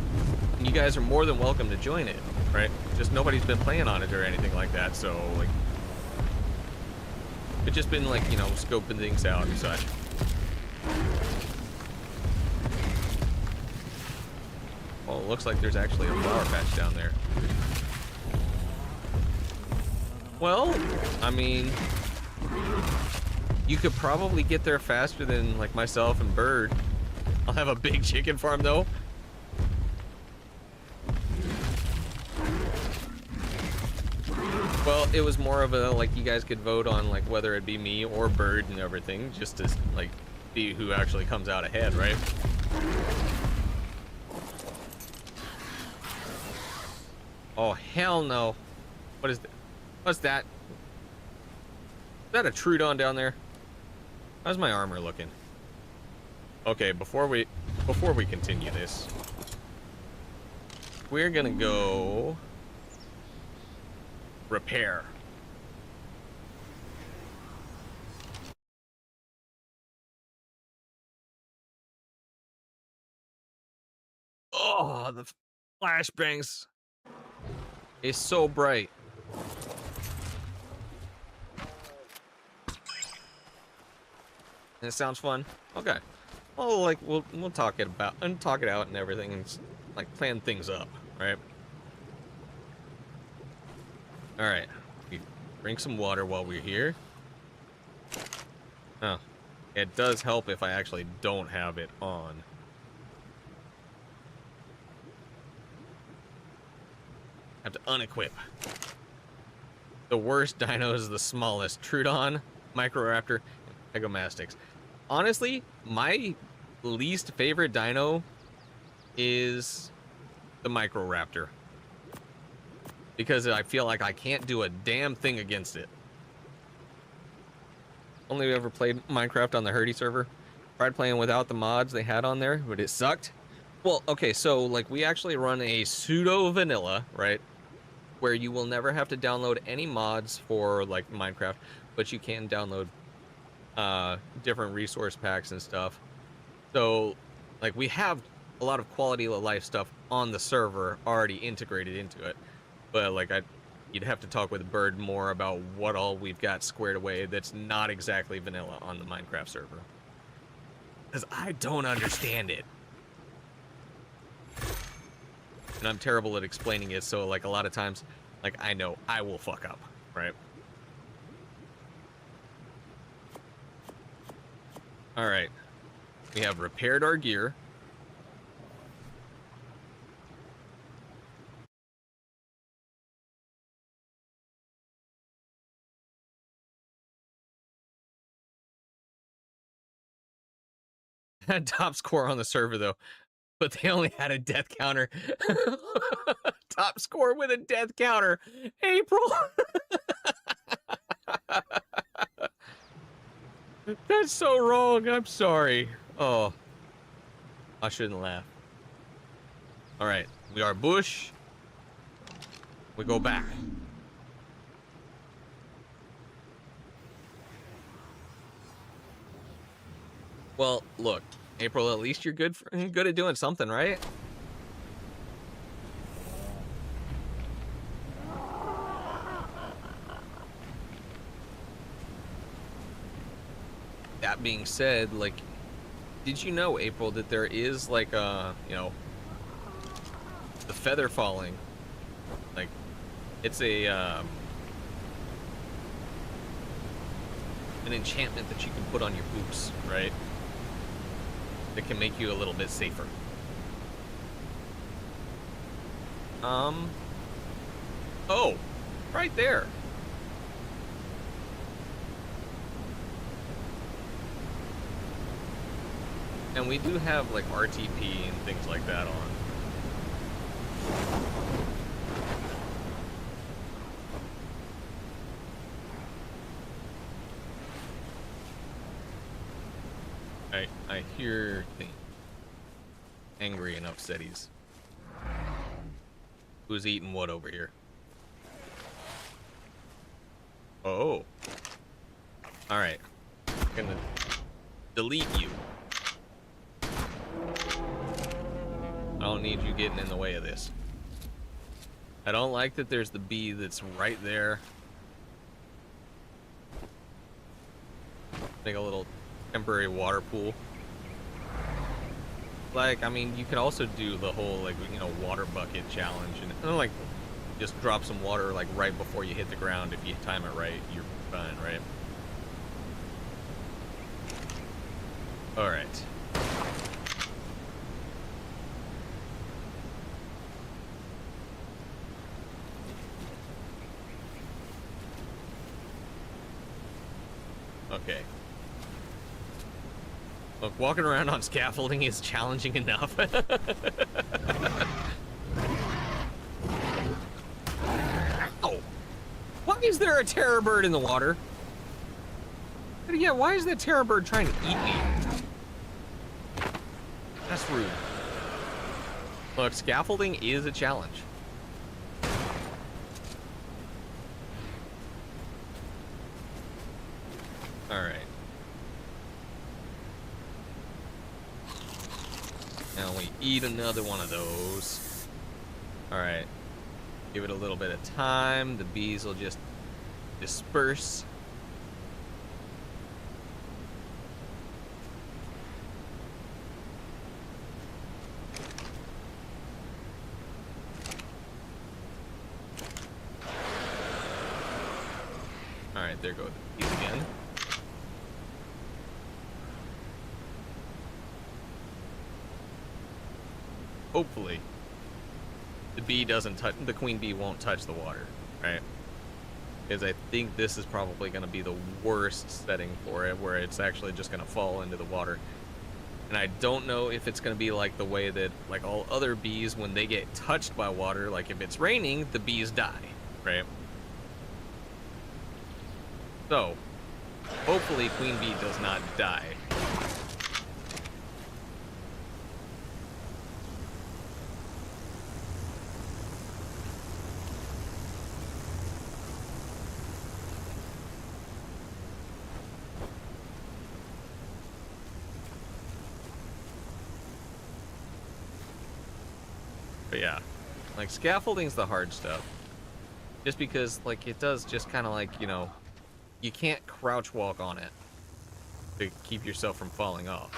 And you guys are more than welcome to join it, right? Just nobody's been playing on it or anything like that, so, like, it's just been, like, you know, scoping things out and such. Oh, it looks like there's actually a flower patch down there. Well, I mean, you could probably get there faster than, like, myself and Bird. I'll have a big chicken farm, though. Well, it was more of a, like, you guys could vote on, like, whether it be me or Bird and everything, just to, like, see who actually comes out ahead, right? Oh, hell no. What is that? What's that? Is that a Trudon down there? How's my armor looking? Okay, before we continue this, we're gonna go repair. Oh, the flashbangs is so bright. And it sounds fun. Okay. Well, like we'll talk it about and talk it out and everything, and like plan things up, right? All right. We drink some water while we're here. Oh, it does help if I actually don't have it on. Have to unequip. The worst dino is the smallest. Trudon, Microraptor, and Pegomastics. Honestly, my least favorite dino is the Microraptor. Because I feel like I can't do a damn thing against it. Only ever played Minecraft on the Herdy server. Tried playing without the mods they had on there, but it sucked. Well, okay, so like we actually run a pseudo vanilla, right? Where you will never have to download any mods for like Minecraft, but you can download different resource packs and stuff. So like we have a lot of quality of life stuff on the server already integrated into it, but like you'd have to talk with Bird more about what all we've got squared away that's not exactly vanilla on the Minecraft server, because I don't understand it and I'm terrible at explaining it, so like a lot of times like I know I will fuck up, right? All right, we have repaired our gear. Had top score on the server though, but they only had a death counter. Top score with a death counter. April. That's so wrong. I'm sorry. Oh, I shouldn't laugh. All right, we are bush. We go back. Well, look, April, at least you're good at doing something, right? That being said, like, did you know, April, that there is like you know, the feather falling, like, it's a an enchantment that you can put on your boots, right? That can make you a little bit safer. Oh, right there. And we do have like RTP and things like that on. I hear things. angry enough cities. Who's eating what over here? Oh. Alright. I'm gonna delete you. I don't need you getting in the way of this. I don't like that there's the bee that's right there. Make a little temporary water pool. Like, I mean, you could also do the whole, like, you know, water bucket challenge. And like, just drop some water, like, right before you hit the ground. If you time it right, you're fine, right? Alright. Okay. Look, walking around on scaffolding is challenging enough. Ow! Why is there a terror bird in the water? Yeah, why is that terror bird trying to eat me? That's rude. Look, scaffolding is a challenge. Alright. Now we eat another one of those. Alright. Give it a little bit of time. The bees will just disperse. Alright, there go the bees again. Hopefully, the bee doesn't touch, the queen bee won't touch the water, right? Because I think this is probably going to be the worst setting for it, where it's actually just going to fall into the water. And I don't know if it's going to be like the way that, like, all other bees, when they get touched by water, like if it's raining, the bees die, right? So, hopefully queen bee does not die. But yeah, like, scaffolding's the hard stuff. Just because, like, it does just kind of, like, you know, you can't crouch walk on it to keep yourself from falling off.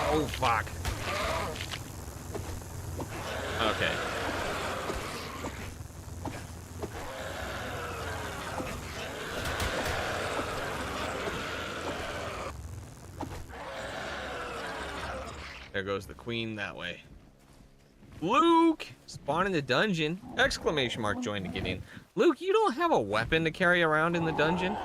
Oh, fuck. Okay. There goes the queen that way. Luke! Spawn in the dungeon. Exclamation mark join to get in. Luke, you don't have a weapon to carry around in the dungeon?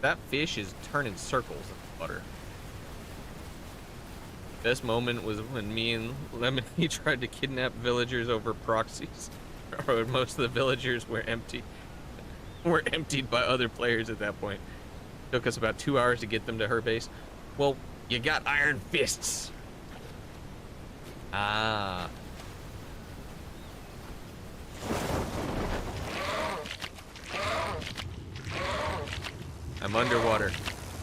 That fish is turning circles in the water. Best moment was when me and Lemony tried to kidnap villagers over proxies. Or most of the villagers were empty. Were emptied by other players at that point. Took us about 2 hours to get them to her base. Well, you got iron fists. Ah. I'm underwater.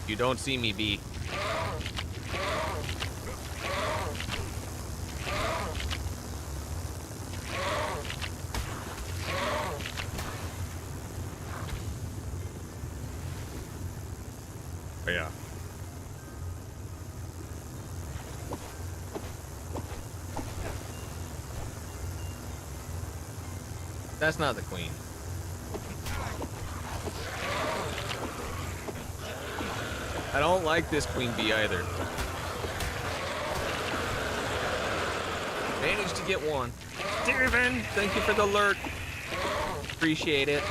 You don't see me, bee. Oh, yeah. That's not the queen. I don't like this queen bee either. Managed to get one. Steven, thank you for the alert. Appreciate it.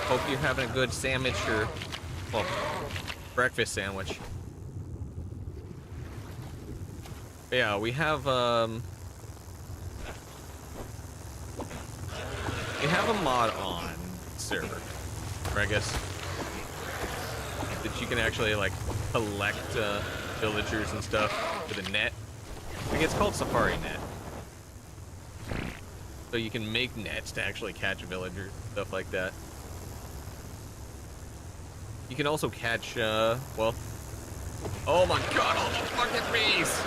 Hope you're having a good sandwich or, well, breakfast sandwich. Yeah, we have a mod on server, or I guess that you can actually like collect villagers and stuff with a net. Like it's called Safari Net. So you can make nets to actually catch villagers, stuff like that. You can also catch, well, oh my god, all the fucking bees!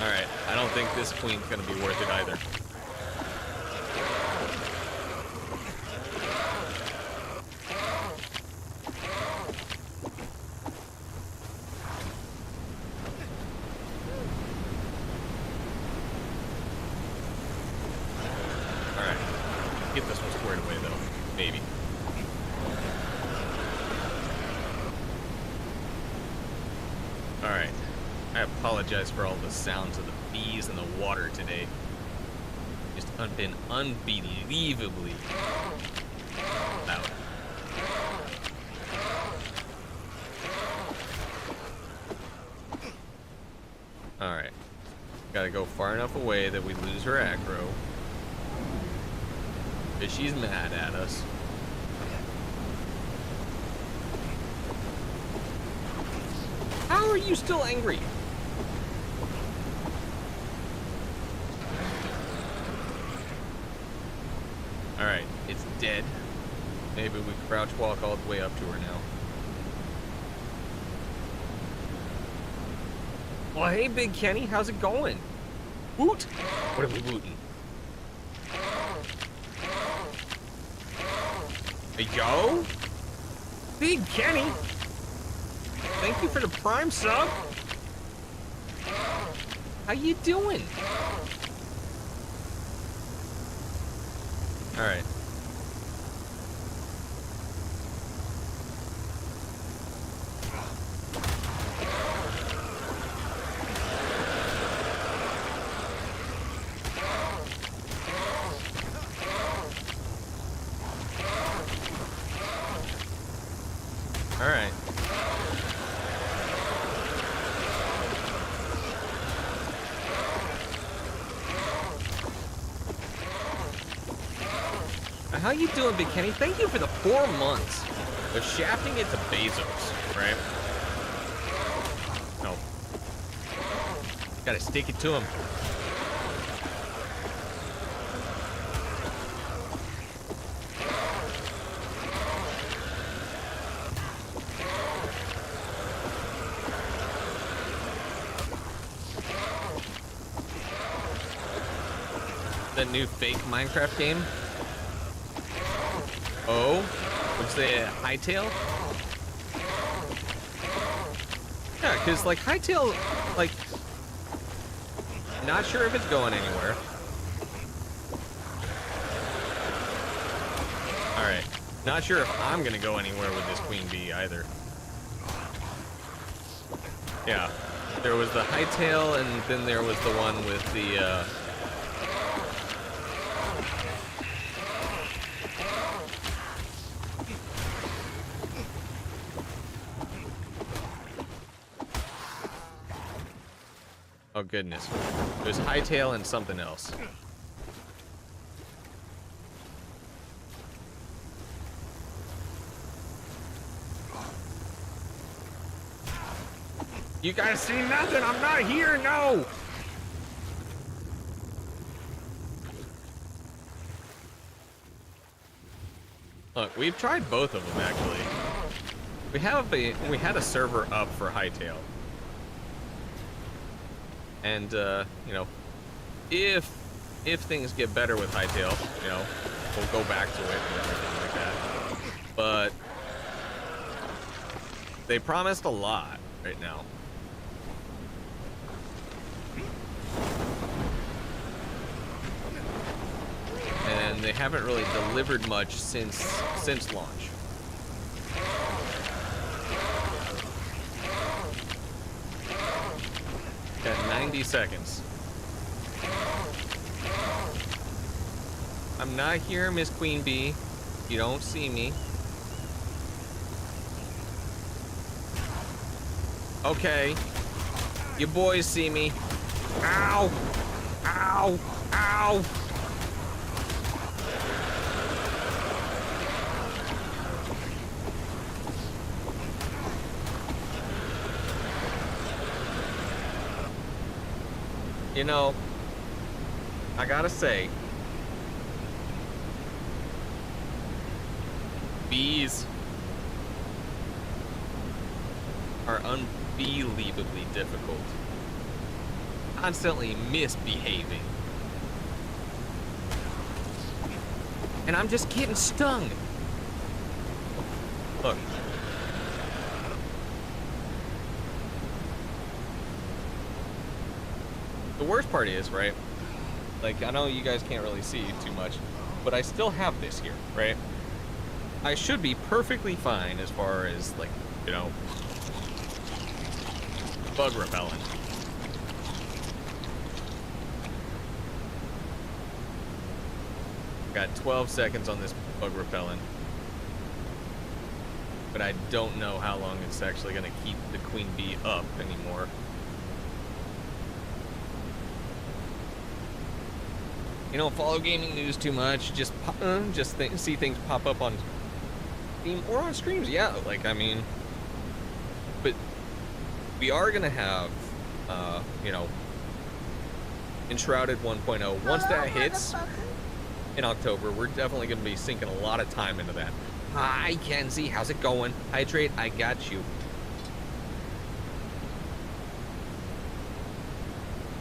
Alright, I don't think this queen's gonna be worth it either. Alright, get this one squared away though, maybe. Alright, I apologize for all the sounds of the bees and the water today. Just been unbelievably loud. Alright. Gotta go far enough away that we lose her aggro. Because she's mad at us. How are you still angry? Alright, it's dead. Maybe we crouch walk all the way up to her now. Well, hey, Big Kenny, how's it going? Woot! What are we wooting? Hey, yo! Big Kenny! Thank you for the Prime sub! How you doing? Alright. Alright. How you doing, Big Kenny? Thank you for the 4 months of shafting it to Bezos, right? No. Gotta stick it to him. That new fake Minecraft game? Oh, what's the Hightail? Yeah, because like Hightail, like, not sure if it's going anywhere. Alright, not sure if I'm gonna go anywhere with this Queen Bee either. Yeah, there was the Hightail, and then there was the one with the, oh goodness. There's Hightail and something else. You guys see nothing? I'm not here, no! Look, we've tried both of them actually. We had a server up for Hightail. And, you know, if things get better with Hightail, you know, we'll go back to it and everything like that. But they promised a lot right now. And they haven't really delivered much since launch. Okay. 90 seconds. I'm not here, Miss Queen Bee. You don't see me. Okay. You boys see me. Ow! Ow! Ow! You know, I gotta say, bees are unbelievably difficult. Constantly misbehaving. And I'm just getting stung. Look. The worst part is, right? Like, I know you guys can't really see too much, but I still have this here, right? I should be perfectly fine as far as, like, you know, bug repellent. Got 12 seconds on this bug repellent. But I don't know how long it's actually going to keep the queen bee up anymore. You don't follow gaming news too much. Just see things pop up on Steam or on streams. Yeah, like, I mean, but we are gonna have, you know, Enshrouded 1.0. Once that hits in October, we're definitely gonna be sinking a lot of time into that. Hi, Kenzie. How's it going? Hydrate. I got you.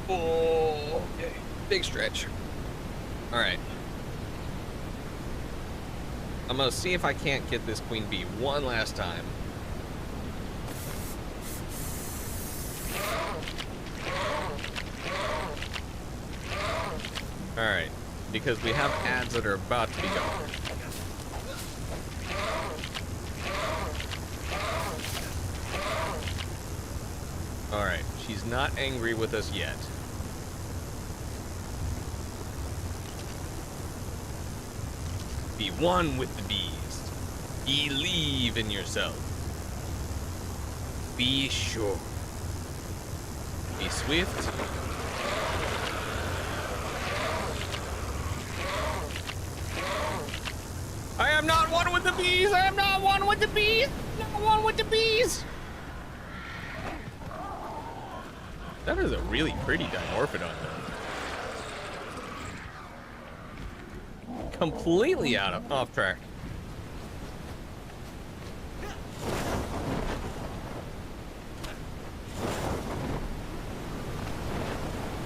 Oh, okay. Big stretch. All right. I'm gonna see if I can't get this queen bee one last time. All right, because we have ads that are about to be going. All right, she's not angry with us yet. Be one with the bees. Believe in yourself. Be sure. Be swift. I am not one with the bees. I am not one with the bees. Not one with the bees. That is a really pretty Dimorphodon, though. Completely off track.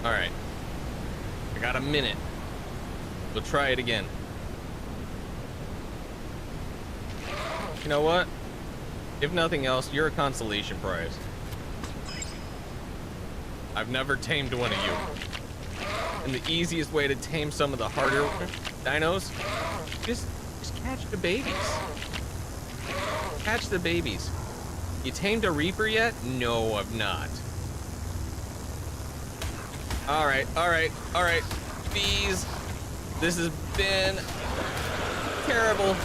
All right, I got a minute. We'll try it again. You know what? If nothing else, you're a consolation prize. I've never tamed one of you. And the easiest way to tame some of the harder dinos, just catch the babies. Catch the babies. You tamed a Reaper yet? No, I've not. All right, all right, all right. Bees, this has been terrible.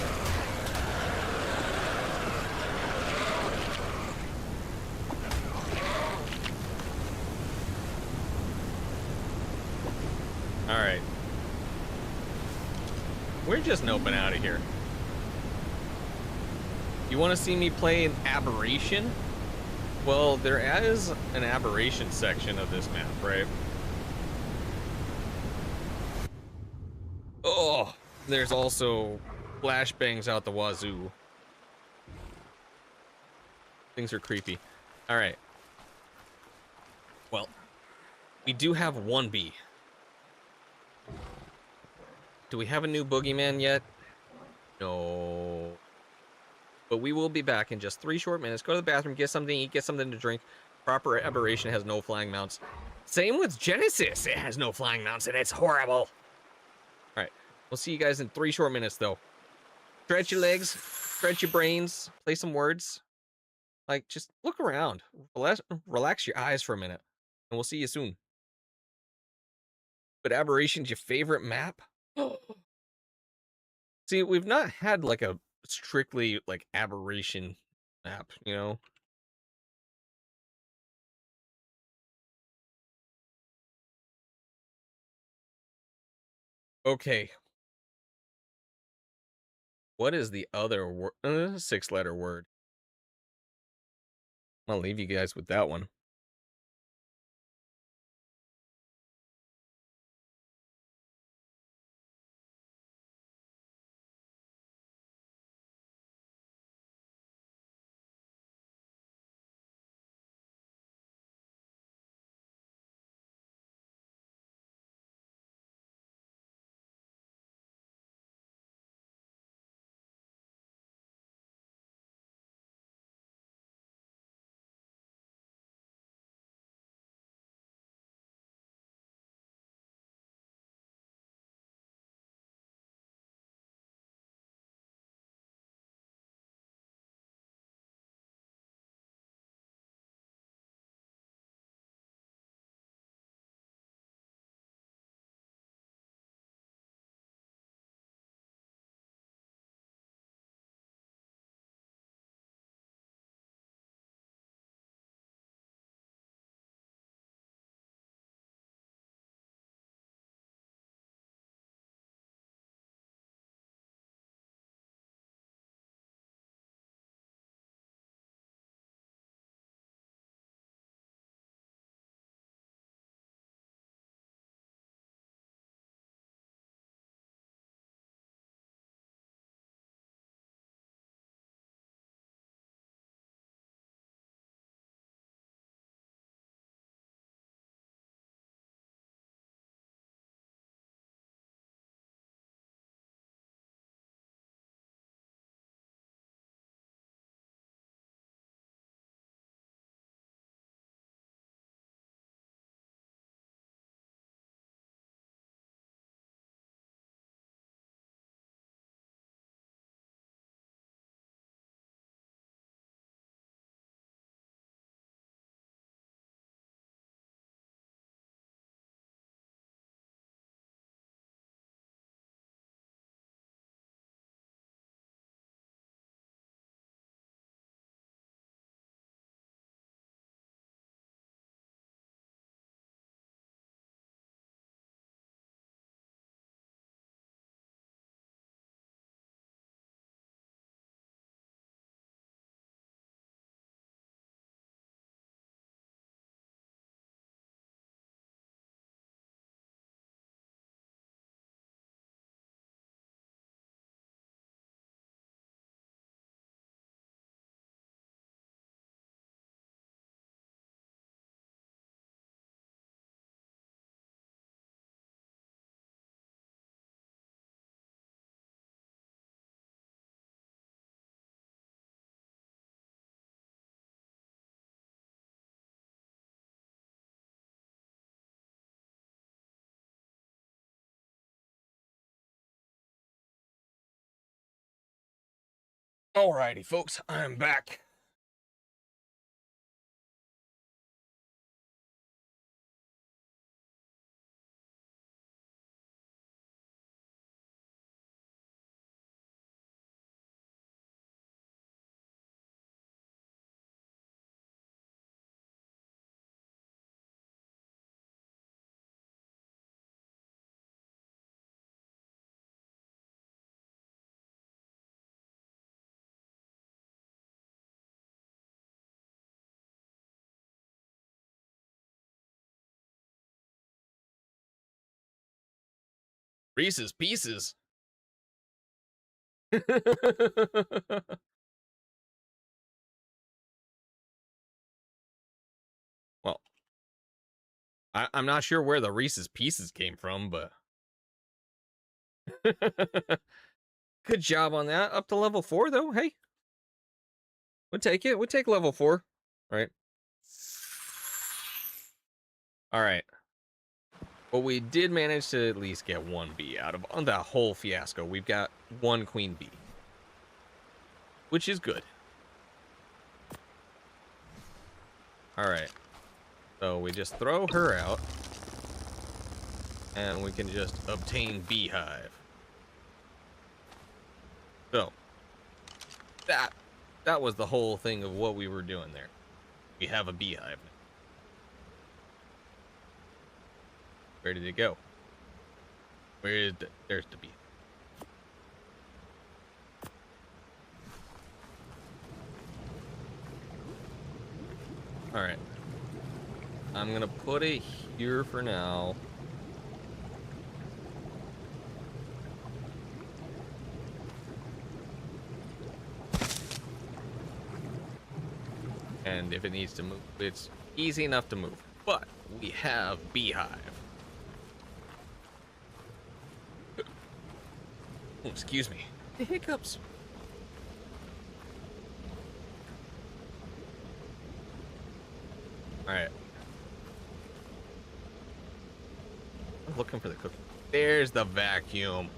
All right. We're just noping out of here. You want to see me play an aberration? Well, there is an aberration section of this map, right? Oh, there's also flashbangs out the wazoo. Things are creepy. All right. Well, we do have one bee. Do we have a new boogeyman yet? No. But we will be back in just 3 short minutes. Go to the bathroom, get something to eat, get something to drink. Proper aberration has no flying mounts. Same with Genesis. It has no flying mounts, and it's horrible. All right. We'll see you guys in 3 short minutes, though. Stretch your legs, stretch your brains, play some words. Like, just look around. Relax your eyes for a minute, and we'll see you soon. But Aberration's your favorite map? See, we've not had like a strictly like Aberration map, you know? Okay, what is the other word? 6-letter word. I'll leave you guys with that one. Alrighty, folks, I'm back. Reese's Pieces. Well, I'm not sure where the Reese's Pieces came from, but good job on that. Up to level 4, though. Hey, we'll take it. We'll take level 4. Right. All right. But we did manage to at least get one bee out of on that whole fiasco. We've got one queen bee, which is good. All right. So we just throw her out. and we can just obtain beehive. So that was the whole thing of what we were doing there. We have a beehive now. Ready to go. There's the beehive. All right. I'm gonna put it here for now. And if it needs to move, it's easy enough to move. But we have beehive. Oh, excuse me. The hiccups. All right. I'm looking for the cookie. There's the vacuum.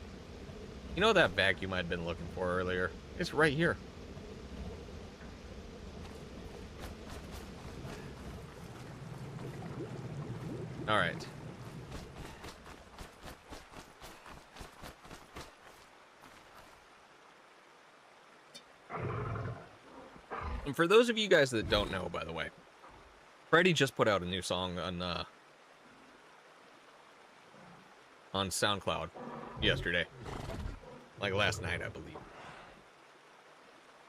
You know that vacuum I'd been looking for earlier? It's right here. All right. And for those of you guys that don't know, by the way, Freddie just put out a new song on SoundCloud yesterday. Like last night, I believe.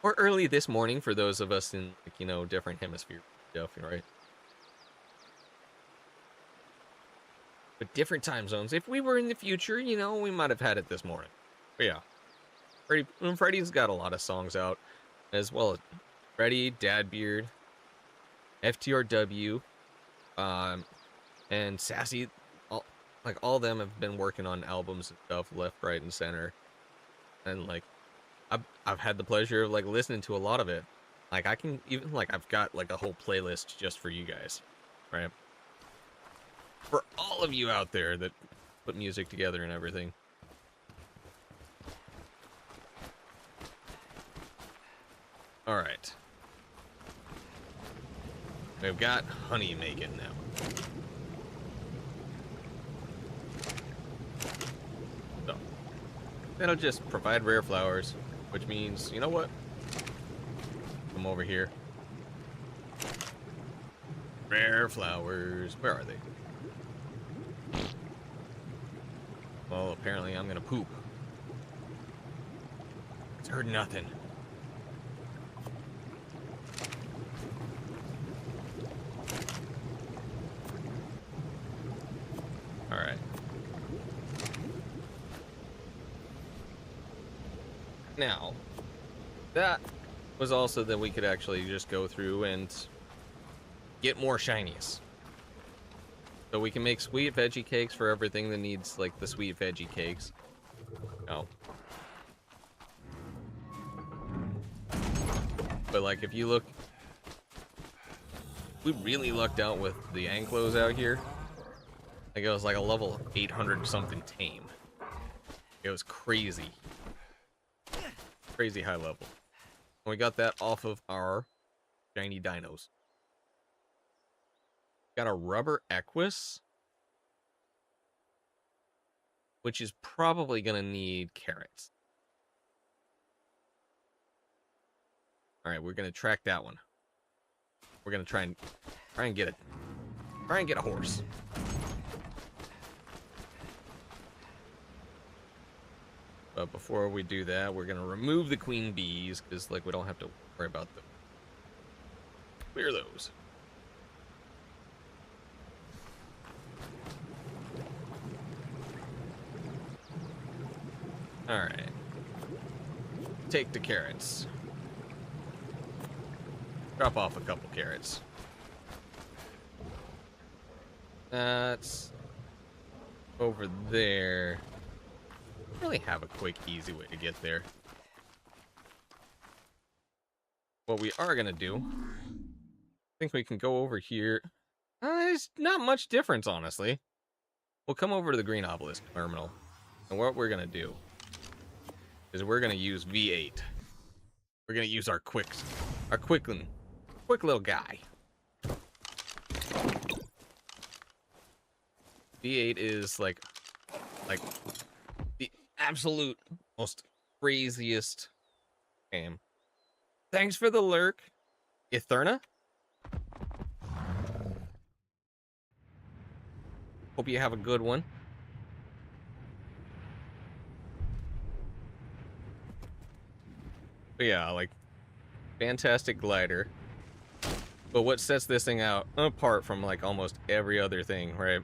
Or early this morning for those of us in, like, you know, different hemisphere stuff, right? But different time zones. If we were in the future, you know, we might have had it this morning. But yeah. Freddie's got a lot of songs out, as well as Freddie, Dadbeard, FTRW, and Sassy. All of them have been working on albums and stuff, left, right, and center. And like, I've had the pleasure of like listening to a lot of it. Like I can even like I've got like a whole playlist just for you guys, right? For all of you out there that put music together and everything. All right. We've got honey making now. So, that'll just provide rare flowers, which means, you know what? Come over here. Rare flowers. Where are they? Well, apparently I'm gonna poop. It's heard nothing. Alright. Now, that was also that we could actually just go through and get more shinies. So we can make sweet veggie cakes for everything that needs, like, the sweet veggie cakes. Oh. But, like, if you look... We really lucked out with the Anklos out here. Like, it was like a level 800-something tame. It was crazy. Crazy high level. And we got that off of our shiny dinos. Got a rubber Equus, which is probably going to need carrots. All right, we're going to track that one. We're going to try and get a horse. But before we do that, we're going to remove the queen bees because, like, we don't have to worry about them. Clear those. Alright. Take the carrots. Drop off a couple carrots. That's over there. I don't really have a quick, easy way to get there. What we are gonna do, I think we can go over here. There's not much difference, honestly. We'll come over to the green obelisk terminal, and what we're gonna do is we're gonna use V8. We're gonna use our quick little guy. V8 is like Like, the absolute most craziest game. Thanks for the lurk, Etherna. Hope you have a good one. But yeah, like, fantastic glider. But what sets this thing out apart from like almost every other thing, right,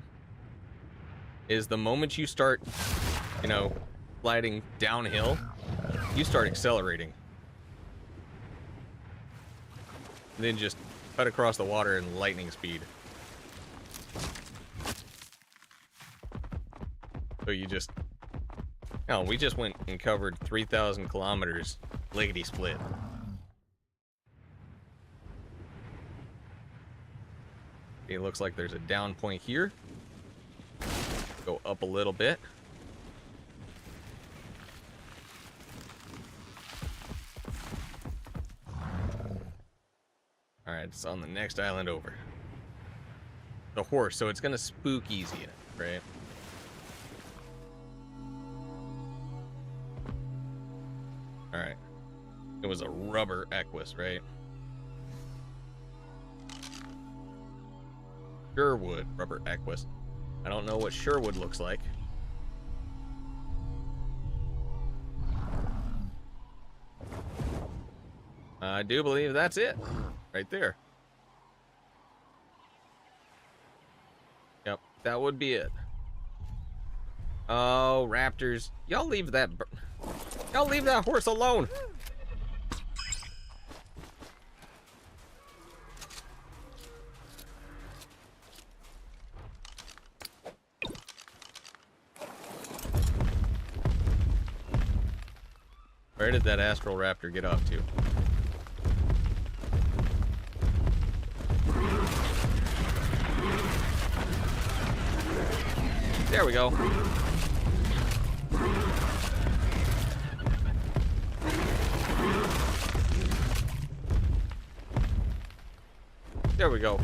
is the moment you start, you know, gliding downhill, you start accelerating. And then just cut across the water in lightning speed. So you just, oh, we just went and covered 3,000 kilometers, lickety split. It looks like there's a down point here. Go up a little bit. Alright, it's on the next island over. The horse, so it's gonna spook easy in it, right? Alright. It was a rubber Equus, right? Sherwood rubber Equus. I don't know what Sherwood looks like. I do believe that's it. Right there. Yep, that would be it. Oh, raptors. Y'all leave that horse alone. Where did that astral raptor get off to? There we go. There we go.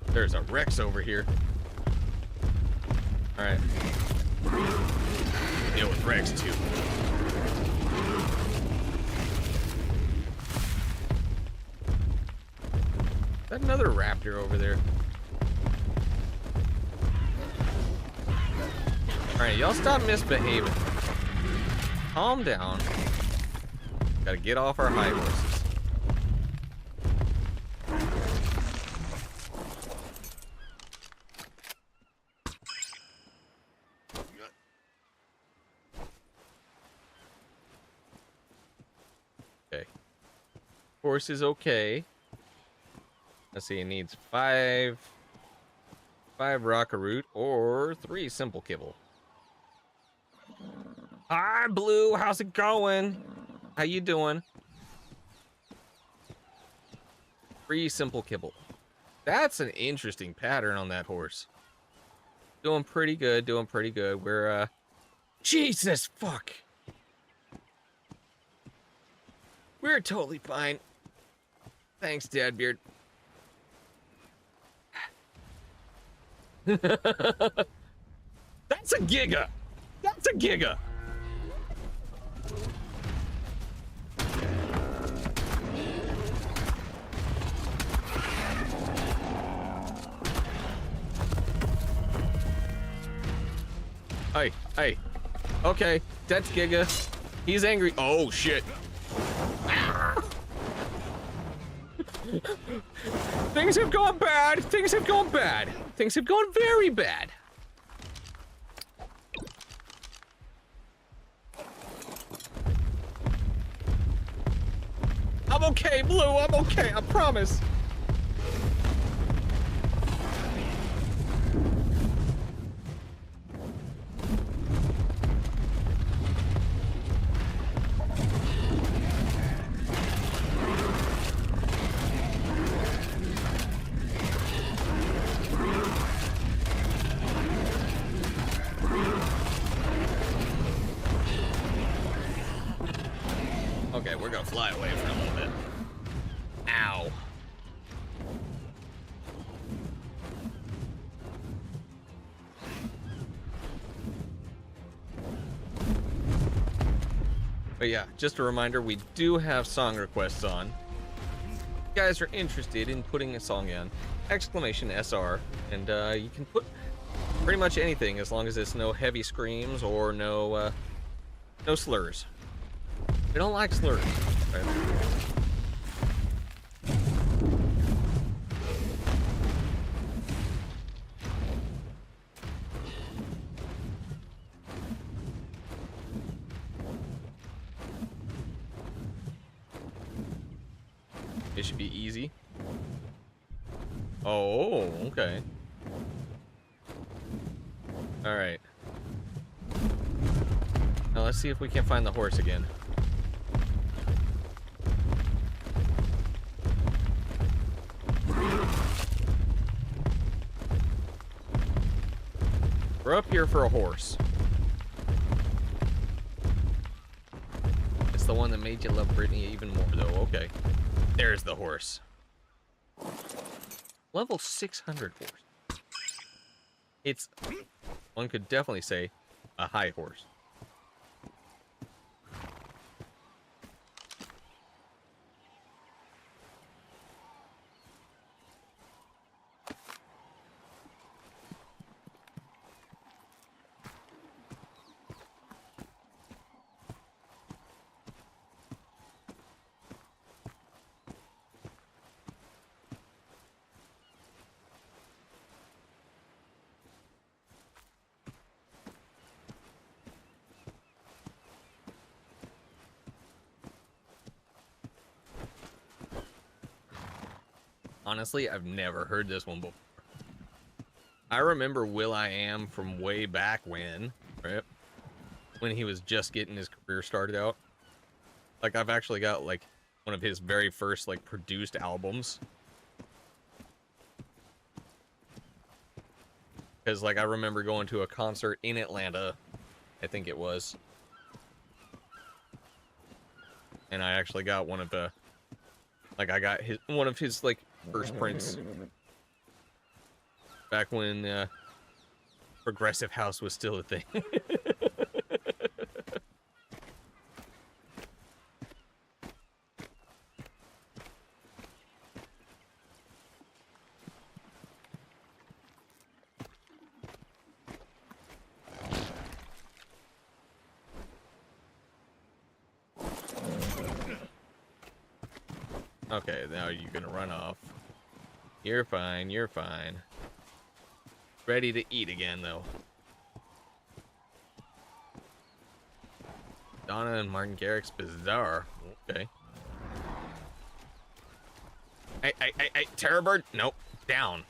There's a Rex over here. Alright. Deal with Rex too. Is that another raptor over there? Alright, y'all stop misbehaving. Calm down. Gotta get off our high horses. Okay. Horse is okay. Let's see, it needs 5 rocker root or 3 simple kibble. Hi, Blue. How's it going? How you doing? 3 simple kibble. That's an interesting pattern on that horse. Doing pretty good. Doing pretty good. We're Jesus fuck. We're totally fine. Thanks, Dadbeard. That's a giga. That's a giga. Hey, hey. Okay, that's giga. He's angry. Oh shit. Things have gone bad. Things have gone bad. Things have gone very bad. I'm okay, Blue. I'm okay. I promise. Okay, we're gonna fly away for a little bit. Ow. But yeah, just a reminder, we do have song requests on. If you guys are interested in putting a song in, exclamation SR, and you can put pretty much anything as long as it's no heavy screams or no slurs. We don't like slurs. Right? It should be easy. Oh, okay. All right. Now let's see if we can find the horse again. We're up here for a horse. It's the one that made you love Brittany even more, though. Okay. There's the horse. Level 600 horse. It's, one could definitely say, a high horse. Honestly, I've never heard this one before. I remember will.i.am from way back when, right? When he was just getting his career started out. Like, I've actually got, like, one of his very first, like, produced albums. Because, like, I remember going to a concert in Atlanta, I think it was. And I actually got one of the, like, I got one of his, like, first prints. Back when Progressive House was still a thing. Okay, now you're gonna run off. You're fine, you're fine. Ready to eat again, though. Donna and Martin Garrix's Bizarre. Okay. Hey, Terror Bird? Nope. Down.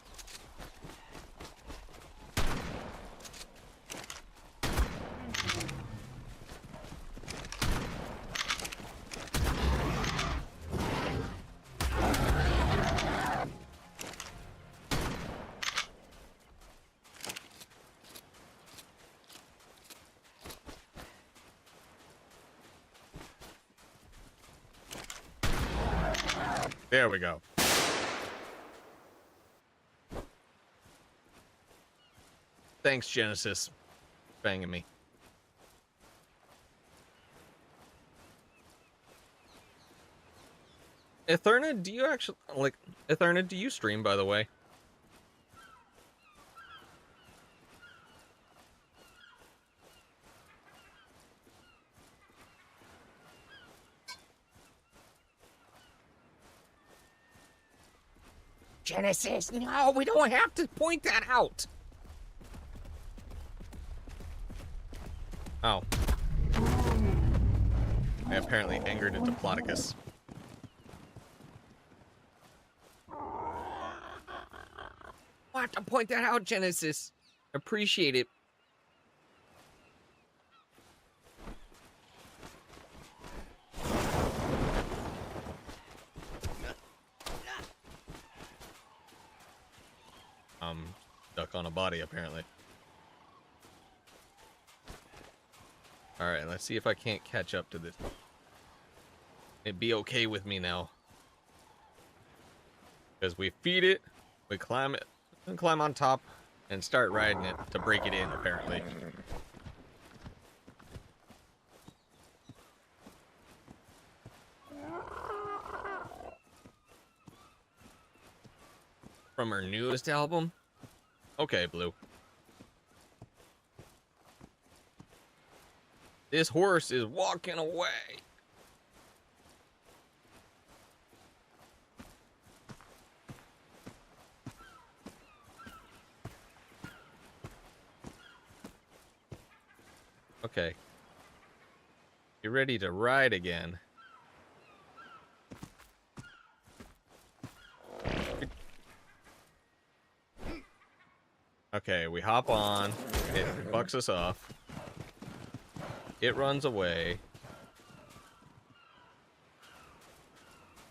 There we go. Thanks, Genesis. Banging me. Etherna, do you actually, like, Etherna, do you stream, by the way? Genesis, no, we don't have to point that out. Oh. I apparently angered a Diplodocus. What? To point that out, Genesis. Appreciate it. Stuck on a body, apparently. Alright, let's see if I can't catch up to this. It'd be okay with me now. Because we feed it, we climb it, and climb on top, and start riding it to break it in, apparently. From her newest album? Okay, Blue. This horse is walking away. Okay. You ready to ride again? Okay, we hop on. It bucks us off. It runs away.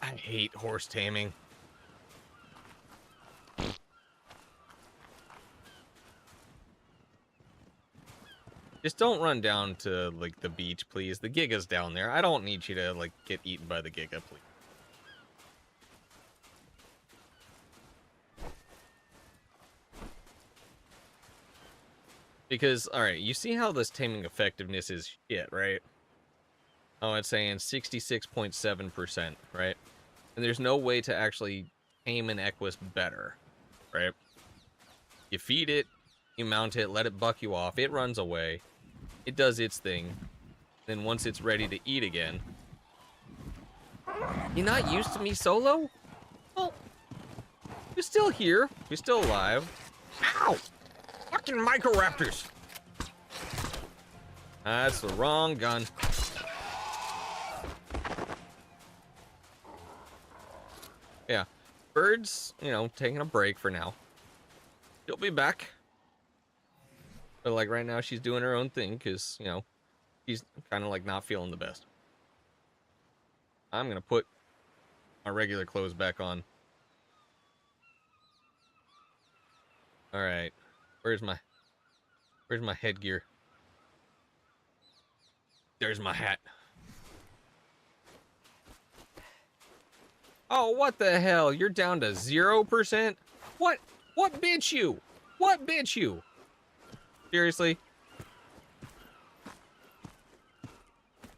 I hate horse taming. Just don't run down to, like, the beach, please. The Giga's down there. I don't need you to, like, get eaten by the Giga, please. Because, alright, you see how this taming effectiveness is shit, right? Oh, it's saying 66.7%, right? And there's no way to actually tame an Equus better, right? You feed it, you mount it, let it buck you off, it runs away, it does its thing, then once it's ready to eat again... You not used to me solo? Well, you're still here, you're still alive. Ow! Fucking Microraptors! That's the wrong gun. Yeah, Bird's, you know, taking a break for now. She'll be back. But, like, right now she's doing her own thing because, you know, she's kind of, like, not feeling the best. I'm gonna put my regular clothes back on. Alright. Where's my headgear? There's my hat. Oh, what the hell? You're down to 0%? What bitch you? What bitch you? Seriously?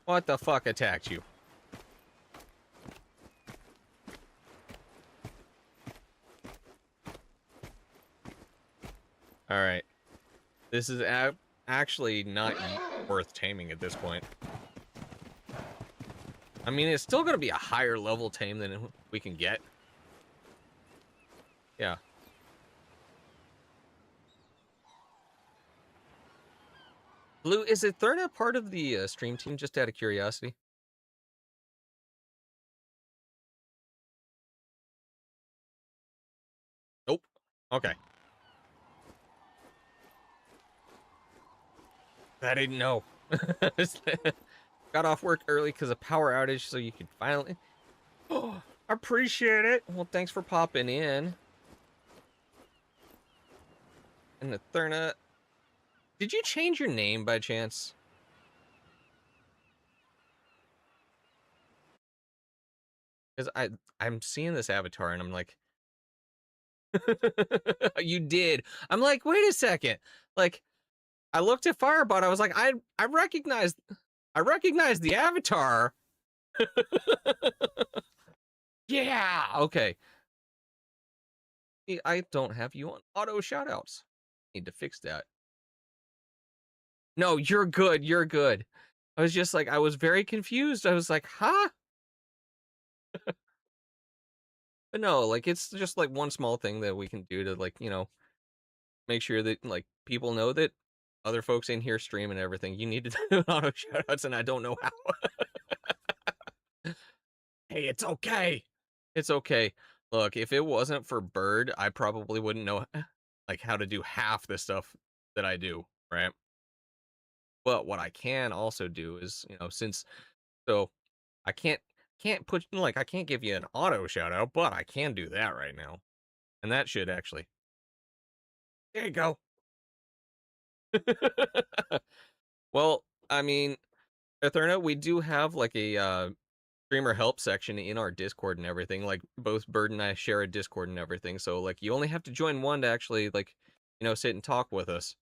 What the fuck attacked you? Alright. This is actually not worth taming at this point. I mean, it's still going to be a higher level tame than we can get. Yeah. Blue, is Eterna part of the stream team, just out of curiosity? Nope. Okay. I didn't know. Got off work early because of power outage, so you could finally... Oh, appreciate it. Well, thanks for popping in. And Eterna... Did you change your name by chance? Because I'm seeing this avatar and I'm like... You did. I'm like, wait a second. Like, I looked at Firebot, I was like, I recognize the avatar. Yeah, okay. I don't have you on auto shoutouts. Need to fix that. No, you're good, you're good. I was just like, I was very confused. I was like, huh? But no, like, it's just like one small thing that we can do to, like, you know, make sure that, like, people know that other folks in here stream and everything. You need to do auto shoutouts, and I don't know how. Hey, it's okay. It's okay. Look, if it wasn't for Bird, I probably wouldn't know, like, how to do half the stuff that I do, right? But what I can also do is, you know, so I can't put, like, I can't give you an auto shout out, but I can do that right now. And that should actually. There you go. Well, I mean, Etherna, we do have like a streamer help section in our Discord and everything. Like, both Bird and I share a Discord and everything. So, like, you only have to join one to actually, like, you know, sit and talk with us.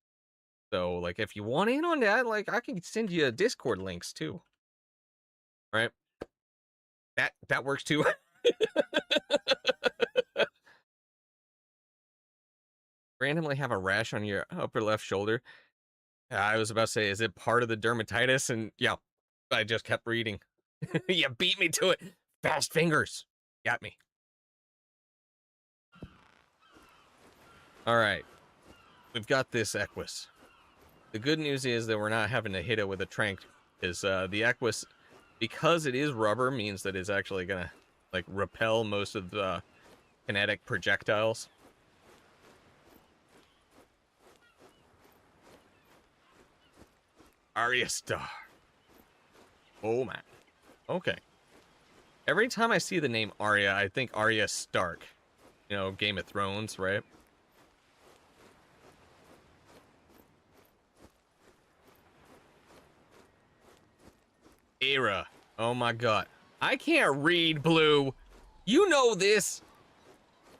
So, like, if you want in on that, like, I can send you Discord links too. Right? That works too. randomly have a rash on your upper left shoulder. I was about to say, is it part of the dermatitis? And yeah, I just kept reading. You beat me to it. Fast fingers. Got me. All right. We've got this Equus. The good news is that we're not having to hit it with a trank, because the Equus, because it is rubber, means that it's actually gonna like repel most of the kinetic projectiles. Arya Star. Oh man. Okay. Every time I see the name Arya, I think Arya Stark. You know, Game of Thrones, right? Era. Oh my god. I can't read, Blue. You know this.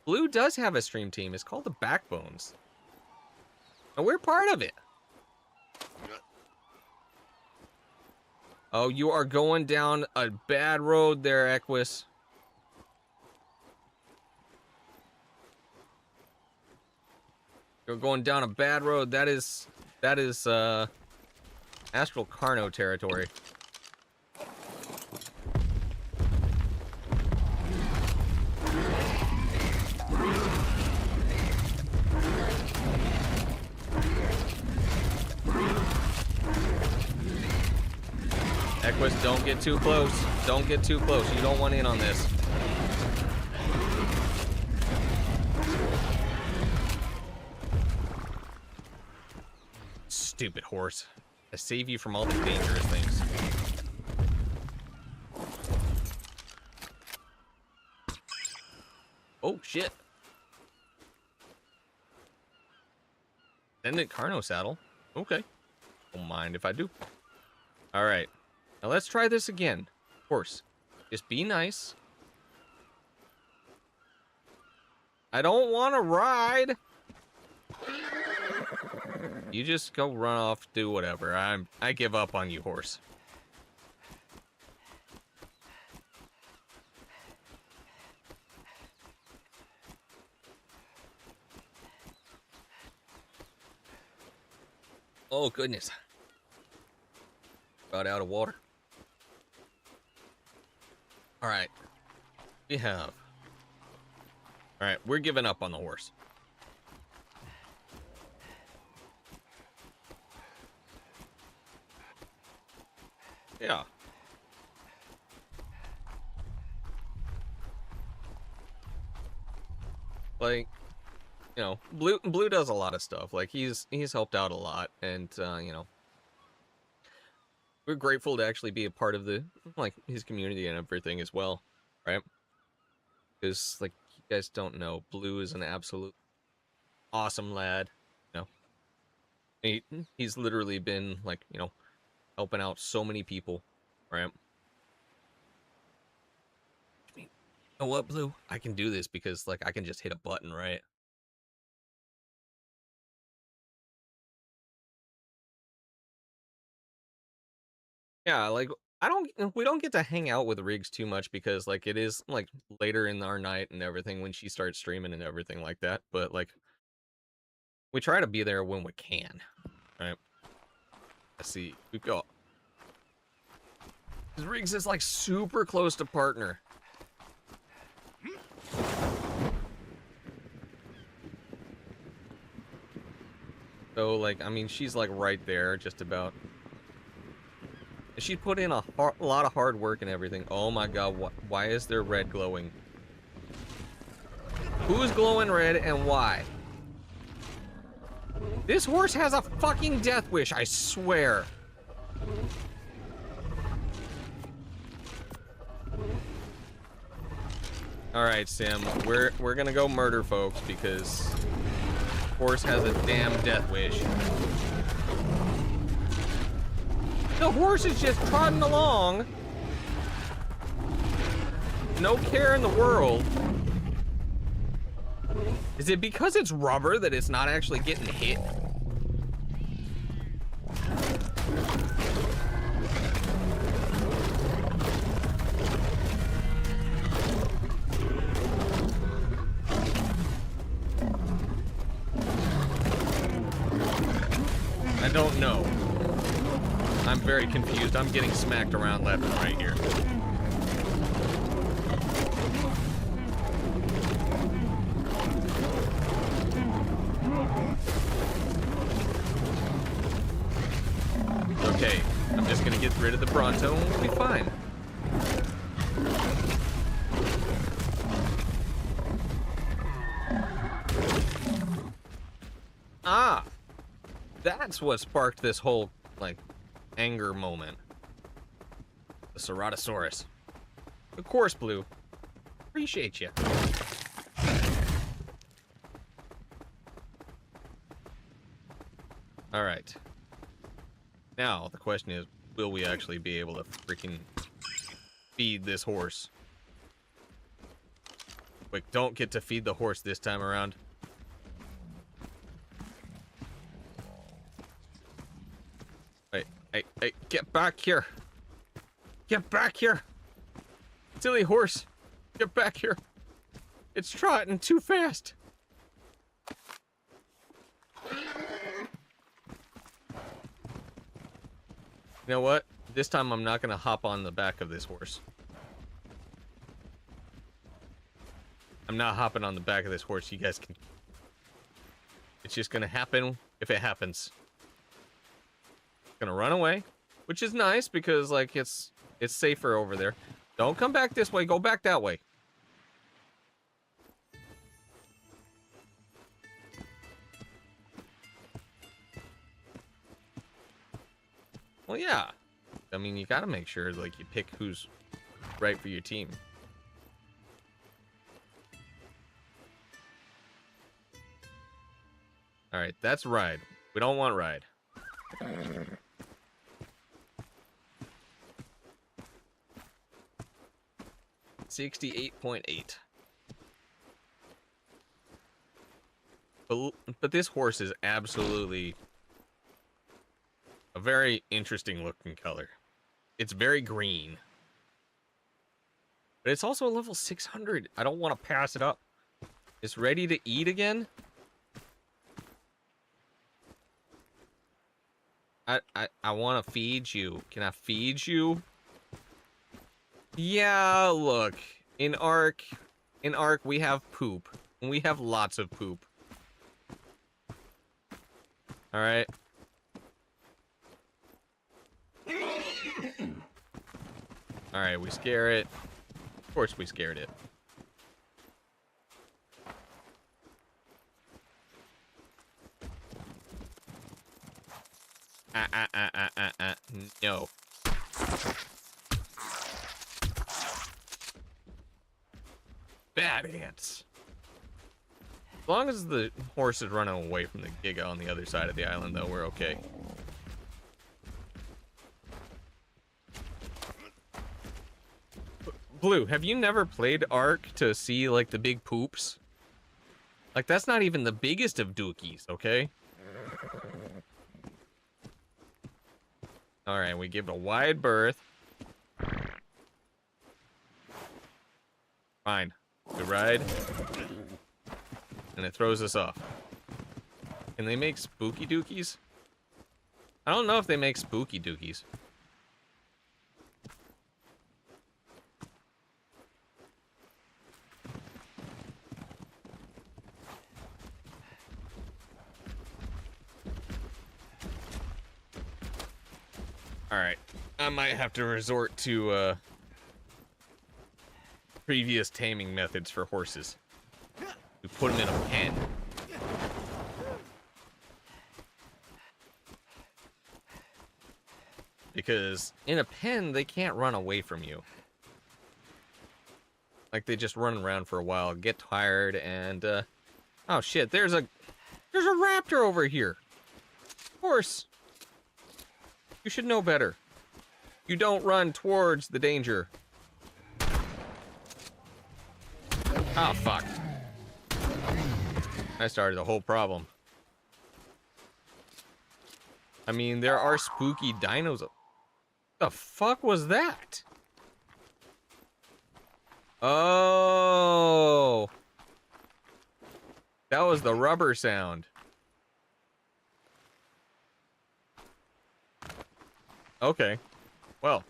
Blue does have a stream team. It's called the Backbones. And we're part of it. Oh, you are going down a bad road there, Equus. You're going down a bad road. That is Astral Carno territory. Equus, don't get too close. Don't get too close. You don't want in on this. Stupid horse. I save you from all the dangerous things. Oh, shit. Ascendant Carno saddle. Okay. Don't mind if I do. Alright. Now let's try this again. Of course. Just be nice. I don't want to ride. You just go run off, do whatever. I give up on you, horse. Oh goodness. Got out of water. All right. We have. All right, we're giving up on the horse. Yeah. Like, you know, Blue does a lot of stuff. Like he's helped out a lot, and you know, we're grateful to actually be a part of the like his community and everything as well, right? Because like you guys don't know, Blue is an absolute awesome lad. You know, he's literally been like, you know, helping out so many people, right? You know what, Blue? I can do this because like I can just hit a button, right? Yeah, like we don't get to hang out with Riggs too much because like it is like later in our night and everything when she starts streaming and everything like that, but like we try to be there when we can, right? Let's see. We've got Riggs is like super close to partner. So like I mean she's like right there just about. She put in a lot of hard work and everything. Oh my god, why is there red glowing? Who's glowing red and why? This horse has a fucking death wish, I swear. Alright, Sim, we're gonna go murder folks because horse has a damn death wish. The horse is just trotting along. No care in the world. Is it because it's rubber that it's not actually getting hit? I don't know. I'm very confused. I'm getting smacked around left and right here. Okay, I'm just gonna get rid of the Bronto and we'll be fine. Ah! That's what sparked this whole, like, anger moment. The Ceratosaurus. Of course, Blue. Appreciate you. Alright. Now, the question is, will we actually be able to freaking feed this horse? Wait, don't get to feed the horse this time around. Hey, get back here. Get back here. Silly horse. Get back here. It's trotting too fast. You know what? This time I'm not gonna hop on the back of this horse. I'm not hopping on the back of this horse. You guys can... It's just gonna happen if it happens. Gonna run away, which is nice because, like, it's safer over there. Don't come back this way. Go back that way. Well, yeah. I mean, you gotta make sure, like, you pick who's right for your team. Alright, that's Ride. We don't want Ride. 68.8. But this horse is absolutely a very interesting looking color. It's very green. But it's also a level 600. I don't want to pass it up. It's ready to eat again. I want to feed you. Can I feed you? Yeah, look. In Ark we have poop. And we have lots of poop. Alright. Alright, we scare it. Of course we scared it. No. Bad ants. As long as the horse is running away from the Giga on the other side of the island, though, we're okay. Blue, have you never played Ark to see, like, the big poops? Like, that's not even the biggest of dookies, okay? Alright, we give it a wide berth. Fine. We ride. And it throws us off. Can they make spooky dookies? I don't know if they make spooky dookies. Alright. I might have to resort to, previous taming methods for horses. We put them in a pen. Because in a pen, they can't run away from you. Like, they just run around for a while, get tired, and, oh shit, there's a raptor over here. Of course. You should know better. You don't run towards the danger. Oh, fuck. I started the whole problem. I mean, there are spooky dinos. The fuck was that? Oh. That was the rubber sound. Okay. Well,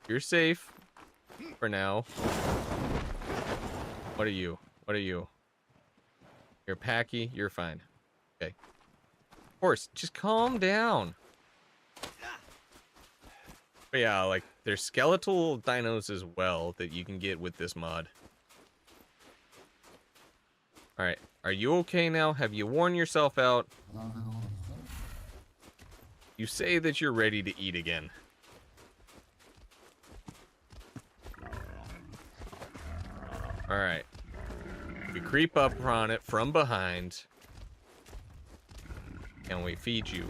you're safe for now. What are you? What are you? You're Packy. You're fine. Okay. Horse, just calm down. But yeah, like, there's skeletal dinos as well that you can get with this mod. Alright, are you okay now? Have you worn yourself out? You say that you're ready to eat again. Alright. We creep up on it from behind. And we feed you.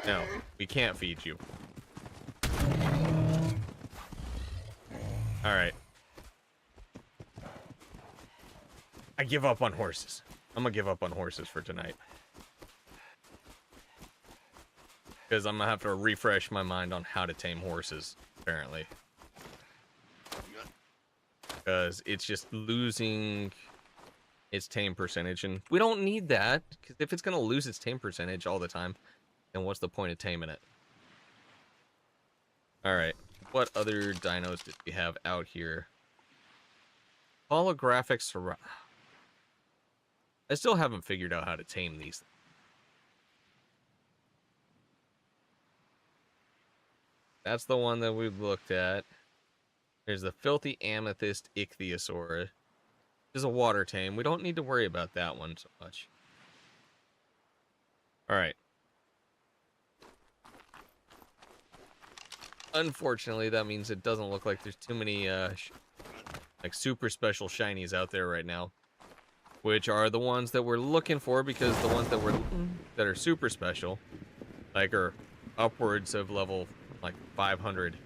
No, we can't feed you. Alright. I give up on horses. I'm gonna give up on horses for tonight. Because I'm gonna have to refresh my mind on how to tame horses, apparently. Because it's just losing its tame percentage, and we don't need that, because if it's gonna lose its tame percentage all the time, then what's the point of taming it? Alright, what other dinos did we have out here? Holographic Sera. I still haven't figured out how to tame these. That's the one that we've looked at. There's the filthy amethyst ichthyosaur. Which is a water tame. We don't need to worry about that one so much. Alright. Unfortunately, that means it doesn't look like there's too many like super special shinies out there right now, which are the ones that we're looking for, because the ones that are super special, like, are upwards of level like 500.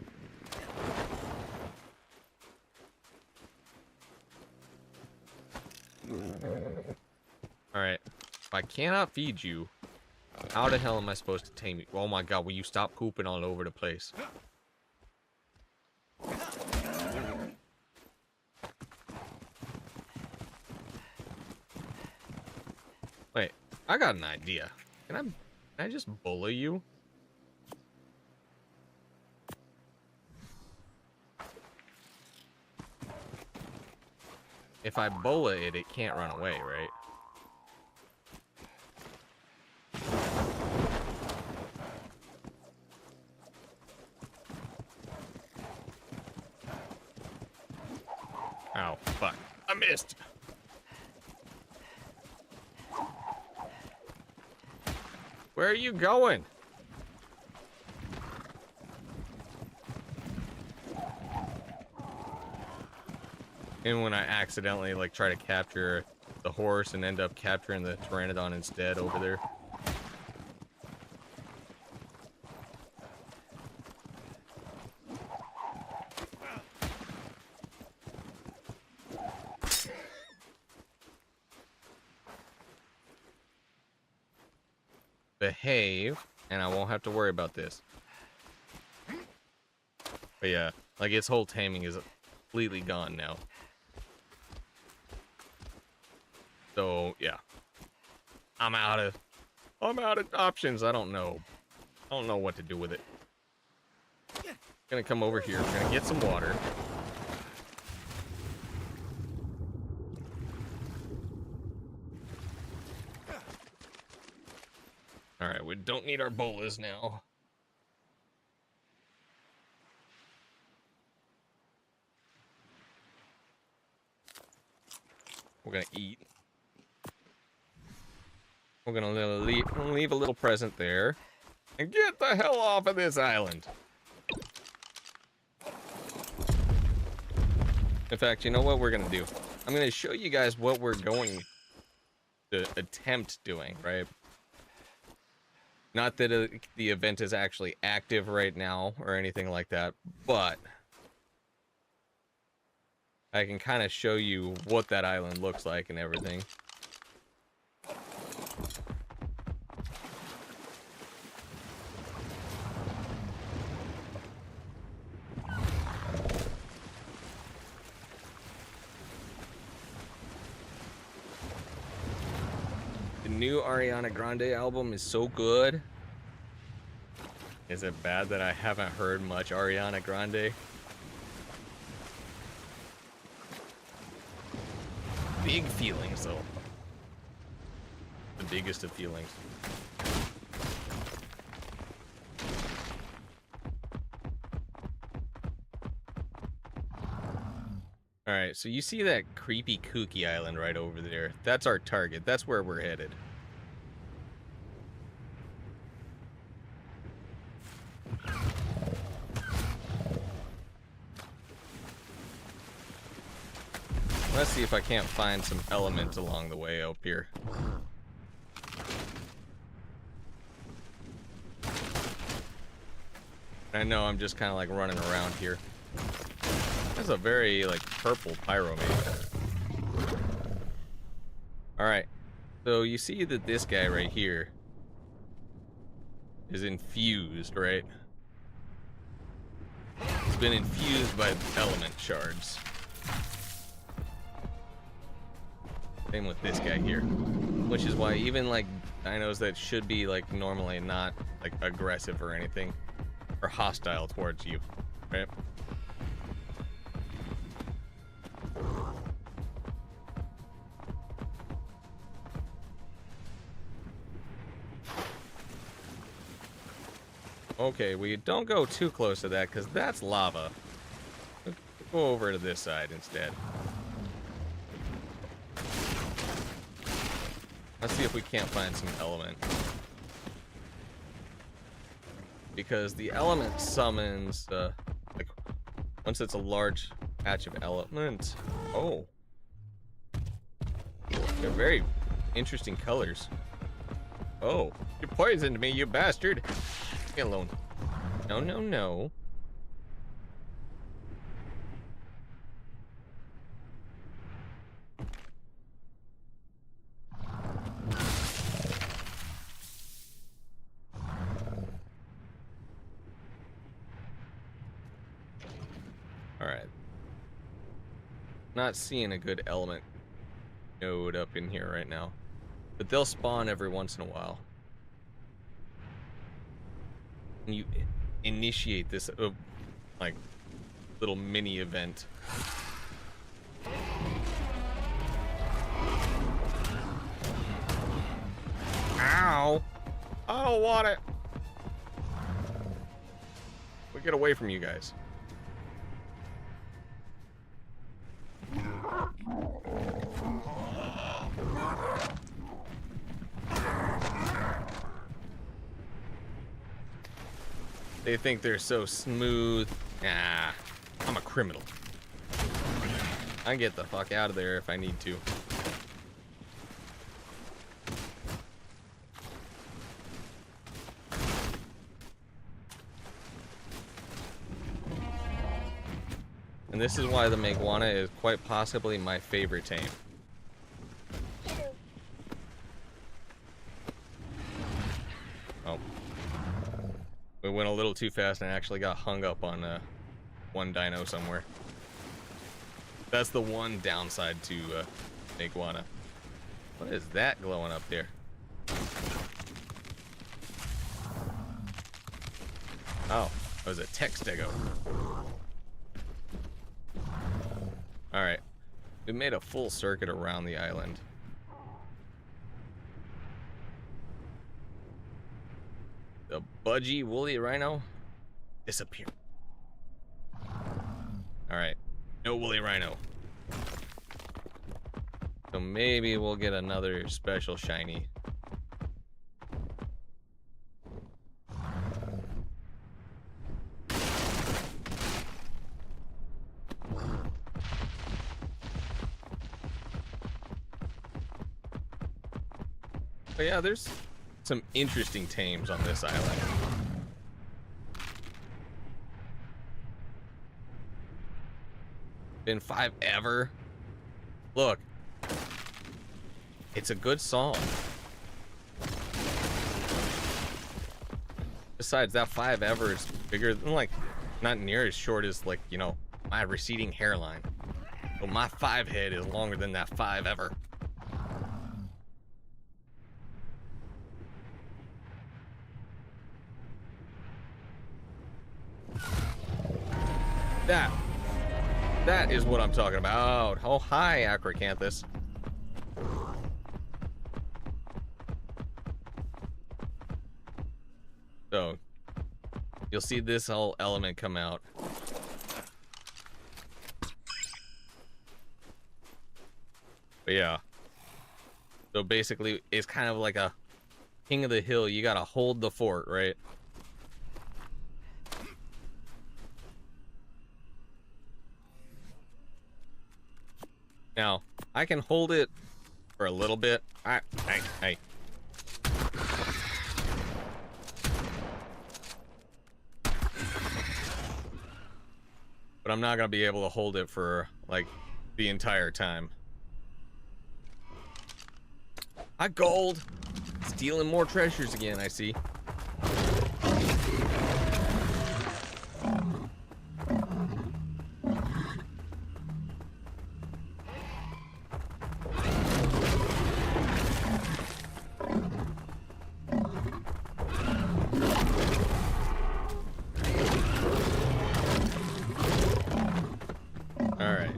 Alright. If I cannot feed you, how the hell am I supposed to tame you? Oh my god, will you stop pooping all over the place? Wait, I got an idea. Can I just bully you? If I bully it, it can't run away, right? Oh, fuck. I missed! Where are you going? And when I accidentally, like, try to capture the horse and end up capturing the pteranodon instead over there. Behave, and I won't have to worry about this. But yeah, like, its whole taming is completely gone now. So yeah, I'm out of options. I don't know what to do with it. Gonna come over here. Gonna get some water. All right, we don't need our bolas now. We're gonna eat. We're gonna leave a little present there. And get the hell off of this island. In fact, you know what we're gonna do? I'm gonna show you guys what we're going to attempt doing, right? Not that the event is actually active right now or anything like that, but I can kind of show you what that island looks like and everything. The new Ariana Grande album is so good. Is it bad that I haven't heard much Ariana Grande? Big feelings, though. The biggest of feelings. Alright, so you see that creepy kooky island right over there? That's our target. That's where we're headed. Let's see if I can't find some elements along the way up here. I know I'm just kind of like running around here. That's a very like purple pyro maybe. Alright, so you see that this guy right here is infused, right? It's been infused by element shards. Same with this guy here, which is why even like dinos that should be like normally not like aggressive or anything are hostile towards you, right? Okay, we don't go too close to that because that's lava. Let's go over to this side instead. Let's see if we can't find some element. Because the element summons, like, once it's a large patch of element. Oh. They're very interesting colors. Oh, you poisoned me, you bastard. Leave me alone. No, no, no. Alright. Not seeing a good element node up in here right now. But they'll spawn every once in a while. And you initiate this, like, little mini event. Ow! I don't want it! We get away from you guys. They think they're so smooth. Nah, I'm a criminal. I can get the fuck out of there if I need to. And this is why the Meguana is quite possibly my favorite tame. Oh. We went a little too fast and actually got hung up on one dino somewhere. That's the one downside to Meguana. What is that glowing up there? Oh, it was a Textego. Alright, we made a full circuit around the island. The budgie woolly rhino disappeared. Alright, no woolly rhino. So maybe we'll get another special shiny. But yeah, there's some interesting tames on this island. Been 5 ever? Look. It's a good song. Besides, that 5 ever is bigger than, like, not near as short as, like, you know, my receding hairline. But my 5 head is longer than that 5 ever. That is what I'm talking about. Oh, hi, Acrocanthus. So, you'll see this whole element come out. But yeah. So basically, it's kind of like a king of the hill. You gotta hold the fort, right? Now, I can hold it for a little bit. Hey. But I'm not gonna be able to hold it for, like, the entire time. Hi, gold! Stealing more treasures again, I see. Alright.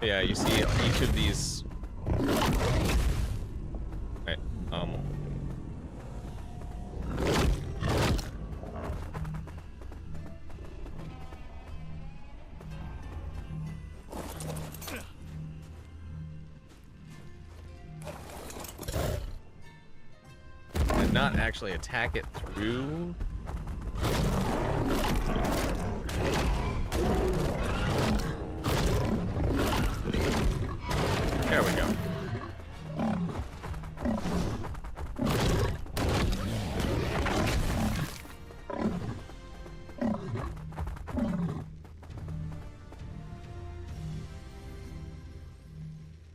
Yeah, you see each of these... Right, and not actually attack it through... There we go.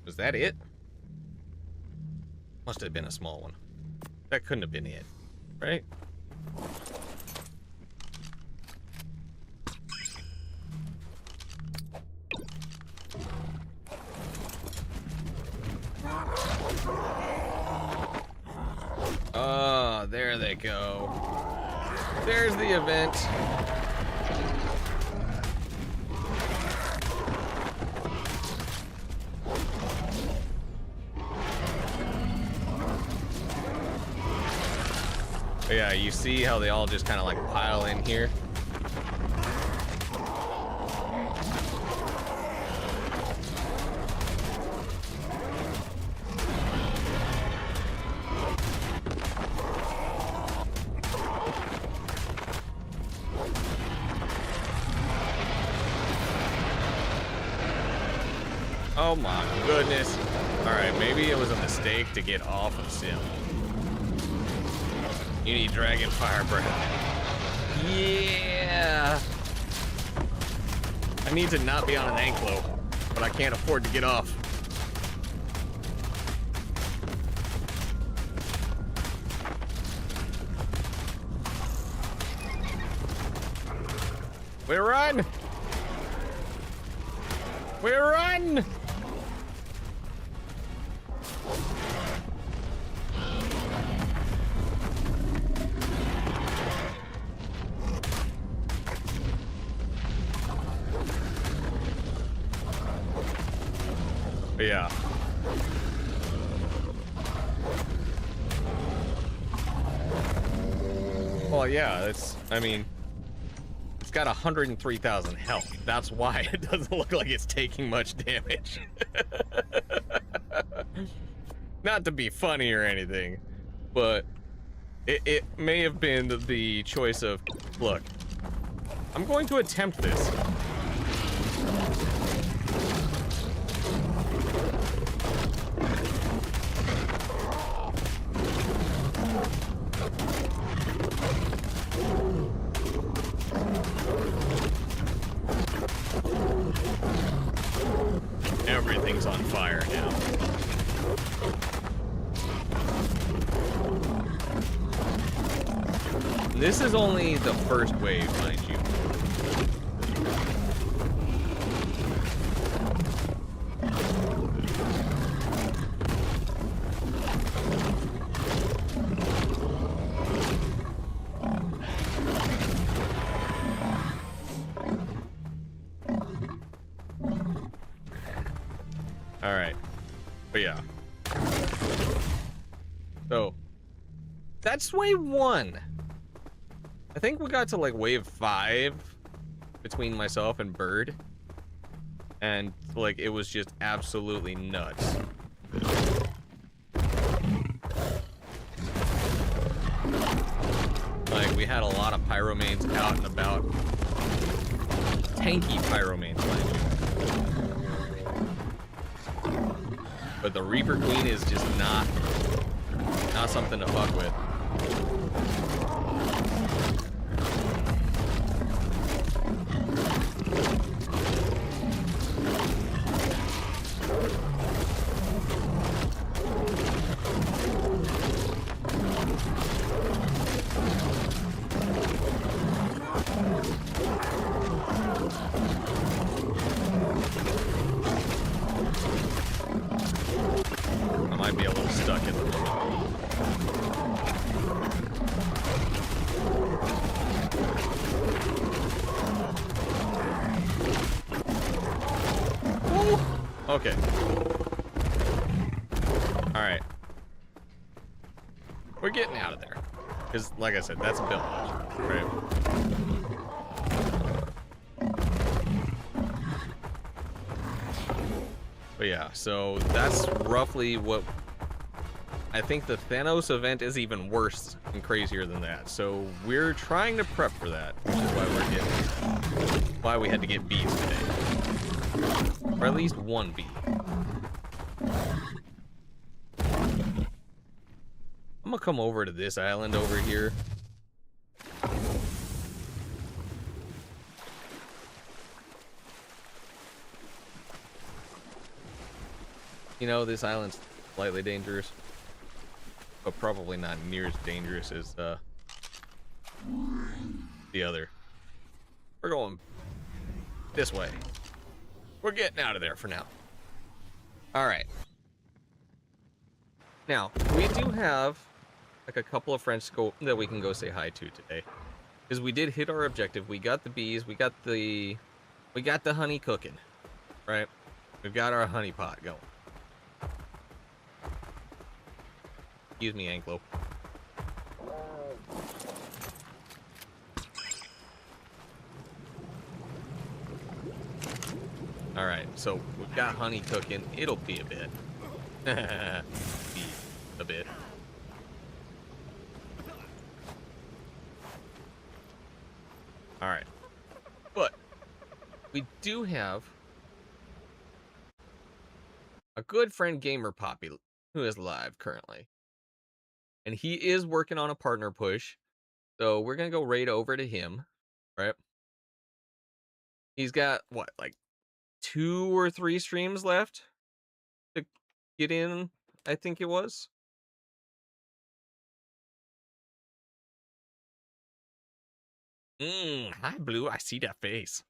Was that it? Must have been a small one. That couldn't have been it, right? Oh, there they go. There's the event. But yeah, you see how they all just kind of like pile in here? Oh my goodness. Alright, maybe it was a mistake to get off of Sim. You need Dragon Fire Breath. Yeah! I need to not be on an Anklo, but I can't afford to get off. We run! We run! Yeah. Well, yeah, I mean, it's got 103,000 health. That's why it doesn't look like it's taking much damage. Not to be funny or anything, but it may have been the choice of, look, I'm going to attempt this. Everything's on fire now. This is only the first wave, mind you. But yeah. So that's wave 1. I think we got to like wave 5 between myself and Bird. And like it was just absolutely nuts. Like we had a lot of pyromanes out and about. Tanky pyromanes, mind you. But the Reaper Queen is just not something to fuck with. I might be a little stuck in the moment. Ooh. Okay. Alright. We're getting out of there. Because, like I said, that's a village, right? But yeah, so that's roughly what... I think the Thanos event is even worse and crazier than that. So we're trying to prep for that, which is why we had to get bees today. Or at least one bee. I'm gonna come over to this island over here. You know, this island's slightly dangerous, but probably not near as dangerous as the other. We're going this way. We're getting out of there for now. All right. Now, we do have like a couple of friends that we can go say hi to today. Because we did hit our objective. We got the bees, we got the honey cooking, right? We've got our honey pot going. Excuse me, Anklo. Alright, so we've got honey cooking. It'll be a bit. Be a bit. Alright. But we do have a good friend, Gamer Poppy, who is live currently. And he is working on a partner push. So we're going to go right over to him, right? He's got, what, like 2 or 3 streams left to get in, I think it was. Hi, Blue. I see that face.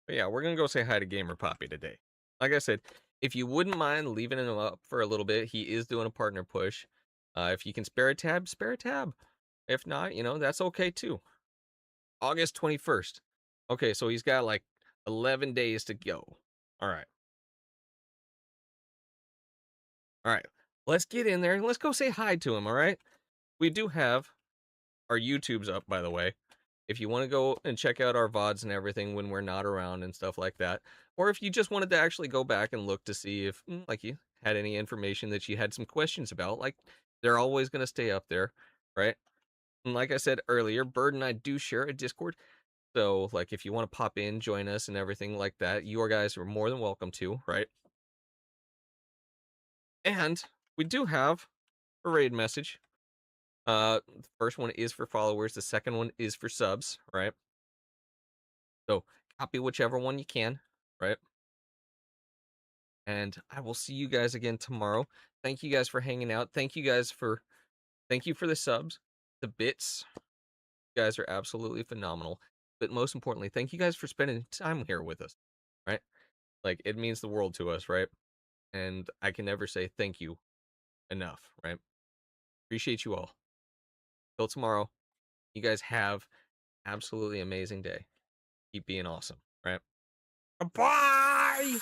But yeah, we're going to go say hi to Gamer Poppy today. Like I said, if you wouldn't mind leaving him up for a little bit, he is doing a partner push. If you can spare a tab, spare a tab. If not, you know, that's okay too. August 21st. Okay, so he's got like 11 days to go. All right. All right. Let's get in there and let's go say hi to him, all right? We do have our YouTubes up, by the way. If you want to go and check out our VODs and everything when we're not around and stuff like that. Or if you just wanted to actually go back and look to see if, like, you had any information that you had some questions about, like, they're always going to stay up there, right? And like I said earlier, Bird and I do share a Discord. So, like, if you want to pop in, join us and everything like that, you guys are more than welcome to, right? And we do have a raid message. The first one is for followers. The second one is for subs, right? So copy whichever one you can, right? And I will see you guys again tomorrow. Thank you guys for hanging out. Thank you for the subs, the bits. You guys are absolutely phenomenal. But most importantly, thank you guys for spending time here with us, right? Like, it means the world to us, right? And I can never say thank you enough, right? Appreciate you all. Till tomorrow, you guys have absolutely amazing day. Keep being awesome, right? Bye!